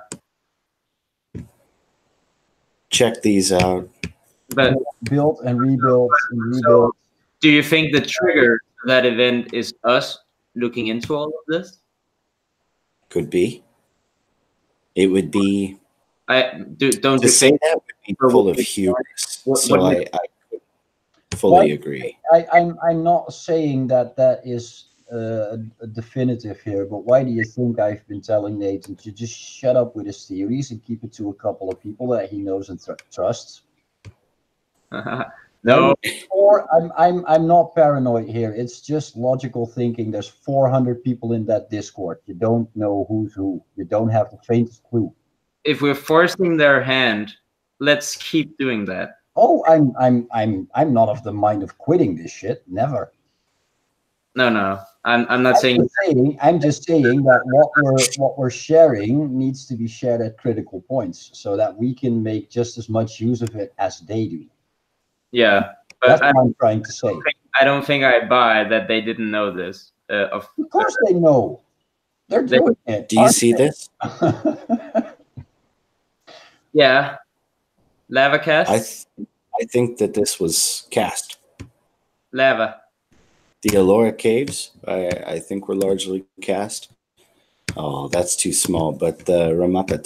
Check these out. But built and rebuilt and rebuilt. So, do you think the trigger for that event is us looking into all of this? Could be. It would be. Don't to say that would be full of hubris. So I fully agree. I'm not saying that is definitive here, but why do you think I've been telling Nathan to just shut up with his theories and keep it to a couple of people that he knows and trusts? No. Or I'm not paranoid here. It's just logical thinking. There's 400 people in that Discord. You don't know who's who. You don't have the faintest clue. if we're forcing their hand, let's keep doing that. Oh, I'm not of the mind of quitting this shit. Never. No. I'm not saying. I'm just saying that what we're sharing needs to be shared at critical points so that we can make just as much use of it as they do. Yeah, That's but what I'm trying to say. I don't think I buy that they didn't know this. Of course they know. They're doing it. Do you see this? Yeah, lava cast. I think that this was cast. Lava. The Elora caves, I think, were largely cast. Oh, that's too small. But the Ramapa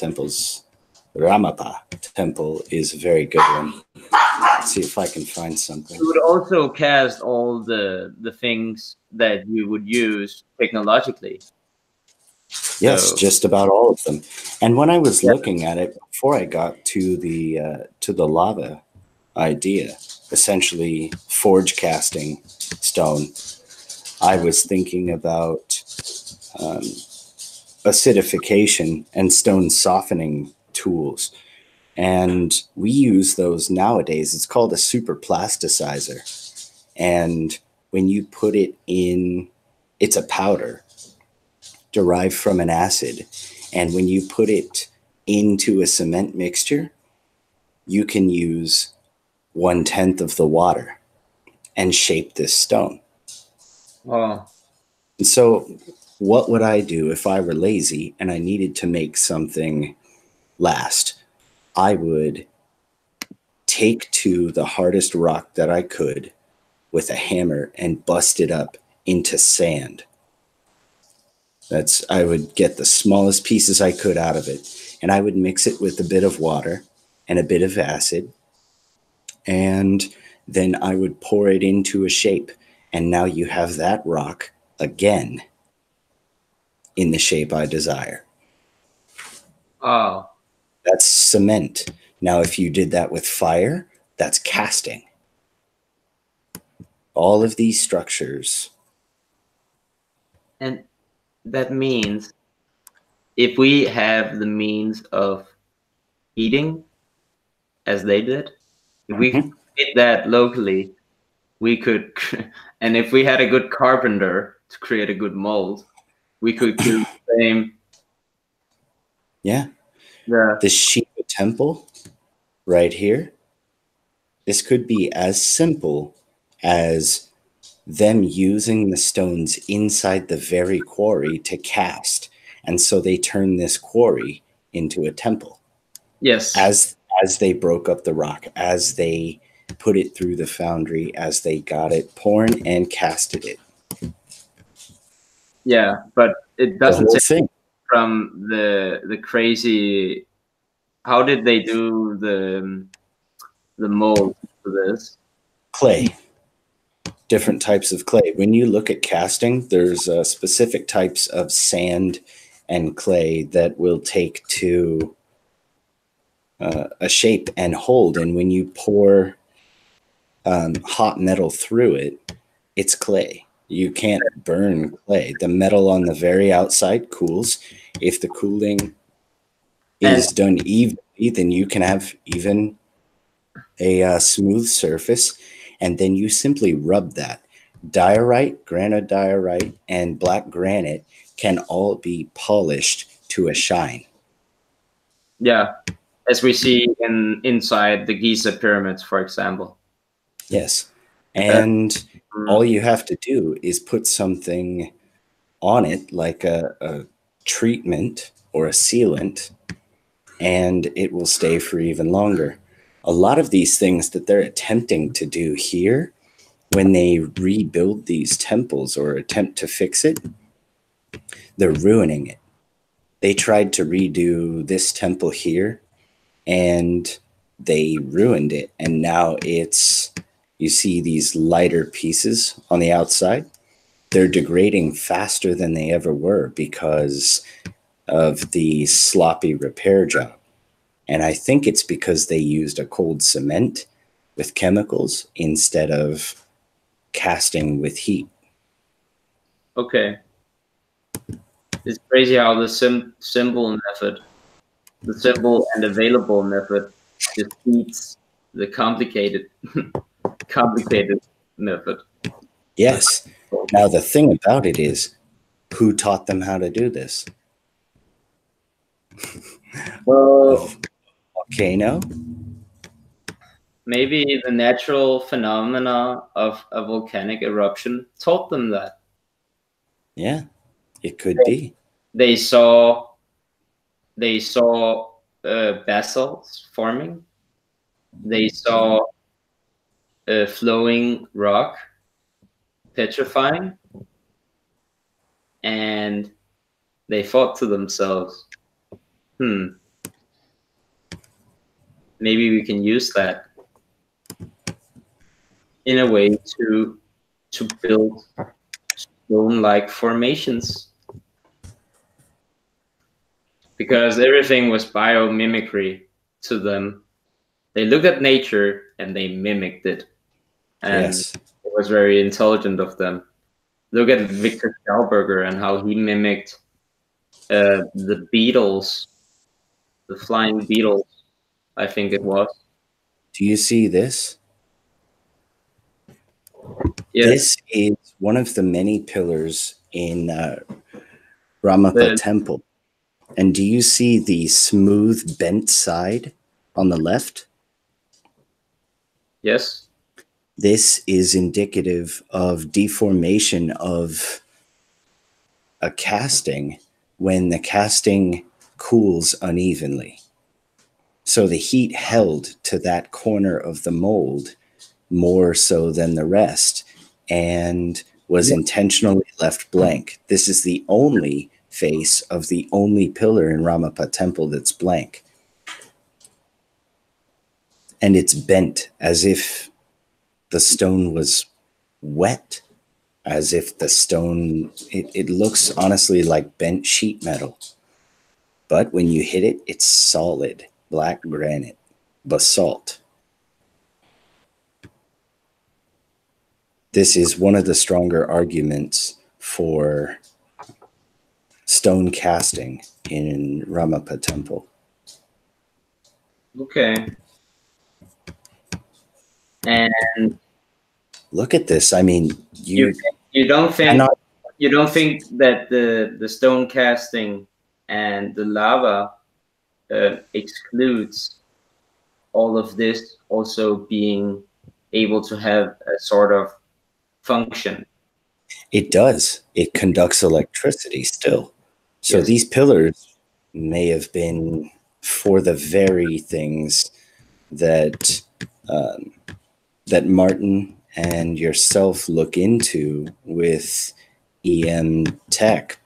temple is a very good one. Let's see if I can find something. You would also cast all the things that you would use technologically. Yes, just about all of them. And when I was looking at it before I got to the lava idea, essentially forge casting stone, I was thinking about acidification and stone softening tools. And we use those nowadays. It's called a super plasticizer. And when you put it in, it's a powder derived from an acid. And when you put it into a cement mixture, you can use 1/10 of the water and shape this stone. Wow. And so what would I do if I were lazy and I needed to make something last? I would take to the hardest rock that I could with a hammer and bust it up into sand. I would get the smallest pieces I could out of it, and I would mix it with a bit of water and a bit of acid, and then I would pour it into a shape, and now you have that rock again in the shape I desire. Oh. That's cement. Now, if you did that with fire, that's casting. All of these structures. And that means if we have the means of heating as they did, if we did that locally, we could, and if we had a good carpenter to create a good mold, we could do the same. Yeah. Yeah. The Shiva temple right here, this could be as simple as them using the stones inside the very quarry to cast. And so they turn this quarry into a temple. Yes. As they broke up the rock, as they put it through the foundry, as they got it poured and casted it. Yeah, but it doesn't say from the crazy. How did they do the mold for this? Clay. Different types of clay. When you look at casting, there's specific types of sand and clay that will take to a shape and hold. And when you pour hot metal through it, it's clay. You can't burn clay. The metal on the very outside cools. If the cooling is done evenly, then you can have even a smooth surface. And then you simply rub that. Diorite, granodiorite, and black granite can all be polished to a shine. Yeah, as we see inside the Giza pyramids, for example. Yes. And all you have to do is put something on it, like a treatment or a sealant, and it will stay for even longer. A lot of these things that they're attempting to do here, when they rebuild these temples or attempt to fix it, they're ruining it. They tried to redo this temple here, and they ruined it. And now you see these lighter pieces on the outside. They're degrading faster than they ever were because of the sloppy repair job. And I think it's because they used a cold cement with chemicals instead of casting with heat. Okay. It's crazy how the simple method the simple and available method just beats the complicated method. Yes. Now the thing about it is, who taught them how to do this? Well, Volcano? maybe the natural phenomena of a volcanic eruption taught them that. Yeah, it could be. They saw basalts forming. They saw flowing rock petrifying, and they thought to themselves, maybe we can use that in a way to build stone-like formations, because everything was biomimicry to them. They looked at nature and they mimicked it, and Yes. it was very intelligent of them. Look at Victor Schauberger and how he mimicked the beetles, the flying beetles, I think it was. Do you see this? Yes. This is one of the many pillars in Ramappa Temple. And do you see the smooth bent side on the left? Yes. This is indicative of deformation of a casting when the casting cools unevenly. So the heat held to that corner of the mold more so than the rest and was intentionally left blank. This is the only face of the only pillar in Ramappa Temple that's blank. And it's bent as if the stone was wet, as if the stone, it looks honestly like bent sheet metal. But when you hit it, it's solid, black granite, basalt. This is one of the stronger arguments for stone casting in Ramappa Temple. Okay. And look at this. I mean, you don't think that the stone casting and the lava excludes all of this also being able to have a sort of function? It does. It conducts electricity still. So Yes. These pillars may have been for the very things that that Martin and yourself look into with EM tech,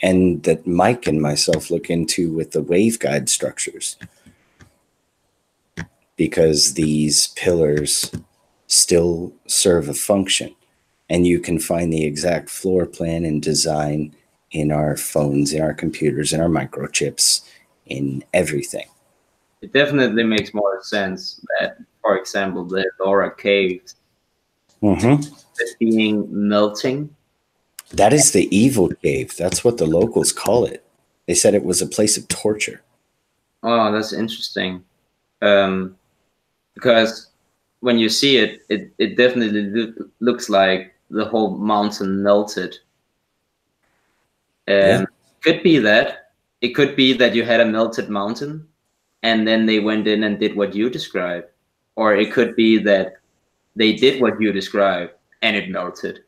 and that Mike and myself look into with the waveguide structures, because these pillars still serve a function, and you can find the exact floor plan and design in our phones, in our computers, in our microchips, in everything. It definitely makes more sense that, for example, the Ellora caves being melting. That is the evil cave. That's what the locals call it. They said it was a place of torture. Oh, that's interesting. Because when you see it, it definitely looks like the whole mountain melted. Could be that. It could be that you had a melted mountain, and then they went in and did what you described. Or it could be that they did what you described, and it melted.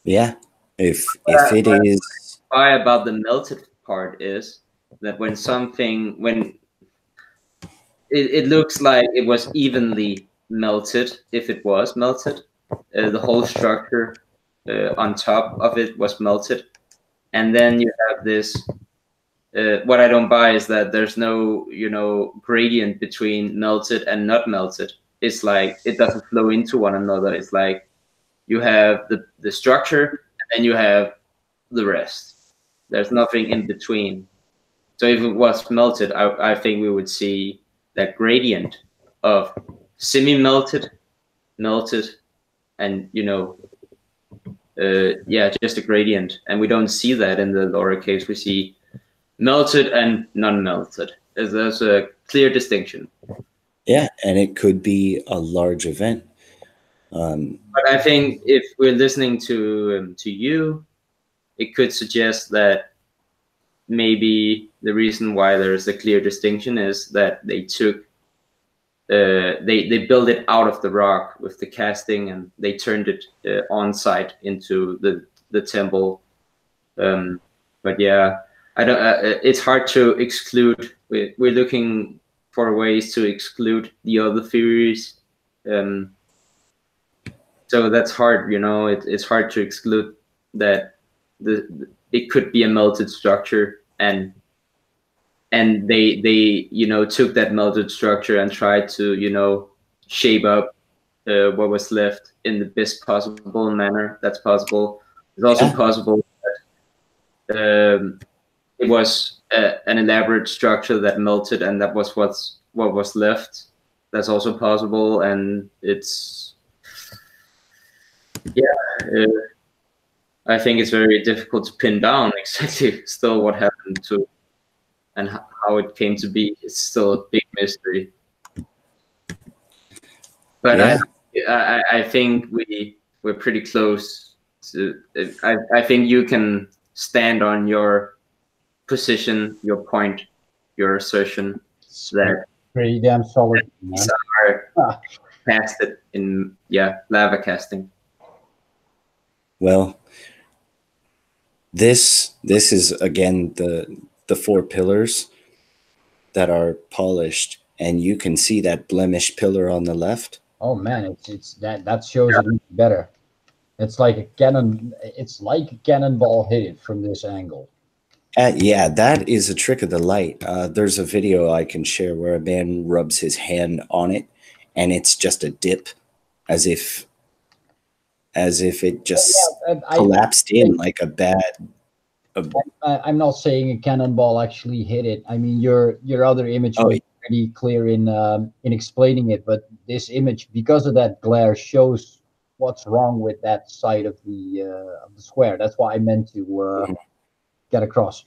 Yeah. If it is... Why about the melted part is that when it looks like it was evenly melted, if it was melted, the whole structure on top of it was melted. And then you have this, what I don't buy is that there's no, gradient between melted and not melted. It's like, it doesn't flow into one another. It's like you have the structure and then you have the rest. There's nothing in between. So if it was melted, I think we would see that gradient of semi-melted, melted, and just a gradient. And we don't see that in the Ellora caves. We see melted and non-melted. There's a clear distinction. Yeah, and it could be a large event. But I think if we're listening to you, it could suggest that maybe the reason why there's a clear distinction is that they took they built it out of the rock with the casting, and they turned it on site into the temple. But yeah, I don't. It's hard to exclude. We're looking for ways to exclude the other theories. So that's hard, you know. It's hard to exclude that it could be a melted structure, and they took that melted structure and tried to shape up what was left in the best possible manner. That's possible. It's also possible that it was an elaborate structure that melted, and that was what was left. That's also possible, and it's I think it's very difficult to pin down exactly still what happened to and how it came to be. It's still a big mystery. But I think we're pretty close to. I think you can stand on your position, your point, your assertion that pretty damn solid. These are casted in lava casting. Well, this is again the 4 pillars that are polished, and you can see that blemished pillar on the left. Oh man, it's that shows it even better. It's like a cannon. It's like a cannonball hit it from this angle. Yeah, that is a trick of the light. There's a video I can share where a man rubs his hand on it, and it's just a dip, as if it just collapsed in like a bad. I'm not saying a cannonball actually hit it. I mean, your other image was pretty clear in explaining it, but this image, because of that glare, shows what's wrong with that side of the square. That's why I meant to get across.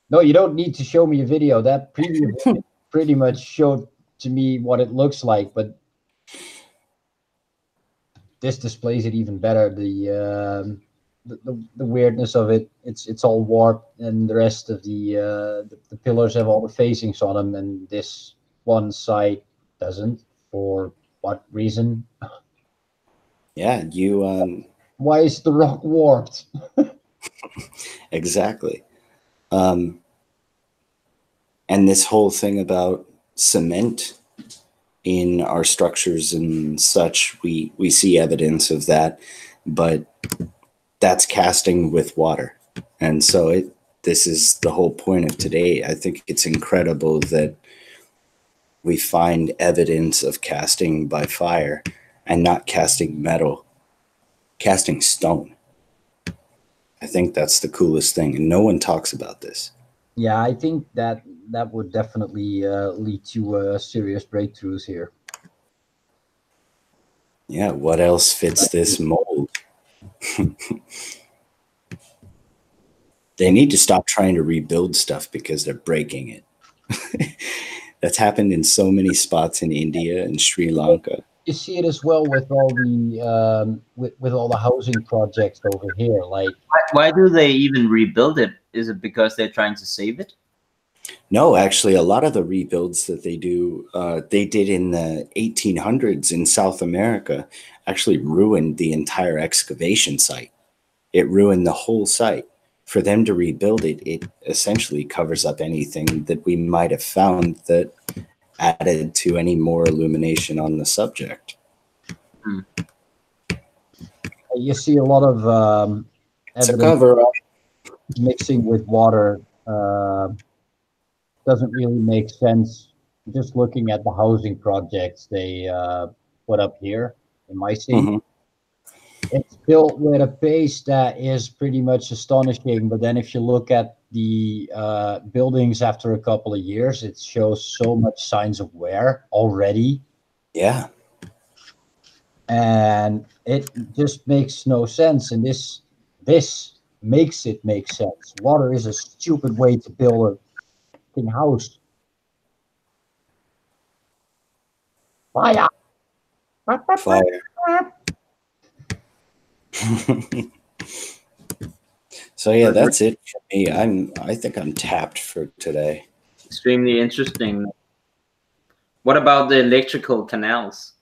No, you don't need to show me a video. That previous image pretty much showed to me what it looks like, but this displays it even better. The weirdness of it. It's all warped, and the rest of the pillars have all the facings on them, and this one side doesn't. For what reason? Yeah, you. Why is the rock warped? Exactly. And this whole thing about cement in our structures and such, we see evidence of that, but that's casting with water. And so this is the whole point of today. I think it's incredible that we find evidence of casting by fire and not casting metal, casting stone. I think that's the coolest thing, and no one talks about this. Yeah, I think that would definitely lead to serious breakthroughs here. Yeah, what else fits this mold? They need to stop trying to rebuild stuff because they're breaking it. That's happened in so many spots in India and Sri Lanka. You see it as well with all the with all the housing projects over here. Like, why do they even rebuild it? Is it because they're trying to save it? No, actually, a lot of the rebuilds that they did in the 1800s in South America actually ruined the entire excavation site. It ruined the whole site. For them to rebuild it, it essentially covers up anything that we might have found that added to any more illumination on the subject. You see a lot of it's a cover-up. Mixing with water doesn't really make sense. Just looking at the housing projects they put up here in my scene. It's built with a pace that is pretty much astonishing, but then if you look at the buildings after a couple of years, it shows so much signs of wear already. Yeah. And it just makes no sense. And this makes it make sense. Water is a stupid way to build a fucking house. Fire. Fire. So yeah, that's it for me. I think I'm tapped for today. Extremely interesting. What about the electrical canals?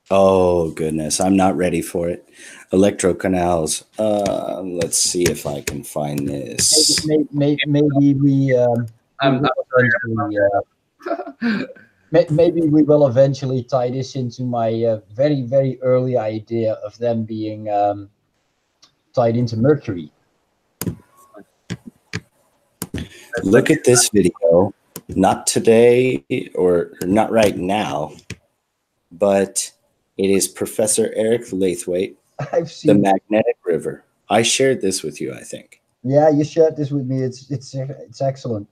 Oh goodness, I'm not ready for it. Electrocanals. Let's see if I can find this. Maybe we I'm will eventually, maybe we will eventually tie this into my very, very early idea of them being tied into Mercury. Look at this video. Not today or not right now, but it is Professor Eric Lathwaite, I've the seen. Magnetic River. I shared this with you, I think. Yeah, you shared this with me. It's excellent.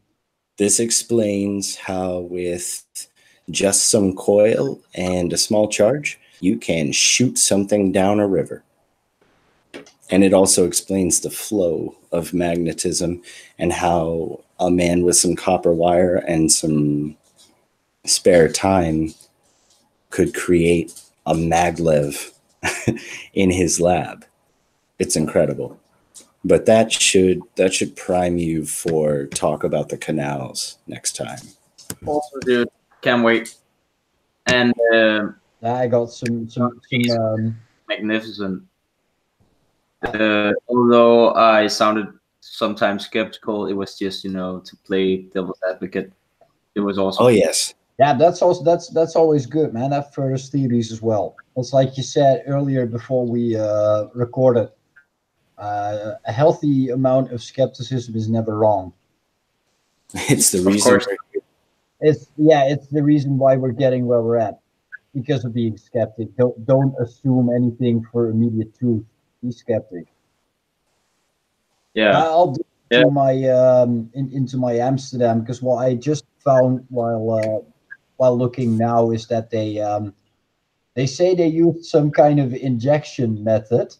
This explains how with just some coil and a small charge, you can shoot something down a river. And it also explains the flow of magnetism and how a man with some copper wire and some spare time could create a maglev in his lab. It's incredible. But that should prime you for talk about the canals next time. also, dude, can't wait. And I got some magnificent. Although I sounded sometimes skeptical, it was just to play devil's advocate. It was awesome. Oh yes. Yeah, that's always good, man. That furthers theories as well. It's like you said earlier before we recorded. A healthy amount of skepticism is never wrong. It's the reason. It's the reason why we're getting where we're at, because of being skeptic. Don't assume anything for immediate truth. Be skeptic. Yeah, I'll do into my into my Amsterdam, because what I just found while looking now is that they say they used some kind of injection method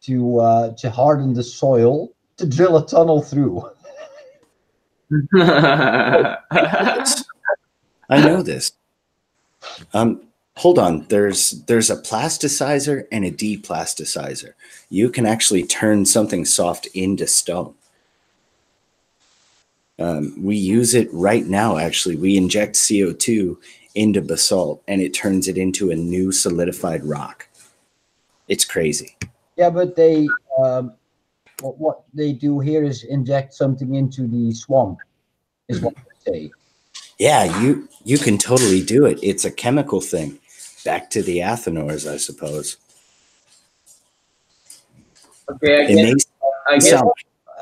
to harden the soil to drill a tunnel through. I know this. Hold on. There's a plasticizer and a deplasticizer. You can actually turn something soft into stone. We use it right now, actually. We inject CO2 into basalt, and it turns it into a new solidified rock. It's crazy. Yeah, but they what they do here is inject something into the swamp, is what they say. Yeah, you can totally do it. It's a chemical thing. Back to the Athenors, I suppose. Okay, I guess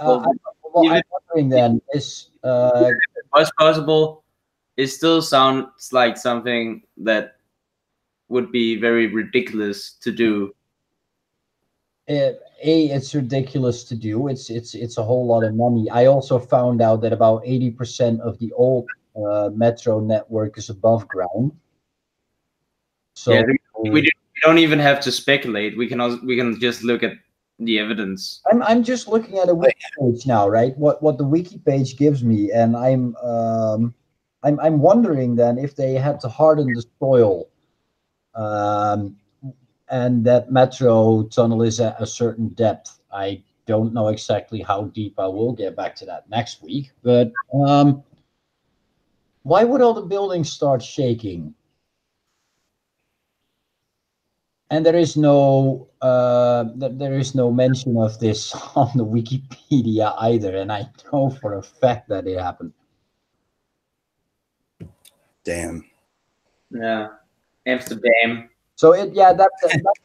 I'm wondering then, is what's possible. It still sounds like something that would be very ridiculous to do. it's ridiculous to do. It's a whole lot of money. I also found out that about 80% of the old metro network is above ground. So yeah, we don't even have to speculate. We can just look at the evidence. I'm just looking at a wiki page now, right? What the wiki page gives me, and I'm wondering then if they had to harden the soil, and that metro tunnel is at a certain depth. I don't know exactly how deep. I will get back to that next week. But why would all the buildings start shaking? And there is no mention of this on the Wikipedia either, and I know for a fact that it happened. Damn. Yeah, Amsterdam. So that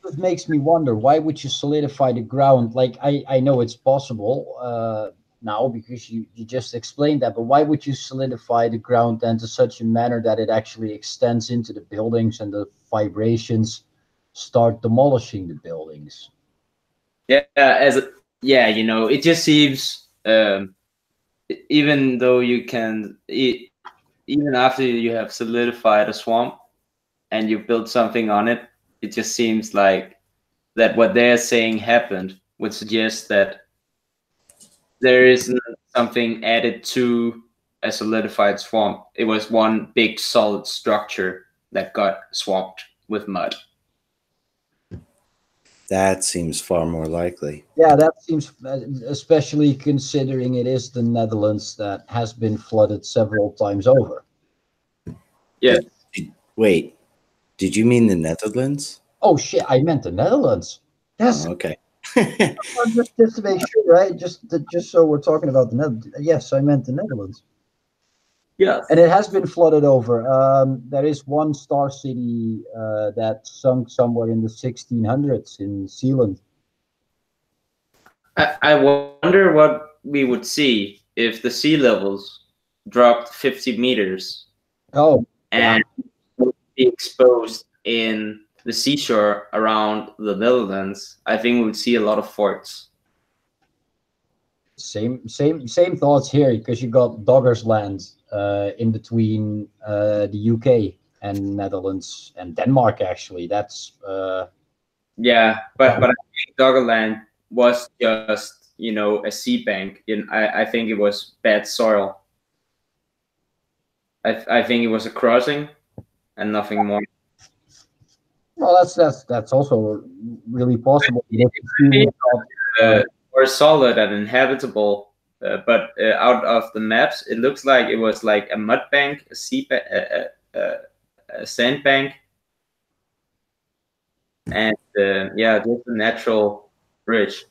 just makes me wonder, why would you solidify the ground? Like I know it's possible now because you just explained that, but why would you solidify the ground then to such a manner that it actually extends into the buildings and the vibrations start demolishing the buildings? Yeah, it just seems even though you can even after you have solidified a swamp and you build something on it, it just seems like that what they're saying happened would suggest that there isn't something added to a solidified swamp. It was one big solid structure that got swamped with mud. That seems far more likely. Yeah, that seems, especially considering it is the Netherlands that has been flooded several times over. Yeah. Wait, did you mean the Netherlands? Oh shit, I meant the Netherlands. Yes. Oh, okay. just to make sure, right? Just so we're talking about the Netherlands. Yes, I meant the Netherlands. Yeah. And it has been flooded over. There is one star city that sunk somewhere in the 1600s in Zealand. I wonder what we would see if the sea levels dropped 50 meters Oh, and would be exposed in the seashore around the Netherlands. I think we would see a lot of forts. same thoughts here, because you got Dogger's Land in between the UK and Netherlands and Denmark. Actually, that's Yeah, but I think Doggerland was just a sea bank. I think it was bad soil. I think it was a crossing and nothing more. well, that's also really possible. More solid and inhabitable, but out of the maps, it looks like it was like a mud bank, a sand bank, and yeah, just a natural bridge.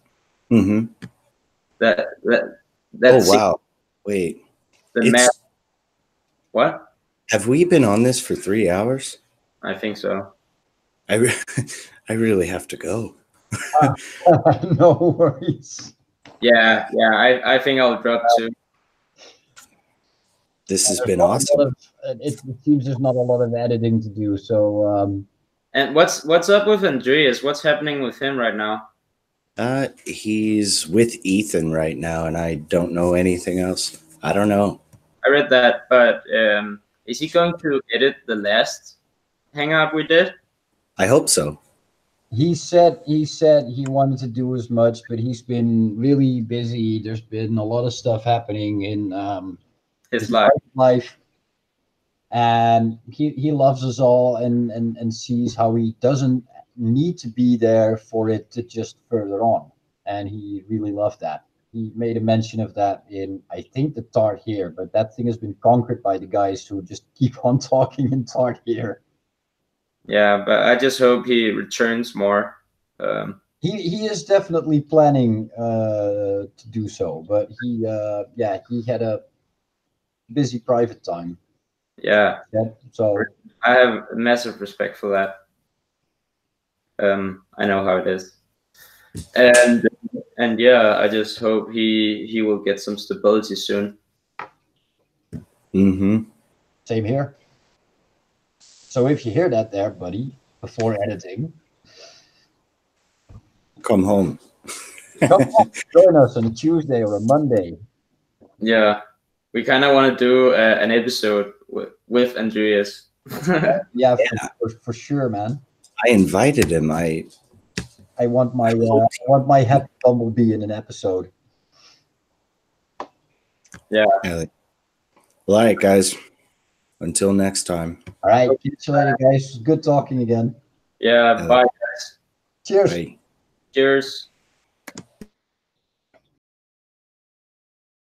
Mm-hmm. That's Oh wow! Wait, the map. What? Have we been on this for 3 hours? I think so. I really have to go. No worries. Yeah. I think I'll drop too. This has been awesome. It seems there's not a lot of editing to do. So, and what's up with Andreas? What's happening with him right now? He's with Ethan right now, and I don't know anything else. I don't know. I read that, but is he going to edit the last hangout we did? I hope so. he said he wanted to do as much, but he's been really busy. There's been a lot of stuff happening in His life, and he loves us all, and sees how he doesn't need to be there for it to just further on, and he really loved that. He made a mention of that in, I think, the Tart here, but that thing has been conquered by the guys who just keep on talking in Tart here. Yeah, but I just hope he returns more. He is definitely planning to do so, but he had a busy private time. Yeah. So I have massive respect for that. I know how it is, and yeah, I just hope he will get some stability soon. Mm-hmm. Same here. So if you hear that there, buddy, before editing, come home. Join us on a Tuesday or a Monday. Yeah, we kind of want to do an episode with Andreas. Yeah, for sure, man. I invited him. I want my happy bumblebee in an episode. Yeah. Well, all right, guys. Until next time. All right. Catch you later, guys. Good talking again. Yeah. Bye, guys. Cheers. Bye. Cheers.